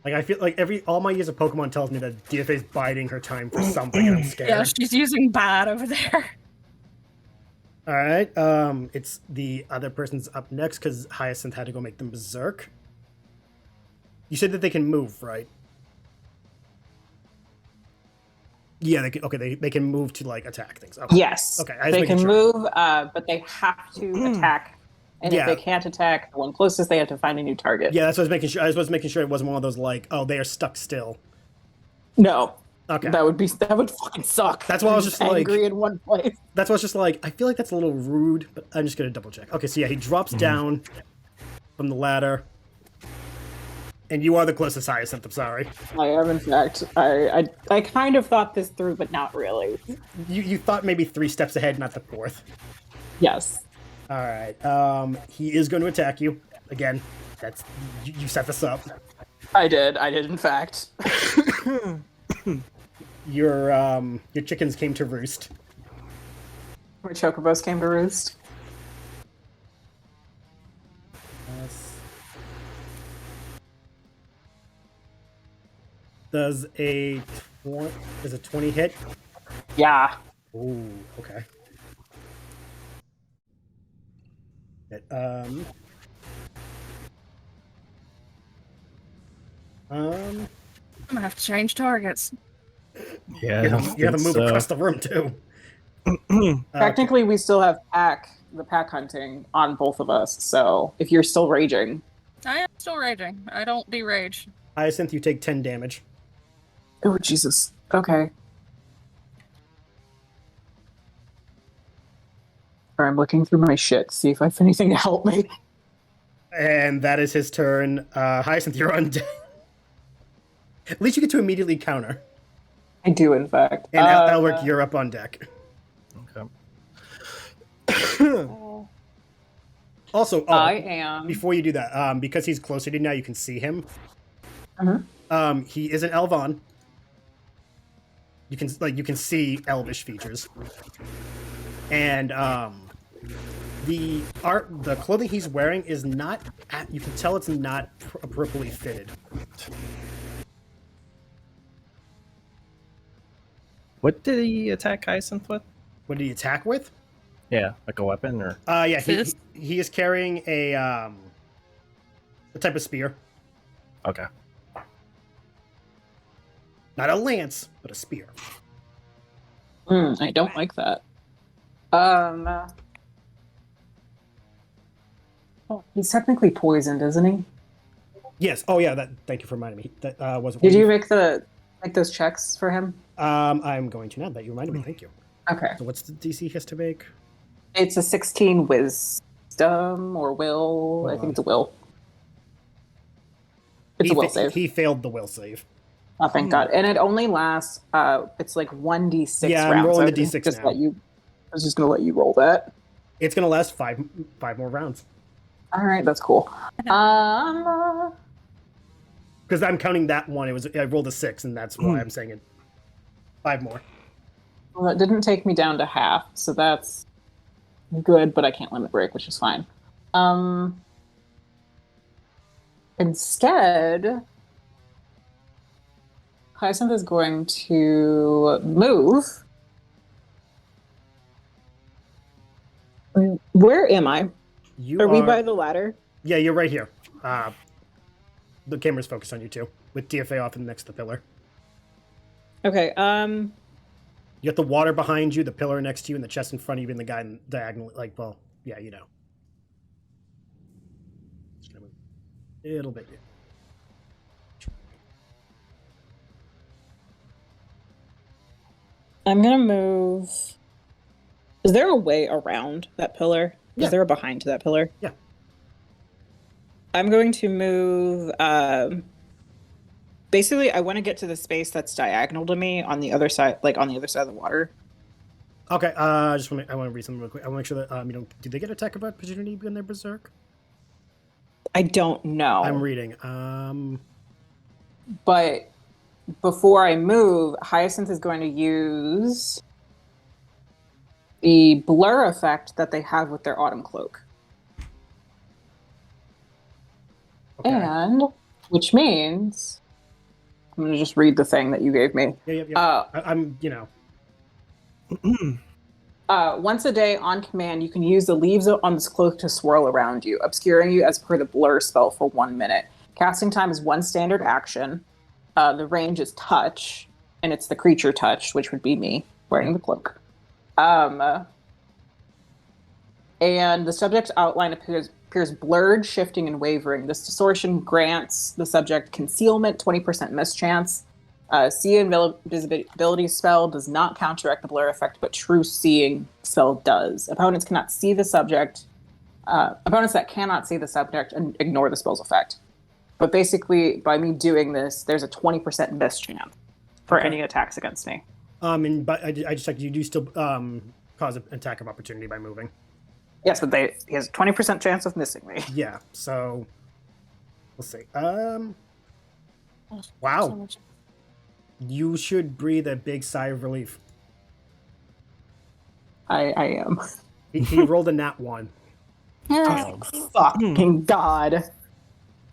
Like I feel like all my years of Pokemon tells me that Deafay's biding her time for something, and I'm scared. Yeah, she's using bad over there. All right. It's the other person's up next because Hyacinth had to go make them berserk. You said that they can move, right? Yeah, they can. Okay, they can move to like attack things. Okay. Yes. Okay, They can move, but they have to attack. And Yeah. if they can't attack the one closest, they have to find a new target. Yeah, that's what I was making sure. I was making sure it wasn't one of those like, oh, they are stuck still. No. Okay. That would fucking suck. That's why I was just like- angry in one place. That's why I was just like, I feel like that's a little rude, but I'm just gonna double check. Okay, so yeah, he drops down from the ladder, and you are the closest Hyacinth. I'm sorry. I am, in fact. I kind of thought this through, but not really. You thought maybe 3 steps ahead, not the 4th. Yes. All right. He is going to attack you again. That's you set this up. I did, in fact. Your chickens came to roost. My chocobos came to roost. Does a 20 hit? Yeah. Ooh, okay. I'm gonna have to change targets. Yeah, you have to move across the room too. Technically, we still have the pack hunting on both of us, so if you're still raging. I am still raging. I don't derage. Hyacinth, you take 10 damage. Oh, Jesus. Okay. I'm looking through my shit, see if I have anything to help me. And that is his turn. Hyacinth, you're on deck. At least you get to immediately counter. I do, in fact. And Elric, you're up on deck. Okay. Also, I am. before you do that, because he's closer to you now, you can see him. He is an Elvon. You can see elvish features. And the clothing he's wearing is not. You can tell it's not appropriately fitted. What did he attack Hyacinth with? What did he attack with? Yeah, like a weapon or? Yeah, he is carrying a type of spear. Okay. Not a lance, but a spear. I don't like that. He's technically poisoned, isn't he? Yes. Oh, yeah. Thank you for reminding me. That was. Did you make those checks for him? I'm going to now that you reminded me. Thank you. Okay. So what's the DC he has to make? It's a 16 wisdom or will. I think it's a will. It's a will save. He failed the will save. Oh, thank God. And it only lasts, it's like 1d6 Yeah, rounds. I'm rolling so the d6 just now. I was just going to let you roll that. It's going to last five more rounds. All right, that's cool. Because I'm counting that one. I rolled a 6, and that's why I'm saying it. 5 more. Well, that didn't take me down to half, so that's good, but I can't limit break, which is fine. Instead, Hyacinth is going to move. Where am I? Are we by the ladder? Yeah, you're right here. The camera's focused on you too, with Deafay off and next to the pillar. Okay. You got the water behind you, the pillar next to you, and the chest in front of you, and the guy diagonally. Like, well, yeah, you know. Just gonna move a little bit. I'm gonna move. Is there a way around that pillar? Yeah. Is there a behind to that pillar? Yeah. I'm going to move. Basically, I want to get to the space that's diagonal to me on the other side, like on the other side of the water. Okay. I want to read something real quick. I want to make sure that did they get attack of opportunity when they're berserk? I don't know. I'm reading. But before I move, Hyacinth is going to use the blur effect that they have with their autumn cloak. Okay. And which means I'm gonna just read the thing that you gave me. Yeah. I'm. Once a day on command, you can use the leaves on this cloak to swirl around you, obscuring you as per the blur spell for 1 minute. Casting time is 1 standard action. The range is touch, and it's the creature touch, which would be me wearing the cloak. And the subject's outline appears blurred, shifting, and wavering. This distortion grants the subject concealment, 20% mischance. See invisibility spell does not counteract the blur effect, but true seeing spell does. Opponents cannot see the subject. Opponents that cannot see the subject and ignore the spell's effect. But basically, by me doing this, there's a 20% mischance for any attacks against me. But I just checked. You do still cause an attack of opportunity by moving. Yes, but he has a 20% chance of missing me. Yeah. So we'll see. Wow. You should breathe a big sigh of relief. I am. He rolled a nat 1. Oh, fucking God.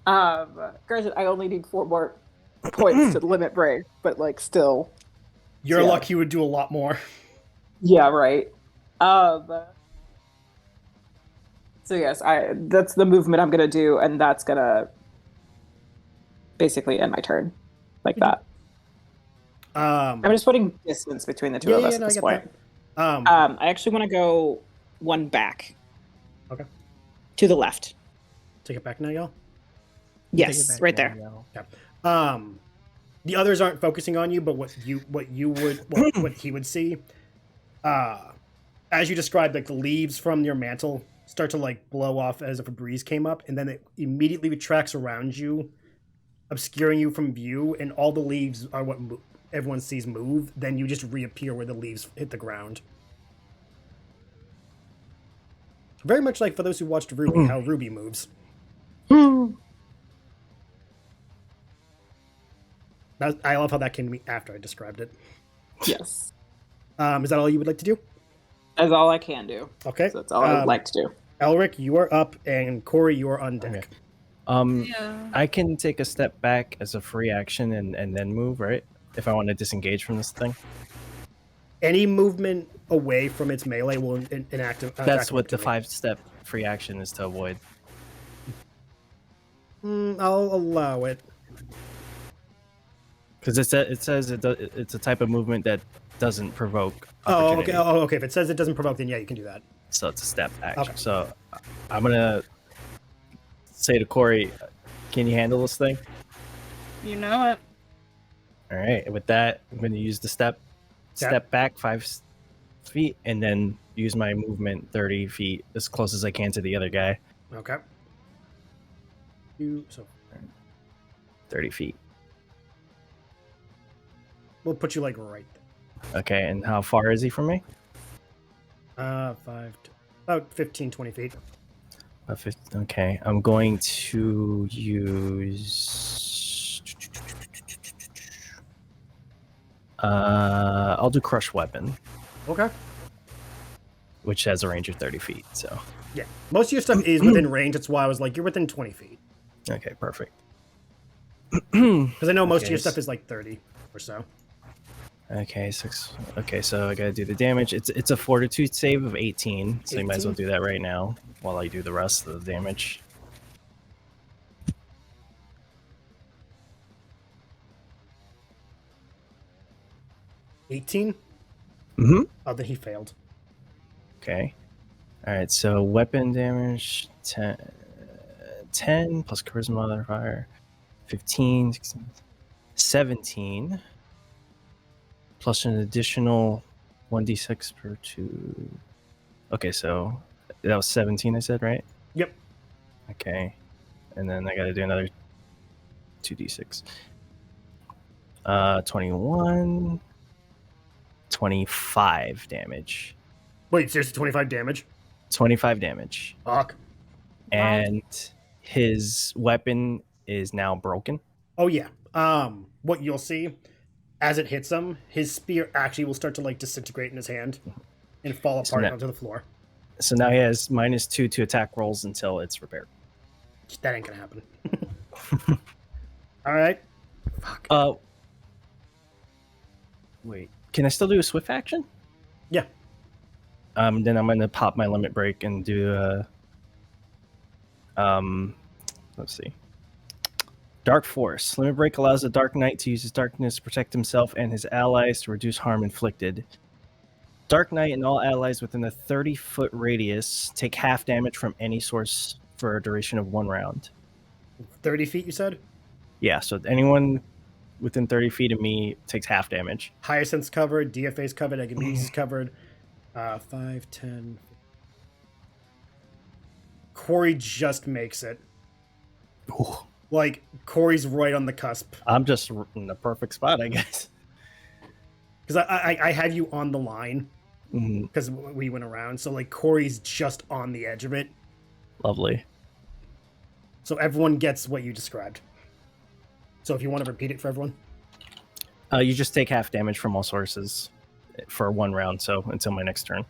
Granted, I only need 4 more points to limit break, but like still. Your luck, he would do a lot more. Yeah, right. So yes, that's the movement I'm gonna do, and that's gonna basically end my turn, like that. I'm just putting distance between the two of us at this point. I actually want to go 1 back. Okay. To the left. Take it back now, y'all. Yes, right there. Okay. The others aren't focusing on you, but what he would see, as you described, like the leaves from your mantle start to like blow off as if a breeze came up, and then it immediately retracts around you, obscuring you from view, and all the leaves are what everyone sees move. Then you just reappear where the leaves hit the ground. Very much like for those who watched Ruby, how Ruby moves. I love how that came to me after I described it. Yes. Is that all you would like to do? That's all I can do. Okay. So that's all I would like to do. Elric, you are up, and Kuori, you are on deck. Okay. I can take a step back as a free action and then move, right? If I want to disengage from this thing. Any movement away from its melee will enact. That's what the 5-step free action is to avoid. I'll allow it. Because it says it's a type of movement that doesn't provoke. Oh, okay. Oh, okay. If it says it doesn't provoke, then yeah, you can do that. So it's a step action. Okay. So I'm gonna say to Kuori, "Can you handle this thing?" You know it. All right. With that, I'm gonna use the step back 5 feet, and then use my movement 30 feet as close as I can to the other guy. Okay. 30 feet. We'll put you like right there. Okay, and how far is he from me? about 15, 20 feet. Okay, I'm going to use... I'll do Crush Weapon. Okay. Which has a range of 30 feet, so... Yeah, most of your stuff is within range. That's why I was like, you're within 20 feet. Okay, perfect. Because I know most of your stuff is like 30 or so. Okay, 6. Okay, so I gotta do the damage. It's a Fortitude save of 18, so you might as well do that right now while I do the rest of the damage. $18? Mm-hmm. Oh, then he failed. Okay. Alright, so weapon damage 10 plus charisma modifier 15, 16, 17 plus an additional 1d6 per 2. Okay, so that was 17 I said, right? Yep. Okay. And then I gotta do another 2d6. 21, 25 damage. Wait, seriously, 25 damage? 25 damage. Fuck. And his weapon is now broken. Oh, yeah. What you'll see, as it hits him, his spear actually will start to, like, disintegrate in his hand and fall apart onto the floor. So now he has -2 to attack rolls until it's repaired. That ain't gonna happen. All right. Fuck. Wait, can I still do a swift action? Yeah. Then I'm gonna pop my limit break and do let's see. Dark Force. Limit break allows the Dark Knight to use his darkness to protect himself and his allies to reduce harm inflicted. Dark Knight and all allies within a 30-foot radius take half damage from any source for a duration of 1 round. 30 feet, you said? Yeah, so anyone within 30 feet of me takes half damage. Hyacinth's covered, Deafay's covered, Agamedes is covered. 5, 10. Kuori just makes it. Ooh. Like, Corey's right on the cusp. I'm just in the perfect spot, I guess. Because I had you on the line. Mm-hmm. Because we went around. So, like, Corey's just on the edge of it. Lovely. So everyone gets what you described. So if you want to repeat it for everyone. You just take half damage from all sources for 1 round, so until my next turn.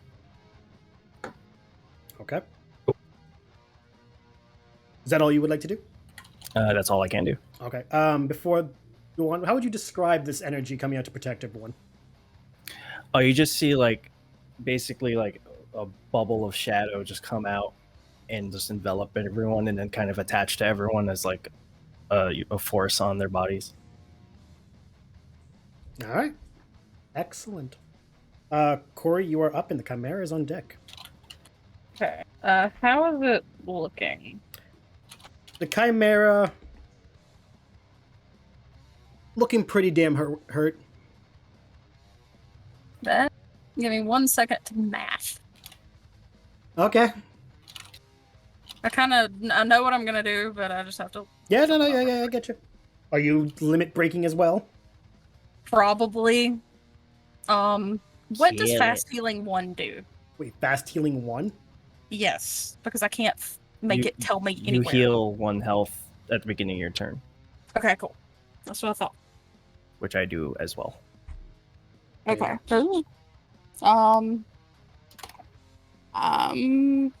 Okay. Is that all you would like to do? That's all I can do. Okay. Before you go on, how would you describe this energy coming out to protect everyone? Oh, you just see like basically like a bubble of shadow just come out and just envelop everyone and then kind of attach to everyone as like a force on their bodies. All right. Excellent. Kuori, you are up and the Chimera is on deck. Okay. How is it looking? The Chimera looking pretty damn hurt. Give me 1 second to math. Okay. I know what I'm gonna do, but I just have to. Yeah, no, I get you. Are you limit breaking as well? Probably. What does Kill fast healing 1 do? Wait, fast healing 1? Yes, because I can't make it tell me You anywhere. heal 1 health at the beginning of your turn, Okay, cool. That's what I thought. which I do as well. Okay. I'm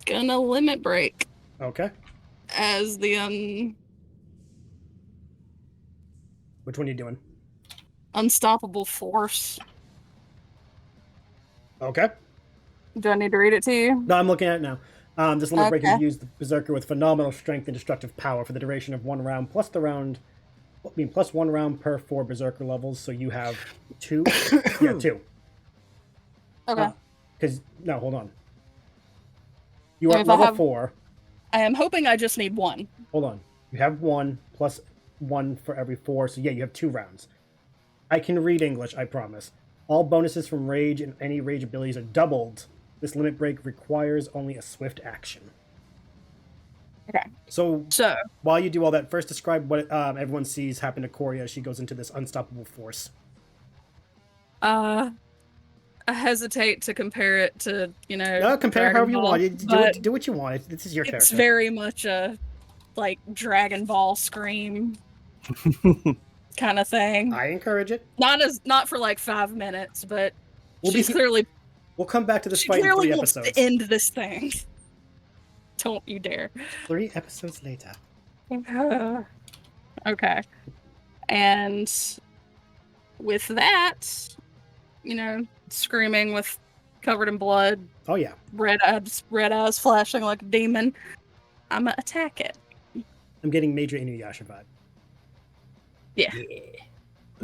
gonna limit break Okay. as the Which one are you doing? unstoppable force. Okay. Do I need to read it to you? No, I'm looking at it now. This limit break Okay. is used the Berserker with phenomenal strength and destructive power for the duration of 1 round, plus 1 round per 4 Berserker levels. So you have 2. Yeah, 2. Okay. No, hold on. You Yeah, are at if I level have- 4. I am hoping I just need 1. Hold on. You have 1 plus 1 for every 4. So yeah, you have 2 rounds. I can read English, I promise. All bonuses from rage and any rage abilities are doubled. This limit break requires only a swift action. Okay. So So, while you do all that, first describe what everyone sees happen to Kuori as she goes into this unstoppable force. I hesitate to compare it to, No, compare Dragon however you Ball, want. but Do what you want. This is your it's character. very much a, like, Dragon Ball scream kind of thing. I encourage it. Not for like 5 minutes, but We'll she's clearly We'll come back to this she fight in clearly 3 wants episodes. to end this thing. Don't you dare. 3 episodes later. Okay. And with that, screaming with covered in blood, Oh yeah. red eyes flashing like a demon, I'm gonna attack it. I'm getting major Inuyasha vibe. Yeah. Okay.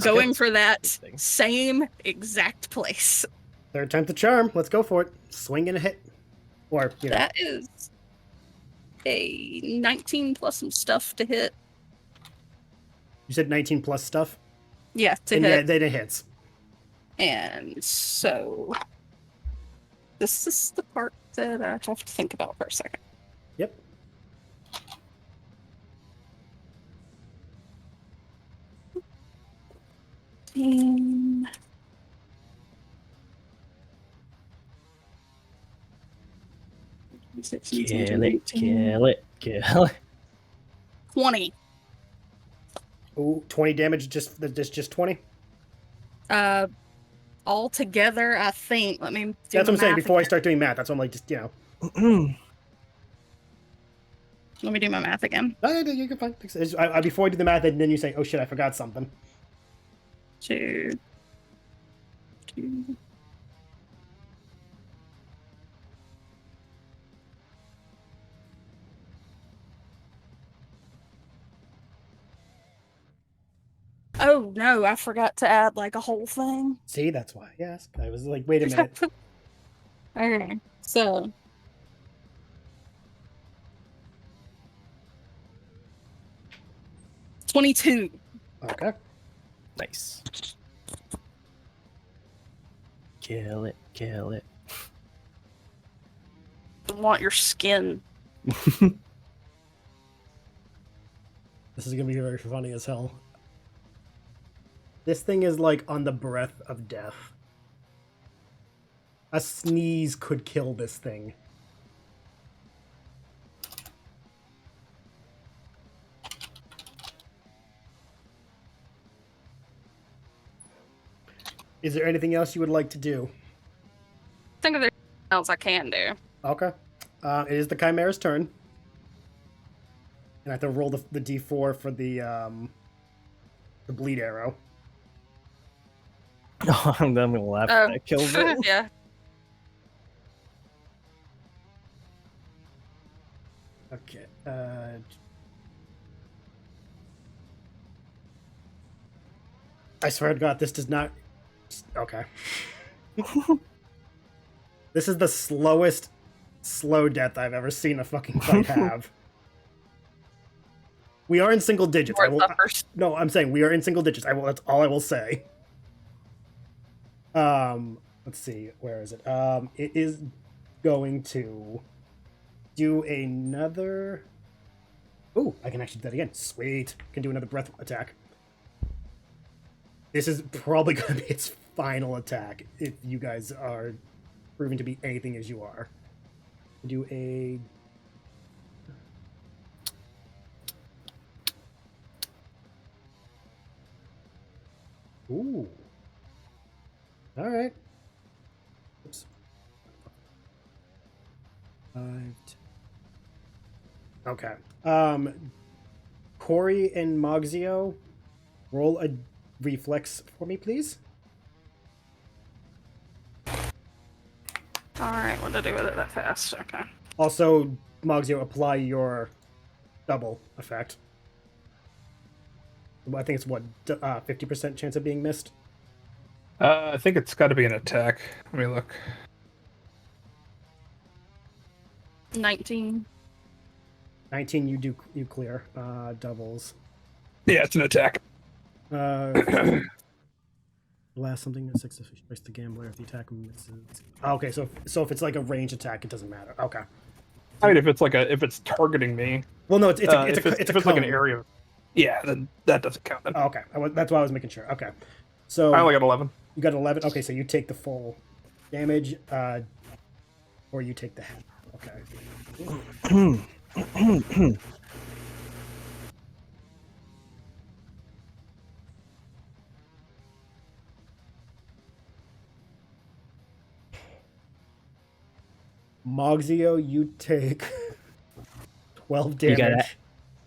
Going for that thing. same exact place. 3rd time's the charm. Let's go for it. Swing and a hit. Or, That is a 19 plus some stuff to hit. You said 19 plus stuff? Yeah, to And hit. yeah, then it hits. And so this is the part that I have to think about for a second. Yep. And Kill it. 20. Ooh, 20 damage, just 20? All together, I think. Let me do That's what I'm saying. math Before I again. start doing math, that's what I'm like, Let me do my math again. No, you can fine. Before I do the math, and then you say, oh shit, I forgot something. 2, 2. Oh no, I forgot to add like a whole thing. See, that's why I asked. I was like, wait a minute. Okay, so 22. Okay. Nice. Kill it, kill it. I want your skin. This is gonna be very funny as hell. This thing is like on the breath of death. A sneeze could kill this thing. Is there anything else you would like to do? I think there's something else I can do. Okay. It is the Chimera's turn. And I have to roll the d4 for the bleed arrow. Oh, I'm gonna laugh. Oh, That kills it. yeah. Okay. I swear to God, this does not. Okay. This is the slowest slow death I've ever seen a fucking fight have. We are in single digits. No, I'm saying we are in single digits. That's all I will say. Let's see. Where is it? It is going to do another. Ooh, I can actually do that again. Sweet. Can do another breath attack. This is probably going to be its final attack if you guys are proving to be anything as you are. Do a. Ooh. All right. Oops. 5. Okay. Kuori and Mogzio, roll a reflex for me, please. Alright, what to do with it that fast? Okay. Also, Mogzio, apply your double effect. I think it's what, 50% chance of being missed? I think it's got to be an attack. Let me look. 19. 19, you clear. Doubles. Yeah, it's an attack. Blast something that successfully strikes the gambler if the attack misses. Okay, so if it's like a range attack, it doesn't matter. Okay. I mean, if it's targeting me. Well, no, it's if it's like an area. Yeah, then that doesn't count. Then. Oh, okay, that's why I was making sure. Okay, so I only got 11. You got 11. Okay, so you take the full damage, or you take the half. Okay. Mogzio, you take 12 damage. You got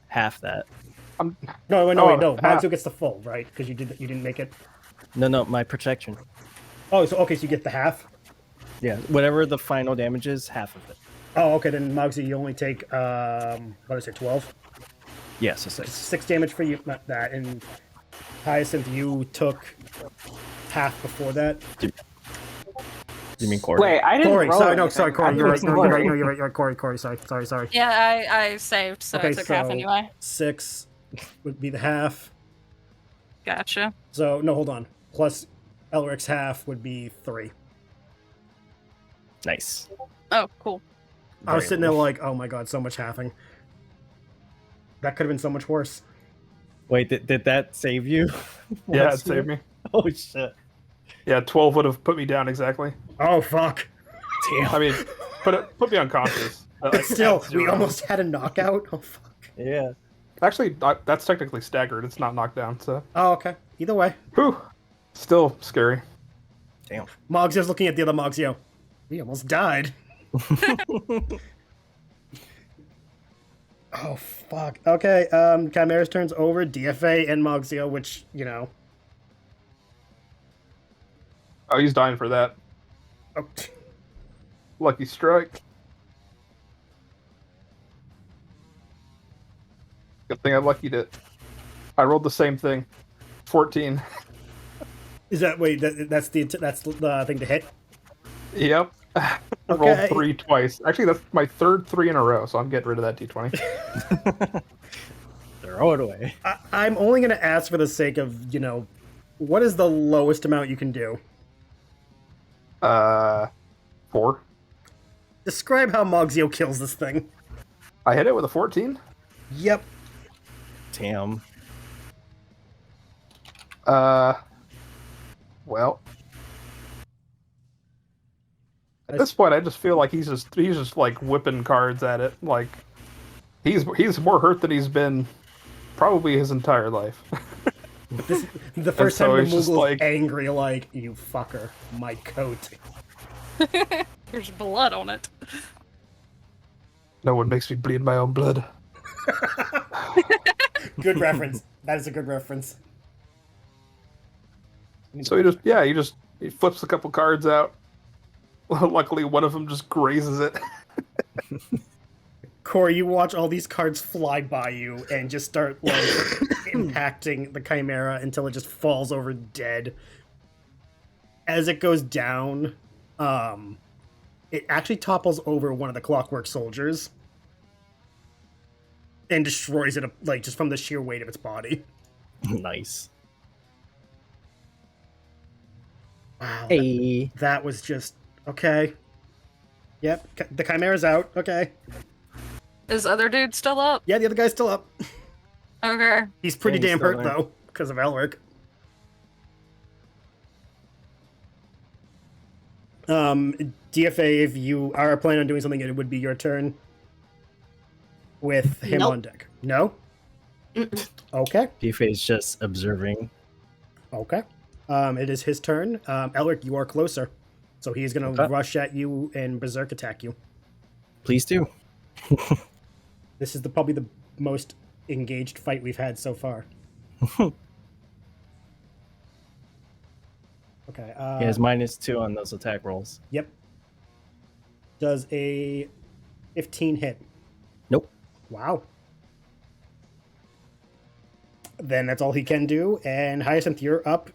half that. No. Mogzio gets the full, right? Because you didn't make it. No, my protection. Oh, so okay, so you get the half. Yeah, whatever the final damage is, half of it. Oh, okay. Then Mogzio, you only take what did I say, 12? Yeah, so 6. 6 damage for you. Not that. And Hyacinth, you took half before that. You mean Kuori? Wait, I didn't. Kuori, roll sorry, no, anything. sorry, Kuori. I You're right. just No, rolled. you're right. Kuori. Sorry. Yeah, I saved, so I took half anyway. 6 would be the half. Gotcha. So no, hold on. Plus Elric's half would be 3. Nice. Oh, cool. I was sitting there like, oh my god, so much halving. That could have been so much worse. Wait, did that save you? Yeah, it saved me. Oh shit. Yeah, 12 would have put me down exactly. Oh fuck. Damn. I mean, put me unconscious. But still, we almost had a knockout. Oh fuck. Yeah. Actually, that's technically staggered. It's not knocked down, so. Oh, okay. Either way. Whew. Still scary. Damn. Mogzio's looking at the other Mogzio. We almost died. Oh fuck. Okay, Chimera's turns over. Deafay and Mogzio, which, Oh, he's dying for that. Oh. Lucky strike. Good thing I luckied it. I rolled the same thing. 14. Is that that's the thing to hit? Yep. I rolled 3 twice. Actually, that's my third 3 in a row, so I'm getting rid of that d20. Throw it away. I'm only going to ask for the sake of, what is the lowest amount you can do? 4. Describe how Mogzio kills this thing. I hit it with a 14. Yep. Damn. Well. At this point, I just feel like he's just like whipping cards at it. Like he's more hurt than he's been probably his entire life. The first so time the he's just Moogle's like- angry, like, you fucker, my coat. There's blood on it. No one makes me bleed my own blood. Good reference. That is a good reference. So he flips a couple cards out. Luckily, one of them just grazes it. Kuori, you watch all these cards fly by you and just start, like, impacting the Chimera until it just falls over dead. As it goes down, it actually topples over one of the clockwork soldiers and destroys it, like, just from the sheer weight of its body. Nice. Wow. Hey. That was just... Okay. Yep, the Chimera's out. Okay. Is other dude still up? Yeah, the other guy's still up. Okay. He's pretty He's damn still hurt, there. though, because of Elric. DFA, if you are planning on doing something, it would be your turn with him Nope. on deck. No? Okay. Deafay is just observing. Okay. It is his turn. Elric, you are closer. So he's going to Okay. rush at you and berserk attack you. Please do. This is probably the most engaged fight we've had so far. Okay. He has -2 on those attack rolls. Yep. Does a 15 hit? Nope. Wow. Then that's all he can do. And Hyacinth, you're up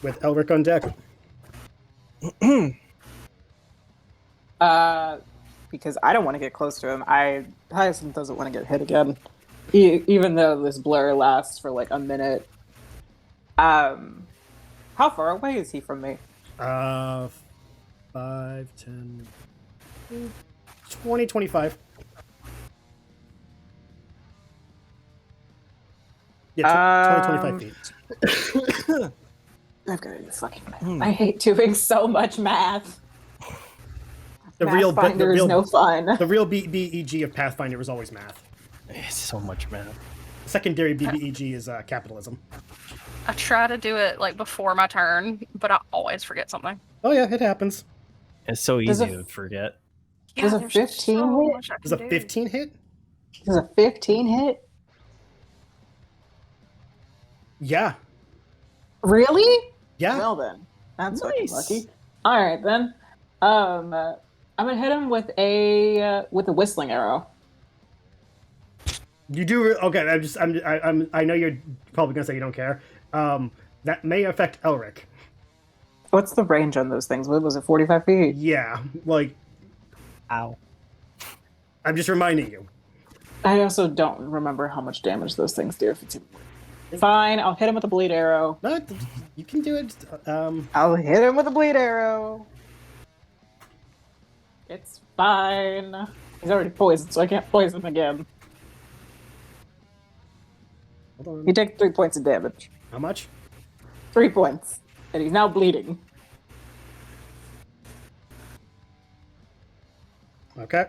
with Elric on deck. Because I don't want to get close to him. Hyacinth doesn't want to get hit again, even though this blur lasts for like a minute. How far away is he from me? 5, 10, 20, 25. Yeah, 20, 25 feet. I've got to do fucking math. I hate doing so much math. The real Pathfinder is no fun. The real BEG of Pathfinder is always math. It's so much math. Secondary BBEG is capitalism. I try to do it like before my turn, but I always forget something. Oh yeah, it happens. It's so Does easy a- to forget. Does a there's 15 so hit? much I can Does a do. 15 hit? Does a 15 hit? Yeah. Really? Yeah. Well then, that's fucking Nice. lucky. All right then. I'm gonna hit him with a whistling arrow. You do okay. I know you're probably gonna say you don't care. That may affect Elric. What's the range on those things? What was it? 45 feet. Yeah, like Ow. I'm just reminding you. I also don't remember how much damage those things do. If it's even... Fine, I'll hit him with a bleed arrow. No, you can do it. I'll hit him with a bleed arrow. It's fine. He's already poisoned, so I can't poison him again. Hold on. He takes 3 points of damage. How much? 3 points. And he's now bleeding. Okay.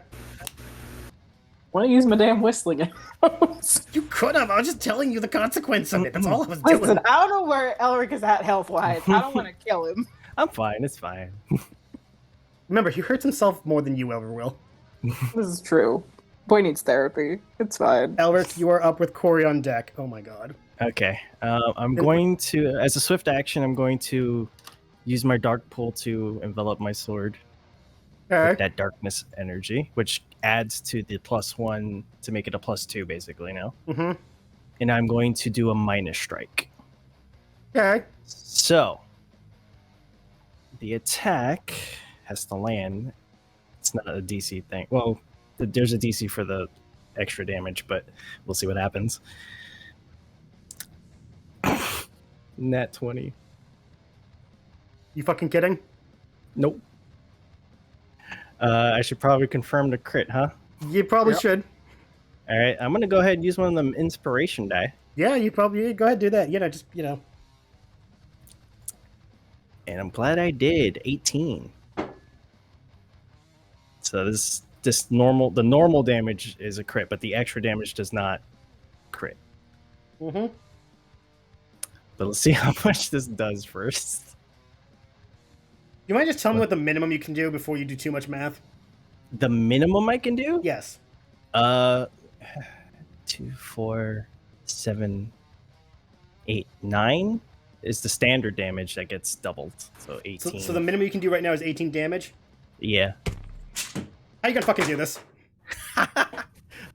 Want to use my damn whistling arrows? You could have. I was just telling you the consequence of it. That's all I was doing. Listen, I don't know where Elric is at health-wise. I don't want to kill him. I'm fine. It's fine. Remember, he hurts himself more than you ever will. This is true. Boy needs therapy. It's fine. Elric, you are up with Kuori on deck. Oh my god. Okay. I'm going to, as a swift action, I'm going to use my dark pool to envelop my sword Okay. with that darkness energy, which adds to the +1 to make it a +2 basically now. Mm-hmm. And I'm going to do a minus strike. Okay. So the attack has to land. It's not a DC thing. Well, there's a DC for the extra damage, but we'll see what happens. Nat 20. You fucking kidding? Nope. I should probably confirm the crit, huh? You probably should. All right, I'm gonna go ahead and use one of them inspiration die. Yeah, you probably go ahead and do that. Just And I'm glad I did. 18. So the normal damage is a crit, but the extra damage does not crit. Mm-hmm. But let's see how much this does first. You might just tell me what the minimum you can do before you do too much math? The minimum I can do? Yes. 2, 4, 7, 8, 9 is the standard damage that gets doubled. So 18. So the minimum you can do right now is 18 damage? Yeah. How you gonna fucking do this?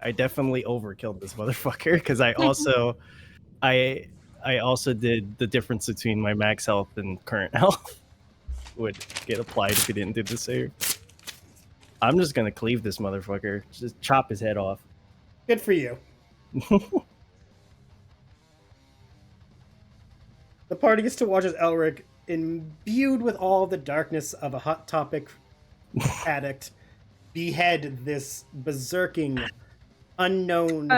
I definitely overkilled this motherfucker because I also I also did the difference between my max health and current health would get applied if he didn't do the save. I'm just gonna cleave this motherfucker. Just chop his head off. Good for you. The party gets to watch as Elric, imbued with all the darkness of a Hot Topic addict, behead this berserking, unknown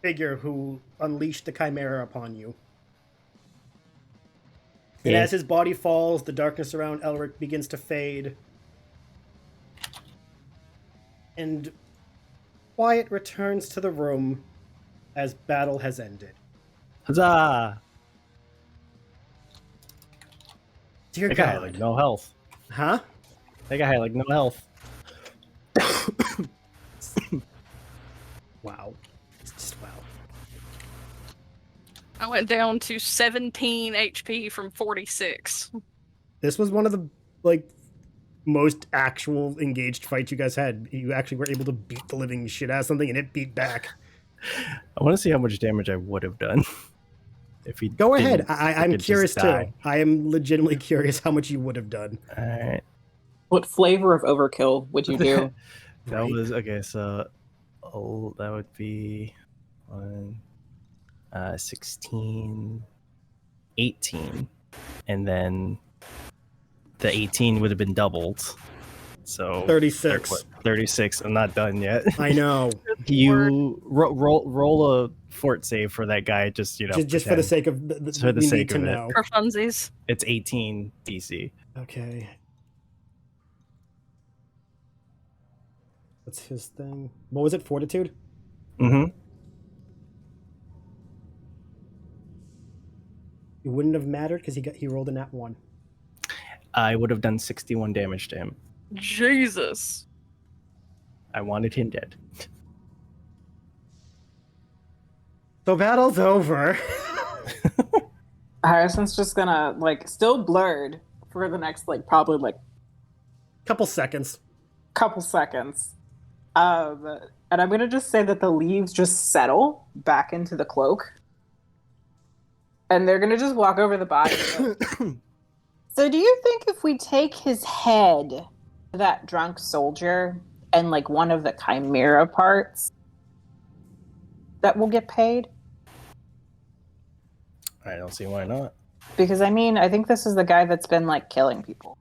figure who unleashed the Chimera upon you. And as his body falls, the darkness around Elric begins to fade. And quiet returns to the room as battle has ended. Huzzah! Dear That God. guy had like no health. Huh? That guy had like no health. Wow. It's just wow. I went down to 17 HP from 46. This was one of the most actual engaged fights you guys had. You actually were able to beat the living shit out of something and it beat back. I want to see how much damage I would have done if he. Go ahead. didn't I'm just curious too. die. I am legitimately curious how much you would have done. All right. What flavor of overkill would you do? That was okay. So, that would be 16, 18, and then the 18 would have been doubled. So 36. 36. I'm not done yet. I know. You roll a fort save for that guy. Just just for the sake of for the we sake need to of it. know. For funsies. It's 18 DC. Okay. What's his thing? What was it? Fortitude? Mm-hmm. It wouldn't have mattered because he rolled a nat 1. I would have done 61 damage to him. Jesus. I wanted him dead. So battle's over. Harrison's just gonna still blurred for the next probably Couple seconds. couple seconds. And I'm gonna just say that the leaves just settle back into the cloak. And they're gonna just walk over the body. So do you think if we take his head to that drunk soldier and one of the Chimera parts, that will get paid? I don't see why not. Because I think this is the guy that's been killing people.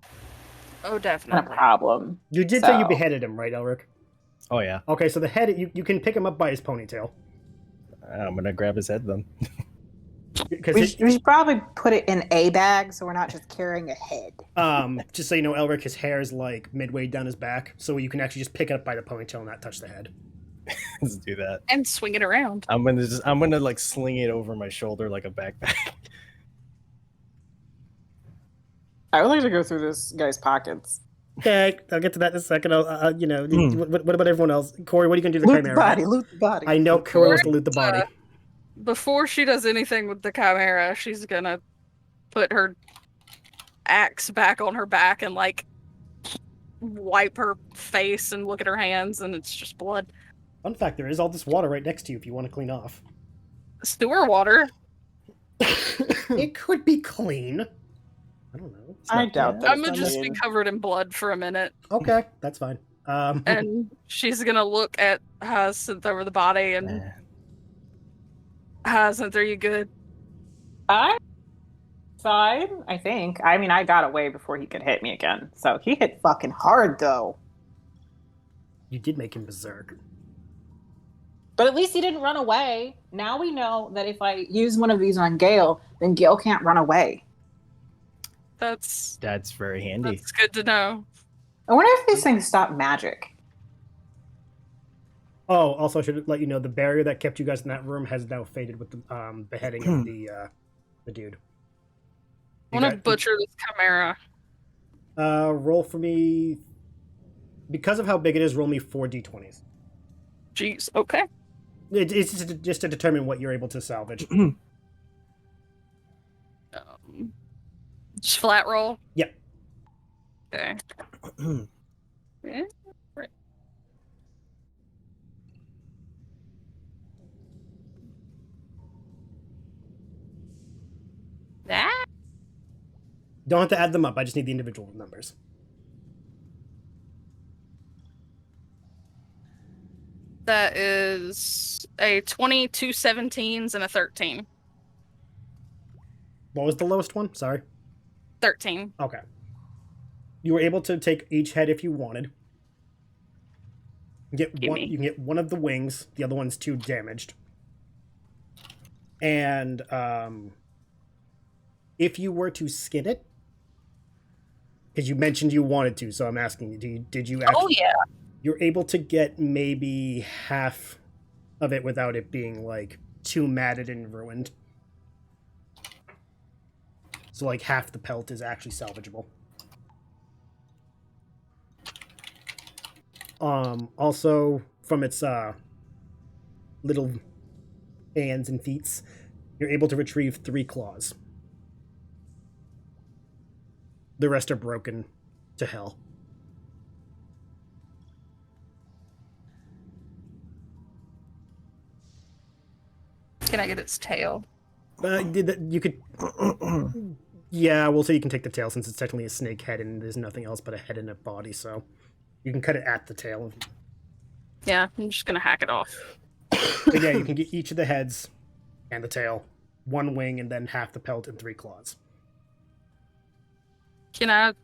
Oh, Not a definitely. problem. You did say you So- beheaded him, right, Elric? Oh yeah, Okay, so the head, you can pick him up by his ponytail. I'm gonna grab his head then. Because We should probably put it in a bag so we're not just carrying a head. just so you know, Elric, his hair is midway down his back, so you can actually just pick it up by the ponytail and not touch the head. Let's do that. And swing it around. I'm gonna sling it over my shoulder like a backpack. I would like to go through this guy's pockets. Okay, I'll get to that in a second. What about everyone else? Corey, what are you gonna do to the Loot the Chimera? body, loot the body. I know Corey wants to loot the body. Before she does anything with the Chimera, she's gonna put her axe back on her back and like wipe her face and look at her hands, and it's just blood. Fun fact: there is all this water right next to you if you want to clean off. Sewer water. It could be clean. I don't know. It's I not- doubt that. I'm it's gonna just be clean. covered in blood for a minute, Okay, that's fine. and she's gonna look at Hyacinth over the body and Hyacinth, are you good? I'm fine, I think. I mean, I got away before he could hit me again. So he hit fucking hard, though. You did make him berserk. But at least he didn't run away. Now we know that if I use one of these on Gale, then Gale can't run away. That's very handy. that's good to know. I wonder if these things stop magic. Oh, also, I should let you know the barrier that kept you guys in that room has now faded with the beheading of the dude. I want to butcher this Chimera. Roll for me. Because of how big it is, roll me 4 d20s. Jeez. Okay. It's just to determine what you're able to salvage. Just flat roll. Yep. Okay. Yeah. Right. That. Don't have to add them up. I just need the individual numbers. That is a 20, 2 17s, and a 13. What was the lowest one? Sorry. 13. Okay. You were able to take each head if you wanted. You can get one of the wings. The other one's too damaged. And if you were to skin it, because you mentioned you wanted to, so I'm asking you, did you actually? Oh yeah. You're able to get maybe half of it without it being like too matted and ruined. So like half the pelt is actually salvageable. Also from its little hands and feet, you're able to retrieve 3 claws. The rest are broken to hell. Can I get its tail? You could. Yeah, we'll say you can take the tail since it's technically a snake head and there's nothing else but a head and a body, so you can cut it at the tail. Yeah, I'm just gonna hack it off. But yeah, you can get each of the heads and the tail, 1 wing, and then half the pelt and 3 claws. Can I?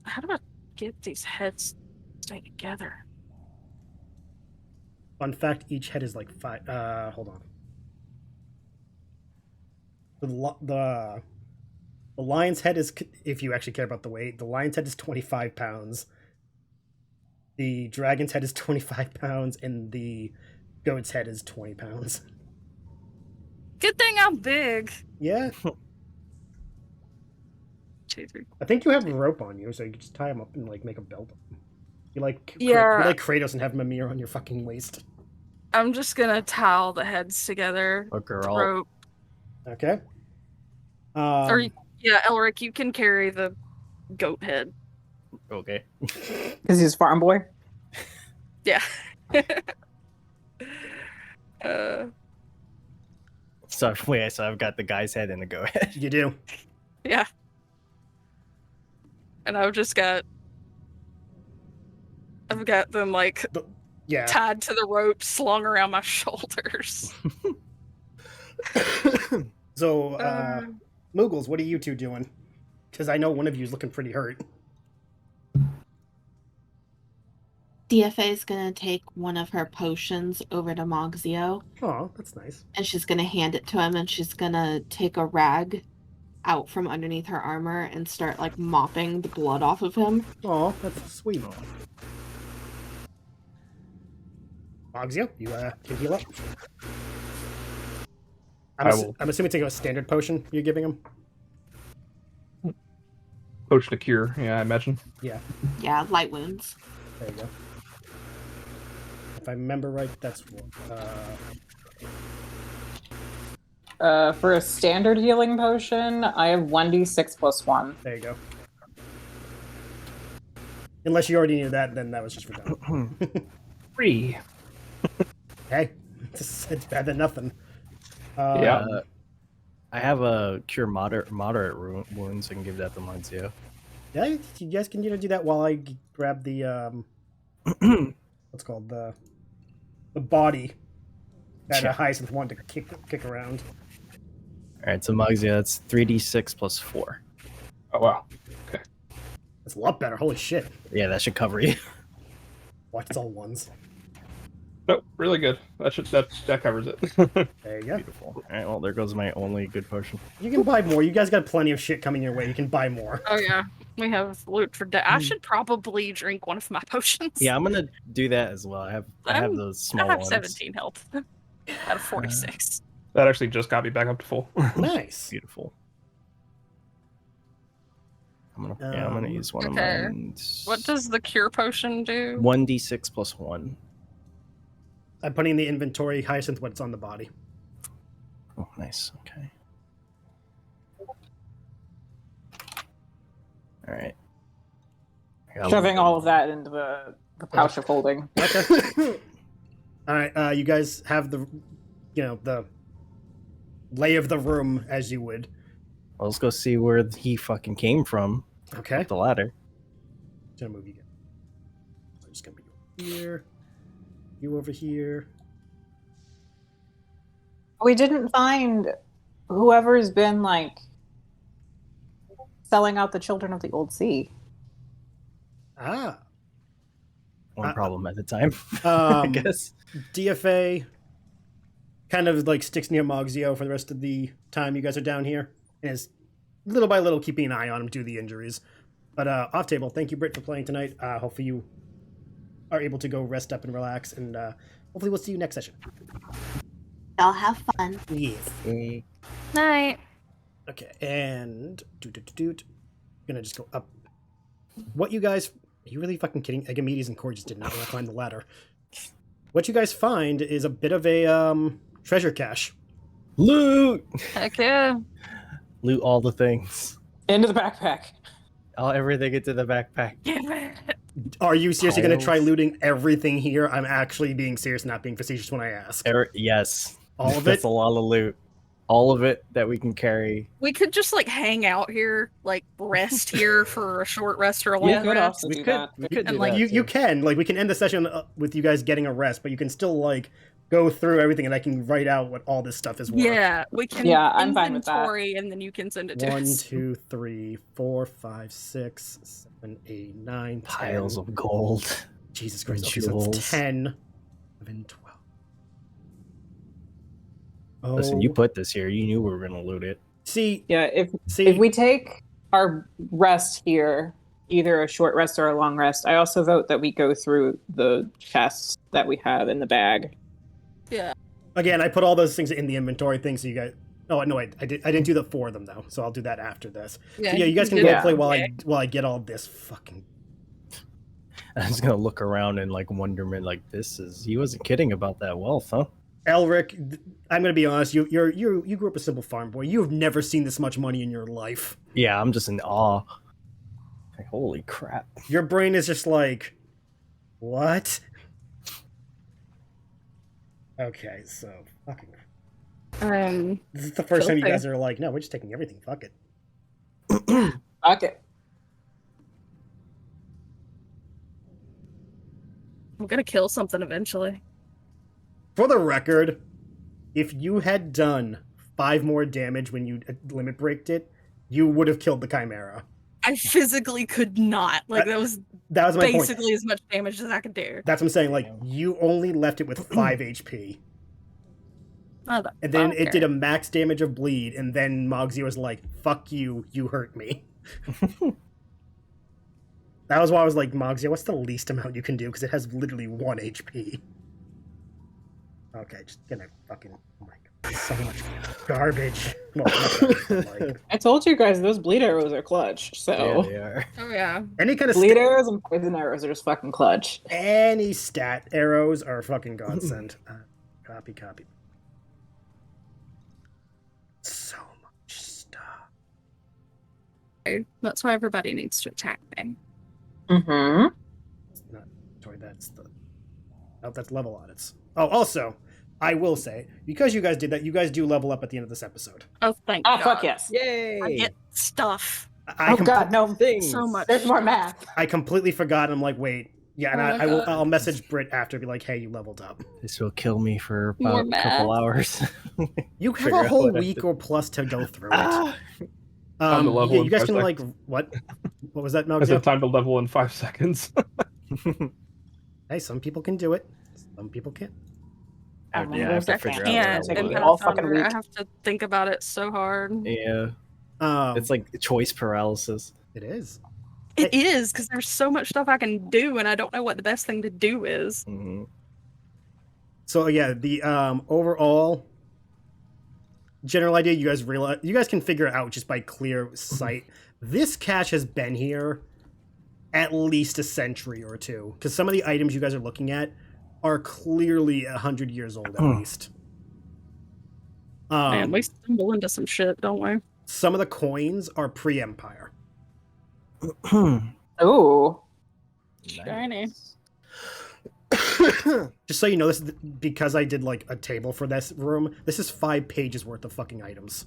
How do I get these heads to stay together? Fun fact: each head is like 5. Hold on. The lion's head is, if you actually care about the weight, the lion's head is 25 pounds. The dragon's head is 25 pounds, and the goat's head is 20 pounds. Good thing I'm big. Yeah. 2, 3. I think you have a rope on you, so you can just tie him up and like make a belt. You like Yeah. you like Kratos and have him a mirror on your fucking waist. I'm just gonna tie all the heads together. A girl. Rope. Okay. Or yeah, Elric, you can carry the goat head. Okay. Because he's a farm boy? Yeah. So wait, so I've got the guy's head and the goat head. You do. Yeah. And I've got them like Yeah. tied to the rope, slung around my shoulders. So, Moogles, what are you two doing? Because I know one of you is looking pretty hurt. Deafay is gonna take one of her potions over to Mogzio, Oh, that's nice. and she's gonna hand it to him, and she's gonna take a rag out from underneath her armor and start like mopping the blood off of him. Oh, that's sweet. Mogzio, you can heal up. I'm assuming taking a standard potion you're giving him. Potion to cure, yeah, I imagine. Yeah, Yeah, light wounds. there you go. If I remember right, that's For a standard healing potion, I have 1d6 plus 1. There you go. Unless you already knew that, then that was just for that. 3. Hey, it's better than nothing. Yeah. I have a cure moderate wounds. I can give that to Manzio. Yeah, you guys can do that while I grab the what's called the body that Hyacinth wanted to kick around. All right, so Manzio, that's 3d6 plus 4. Oh wow. Okay. That's a lot better. Holy shit! Yeah, that should cover you. Watch, it's all ones. Nope, really good. That covers it. There you go. Beautiful. All right, well, there goes my only good potion. You can buy more. You guys got plenty of shit coming your way. You can buy more. Oh yeah, we have loot for I should probably drink one of my potions. Yeah, I'm gonna do that as well. I have those small I have ones. 17 health out of 46. That actually just got me back up to full. Nice. Beautiful. I'm gonna use one okay. of mine. What does the cure potion do? 1d6 plus 1. I'm putting in the inventory Hyacinth what's on the body. Oh, nice. Okay. All right. Shoving all of that into the pouch of holding. Okay. All right. You guys have the lay of the room as you would. Well, let's go see where he fucking came from. Okay. The ladder. I'm gonna move you again. I'm just gonna be over here. You over here. We didn't find whoever's been selling out the children of the old sea. Ah. One problem at a time, I guess. Deafay kind of sticks near Mogzio for the rest of the time you guys are down here, and is little by little keeping an eye on him due to the injuries. But off table, thank you, Britt, for playing tonight. Hopefully you are able to go rest up and relax, and hopefully we'll see you next session. Y'all have fun. Yes. Night. Okay, and gonna just go up. What you guys? Are you really fucking kidding? Agamedes and Kuori just did not want to climb the ladder. What you guys find is a bit of a treasure cache. Loot! Heck yeah. Loot all the things. Into the backpack. Everything into the backpack. Are you seriously going to try Piles. looting everything here? I'm actually being serious, not being facetious when I ask. Yes. All of That's it? a lot of loot. All of it that we can carry. We could just hang out here, rest here for a short rest or a long could rest. also We do could. that. We could do And, that. You too. can. We can end the session with you guys getting a rest, but you can still, go through everything and I can write out what all this stuff is worth. Yeah, we can Yeah, I'm fine with that. inventory and then you can send it to 1, us. 2, 3, 4, 5, 6, 7, 8, 9, 10. Piles of gold. Jesus Christ. Okay, jewels. so it's 10, 11, 12. Oh. Listen, you put this here. You knew we were going to loot it. See, Yeah, if see, we take our rest here, either a short rest or a long rest, I also vote that we go through the chests that we have in the bag. Yeah. again, I put all those things in the inventory thing, so you guys. Oh no, I didn't do the 4 of them though, so I'll do that after this. Yeah, So yeah, you guys can did go that. play while Okay. I get all this fucking. I was going to look around in wonderment he wasn't kidding about that wealth, huh? Elric, I'm gonna be honest. You grew up a simple farm boy. You've never seen this much money in your life. Yeah, I'm just in awe. Holy crap. Your brain is just like, what? Okay, so fucking. This is the first time you Okay. guys are like, no, we're just taking everything. Fuck it. Okay. I'm gonna kill something eventually. For the record, if you had done 5 more damage when you limit breaked it, you would have killed the Chimera. I physically could not. That was That was my point. basically as much damage as I could do. That's what I'm saying. You only left it with 5 HP. Oh, And then I don't it did care. a max damage of bleed, and then Mogsy was like, fuck you, you hurt me. That was why I was like, Mogsy, what's the least amount you can do? Because it has literally 1 HP. Okay, just gonna fucking... Oh my god, so much garbage. Well, not garbage, but, I told you guys those bleed arrows are clutch. Yeah, So they are. Oh yeah. any kind of bleed arrows and poison arrows are just fucking clutch. any stat arrows are fucking godsend. Copy. So much stuff. That's why everybody needs to attack me. Mm-hmm. Not sorry, that's the that's level audits. Oh, also, I will say, because you guys did that, you guys do level up at the end of this episode. Oh, thank Oh, God. fuck yes. Yay! I get stuff. I God, no. Things. So much. There's more math. I completely forgot. I'm like, wait. Yeah, and Oh my God. I'll message Britt after, be like, hey, you leveled up. This will kill me for More about a couple math. hours. You have Figure a out whole what I week did. or plus to go through it. Time to level Yeah, in you guys 5 can like seconds. what? What was that? I said No, time to level in 5 seconds. hey, some people can do it. Some people can't. Yeah, I have to I figure out can't. what I In want. all fucking Pathfinder, I week. have to think about it so hard. Yeah, Um, it's like choice paralysis. it is. It is, because there's so much stuff I can do, and I don't know what the best thing to do is. Mm-hmm. So yeah, the overall general idea you guys can figure it out just by clear sight. This cache has been here at least a century or two, because some of the items you guys are looking at are clearly 100 years old at least. Man, we stumble into some shit, don't we? Some of the coins are pre-Empire. Ooh. Shiny. Just so you know, this is because I did like a table for this room. This is 5 pages worth of fucking items.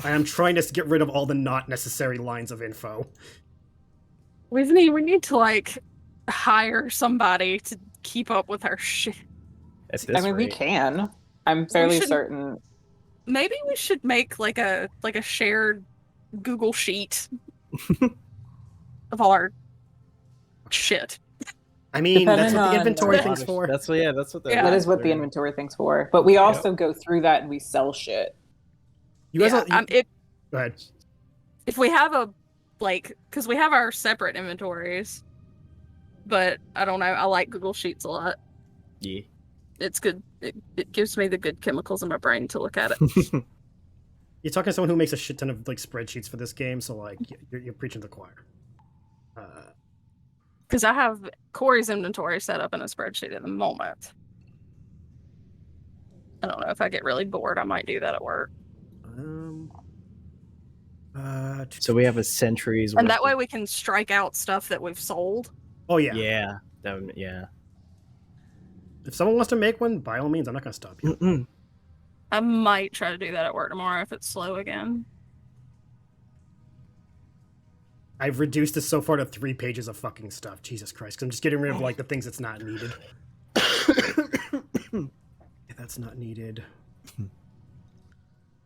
I am trying to get rid of all the not necessary lines of info. We need to like hire somebody to keep up with our shit. At this I mean, we rate. can. I'm fairly should- certain. Maybe we should make like a shared Google sheet of all our shit. I mean, that's Depending what the on inventory the- thing's for. That's what. Yeah, that's what. Yeah. That is what the inventory thing's for. But we also go through that and we sell shit. You guys, Yeah, go ahead. if we have a because we have our separate inventories, but I don't know. I like Google Sheets a lot. Yeah. It's good. It gives me the good chemicals in my brain to look at it. You're talking to someone who makes a shit ton of like spreadsheets for this game, so like you're preaching to the choir. Because I have Kuori's inventory set up in a spreadsheet at the moment. I don't know, if I get really bored, I might do that at work. So we have a century's. And worth that way of- we can strike out stuff that we've sold. Oh yeah. Yeah. That would, yeah. If someone wants to make one, by all means, I'm not gonna stop you. Mm-mm. I might try to do that at work tomorrow if it's slow again. I've reduced this so far to 3 pages of fucking stuff. Jesus Christ, 'cause I'm just getting rid of like the things that's not needed. That's not needed.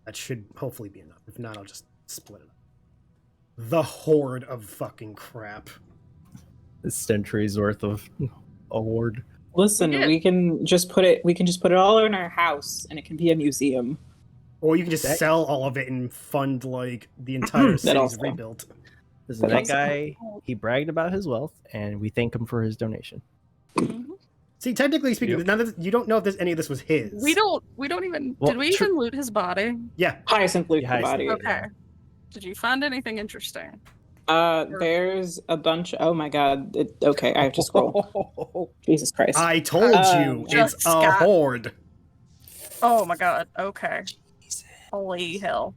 That should hopefully be enough. If not, I'll just split it up. The horde of fucking crap. A century's worth of award. Listen, Yeah. we can just put it all in our house and it can be a museum. Or you can just sell all of it and fund like the entire city's also. rebuilt. Listen, that guy, he bragged about his wealth, and we thank him for his donation. See, technically speaking, Yep. none of this, you don't know if there's any of this was his. We don't even Well, did we even loot his body? Yeah. Hyacinth loot the Hyacinth. body. Okay. Did you find anything interesting? There's a bunch. Oh my god. Okay, I have to scroll. Jesus Christ. I told you, Just it's a got- horde. Oh my god, okay. Holy hell.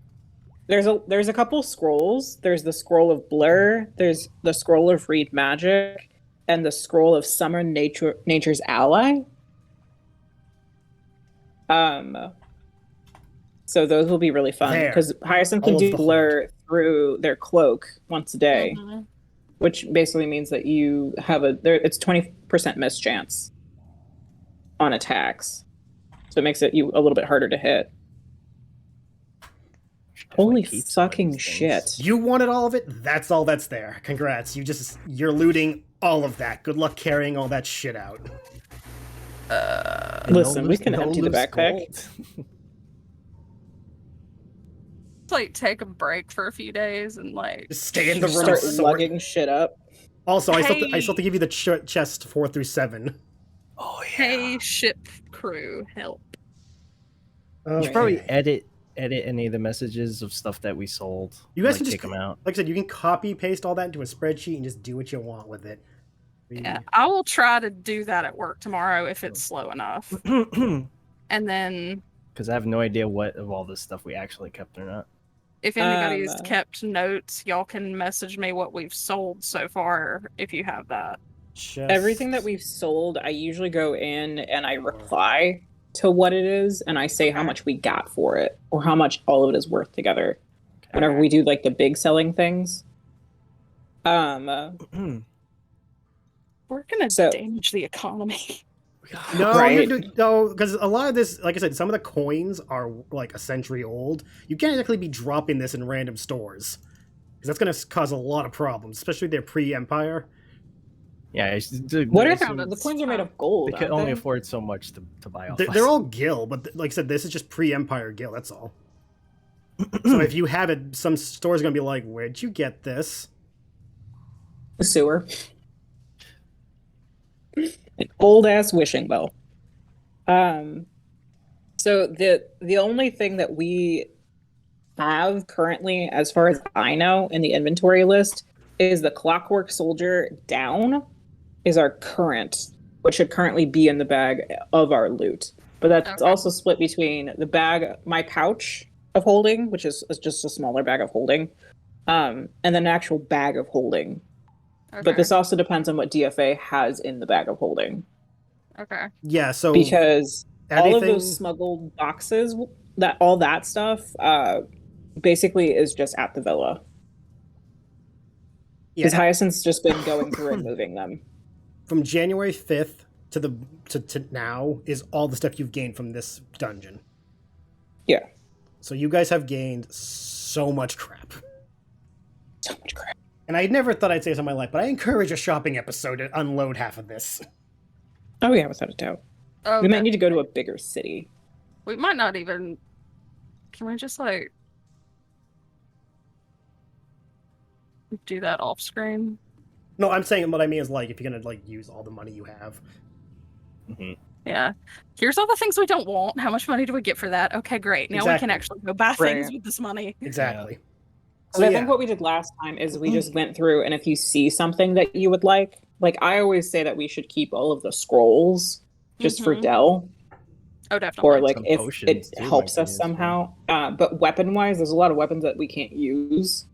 There's a couple scrolls. There's the scroll of blur. There's the scroll of read magic, and the scroll of summon nature's ally. So those will be really fun There. because Hyacinth All can of do the blur through their cloak once a day, Mhm. which basically means that you have it's 20% miss chance on attacks, so it makes it a little bit harder to hit. Holy Definitely keep some of fucking these shit. things. You wanted all of it? That's all that's there. Congrats. You're looting all of that. Good luck carrying all that shit out. Listen, we loose- can empty the loose backpack. gold. Like take a break for a few days and like Just stay in the room. Start and sort. lugging shit up. Also, I still have Hey. to give you the chest 4 through 7. Oh yeah. hey ship crew, help. You should probably edit any of the messages of stuff that we sold. You guys like, can just take them out. Like I said, you can copy paste all that into a spreadsheet and just do what you want with it. Yeah, I will try to do that at work tomorrow if it's slow enough. And then Because I have no idea what of all this stuff we actually kept or not. If anybody's kept notes, y'all can message me what we've sold so far if you have that. Everything that we've sold, I usually go in and I reply to what it is and I say how much we got for it or how much all of it is worth together. Whenever we do like the big selling things. We're gonna damage the economy. No, Right. no, because a lot of this, like I said, some of the coins are like a century old. You can't exactly be dropping this in random stores, because that's going to cause a lot of problems, especially if they're pre-Empire. Yeah, What are the coins are made of gold? They could only afford so much to buy off. They're all gil, but like I said, this is just pre-Empire gil. That's all. So if you have it, some store's going to be like, "Where'd you get this?" The sewer. An old ass wishing well. So the only thing that we have currently, as far as I know, in the inventory list is the Clockwork Soldier down is our current, what should currently be in the bag of our loot. But that's also split between the bag, my pouch of holding, which is just a smaller bag of holding, and then an actual bag of holding. But this also depends on what Deafay has in the bag of holding. Okay. Yeah, so because all of those smuggled boxes, all that stuff, basically is just at the villa. Because Hyacinth's just been going through and moving them. From January 5th to now is all the stuff you've gained from this dungeon. Yeah. So you guys have gained so much crap. So much crap. And I never thought I'd say this in my life, but I encourage a shopping episode to unload half of this. Oh yeah, without a doubt. We might need to go to a bigger city. We might not even... Can we just, like... do that off screen? No, I'm saying what I mean is, like, if you're gonna, like, use all the money you have. Mm-hmm. Yeah. Here's all the things we don't want. How much money do we get for that? Okay, great. Now we can actually go buy things with this money. Exactly. So I think what we did last time is we just went through, and if you see something that you would like I always say that we should keep all of the scrolls just for Del. Oh, definitely. Or like if it helps us somehow. But weapon-wise, there's a lot of weapons that we can't use.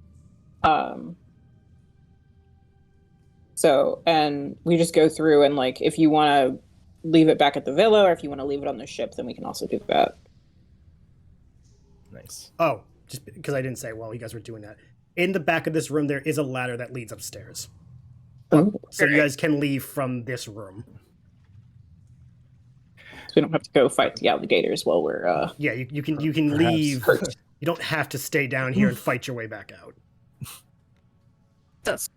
So, and we just go through and like, if you want to leave it back at the villa or if you want to leave it on the ship, then we can also do that. Nice. Oh, just because I didn't say while you guys were doing that. In the back of this room, there is a ladder that leads upstairs. Oh, so you guys can leave from this room. So we don't have to go fight the alligators while we're... Yeah, you can leave. You don't have to stay down here and fight your way back out. That's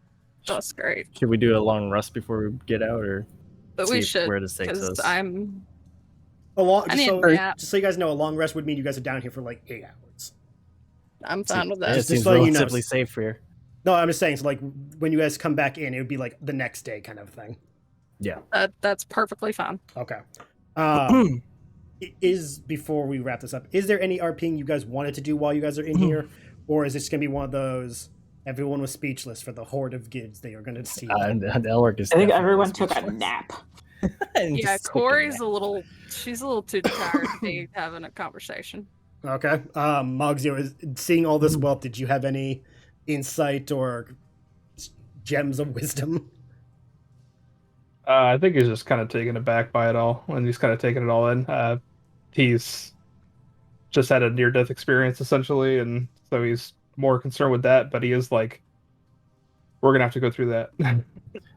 great. Should we do a long rest before we get out, or but we should, where this takes us? I'm just so you guys know, a long rest would mean you guys are down here for like 8 hours. I'm fine with that. It seems relatively safe here. No, I'm just saying, so like when you guys come back in, it would be like the next day kind of thing. Yeah. That's perfectly fine. Okay. Before we wrap this up, is there any RPing you guys wanted to do while you guys are in here? Or is this going to be one of those, everyone was speechless for the horde of gids they are going to see? I think everyone took a nap. Yeah, Kuori's she's a little too tired to be having a conversation. Okay. Mogzio, seeing all this wealth, did you have any insight or gems of wisdom? I think he's just kind of taken aback by it all, and he's kind of taken it all in. He's just had a near-death experience, essentially, and so he's more concerned with that, but he is like, we're going to have to go through that.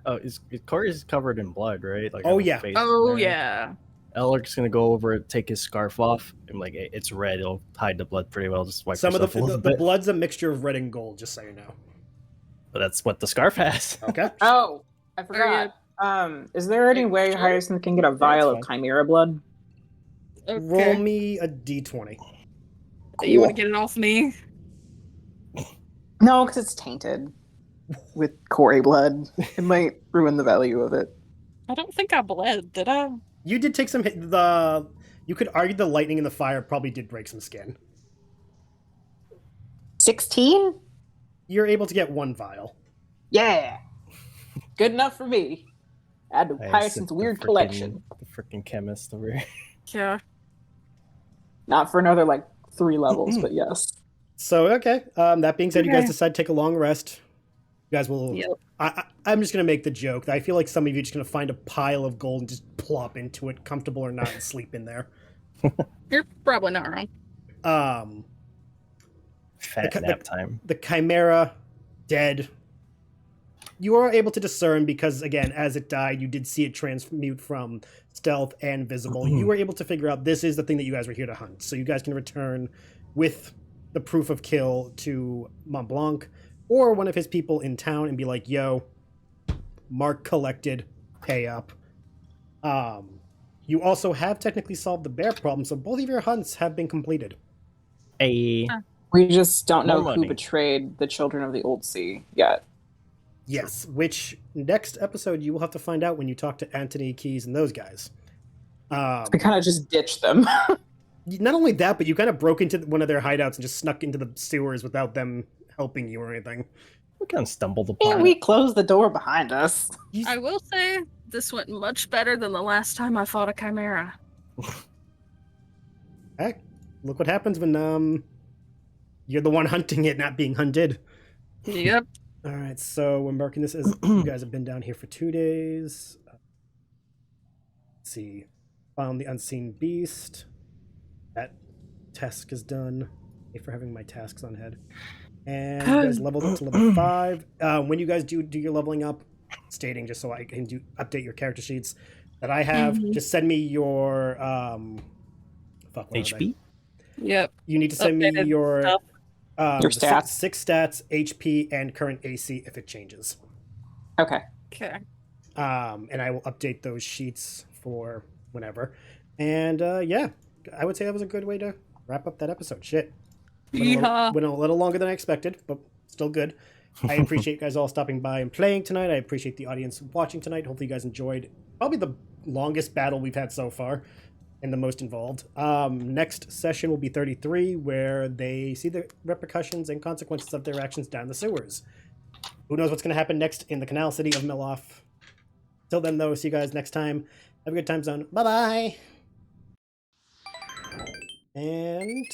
Oh, Kuori's covered in blood, right? Like, oh, yeah. Oh, yeah. Elric's gonna go over, take his scarf off, and like it's red. It'll hide the blood pretty well. Just wipe some of the blood's a mixture of red and gold. Just so you know. But that's what the scarf has. Okay. Oh, I forgot. Is there any way Hyacinth can get a vial of Chimera blood? Okay. Roll me a d20. Cool. You want to get it off me? No, because it's tainted with Kuori blood. It might ruin the value of it. I don't think I bled, did I? You did take some hit. You could argue the lightning and the fire probably did break some skin. 16? You're able to get 1 vial. Yeah. Good enough for me. Add to Hyacinth's weird collection. The freaking chemist over here. Yeah. Not for another like 3 levels, but yes. So okay. That being said, you guys Okay. decide to take a long rest. You guys will. Yep. I'm just gonna make the joke that I feel like some of you are just gonna find a pile of gold and just plop into it, comfortable or not, and sleep in there. You're probably not wrong. Fat nap time. The Chimera, dead. You are able to discern because, again, as it died, you did see it transmute from stealth and visible. You were able to figure out this is the thing that you guys were here to hunt. So you guys can return with the proof of kill to Mont Blanc or one of his people in town and be like, yo, mark collected, pay up. You also have technically solved the bear problem, so both of your hunts have been completed. Hey. We just don't know More who money. betrayed the children of the Old Sea yet. Yes, which next episode you will have to find out when you talk to Anthony Keys and those guys. We kind of just ditched them. Not only that, but you kind of broke into one of their hideouts and just snuck into the sewers without them helping you or anything. We kind of stumbled upon And it. we closed the door behind us. I will say this went much better than the last time I fought a Chimera. Heck, look what happens when you're the one hunting it, not being hunted. Yep. All right, so we're marking this as you guys have been down here for 2 days. Let's see, found the unseen beast. That task is done. Thank you for having my tasks on head. And you guys leveled up to level 5. When you guys do your leveling up, stating just so I can update your character sheets that I have, just send me your what are HP? they? Yep. You need to send me Updated your stuff. Your the stats. six stats, HP, and current AC if it changes. Okay. Okay. And I will update those sheets for whenever. And yeah, I would say that was a good way to wrap up that episode. Shit. Went a little longer than I expected, but still good. I appreciate you guys all stopping by and playing tonight. I appreciate the audience watching tonight. Hopefully you guys enjoyed probably the longest battle we've had so far and the most involved. Next session will be 33, where they see the repercussions and consequences of their actions down the sewers. Who knows what's going to happen next in the canal city of Miloff. Till then, though, see you guys next time. Have a good time zone. Bye-bye! And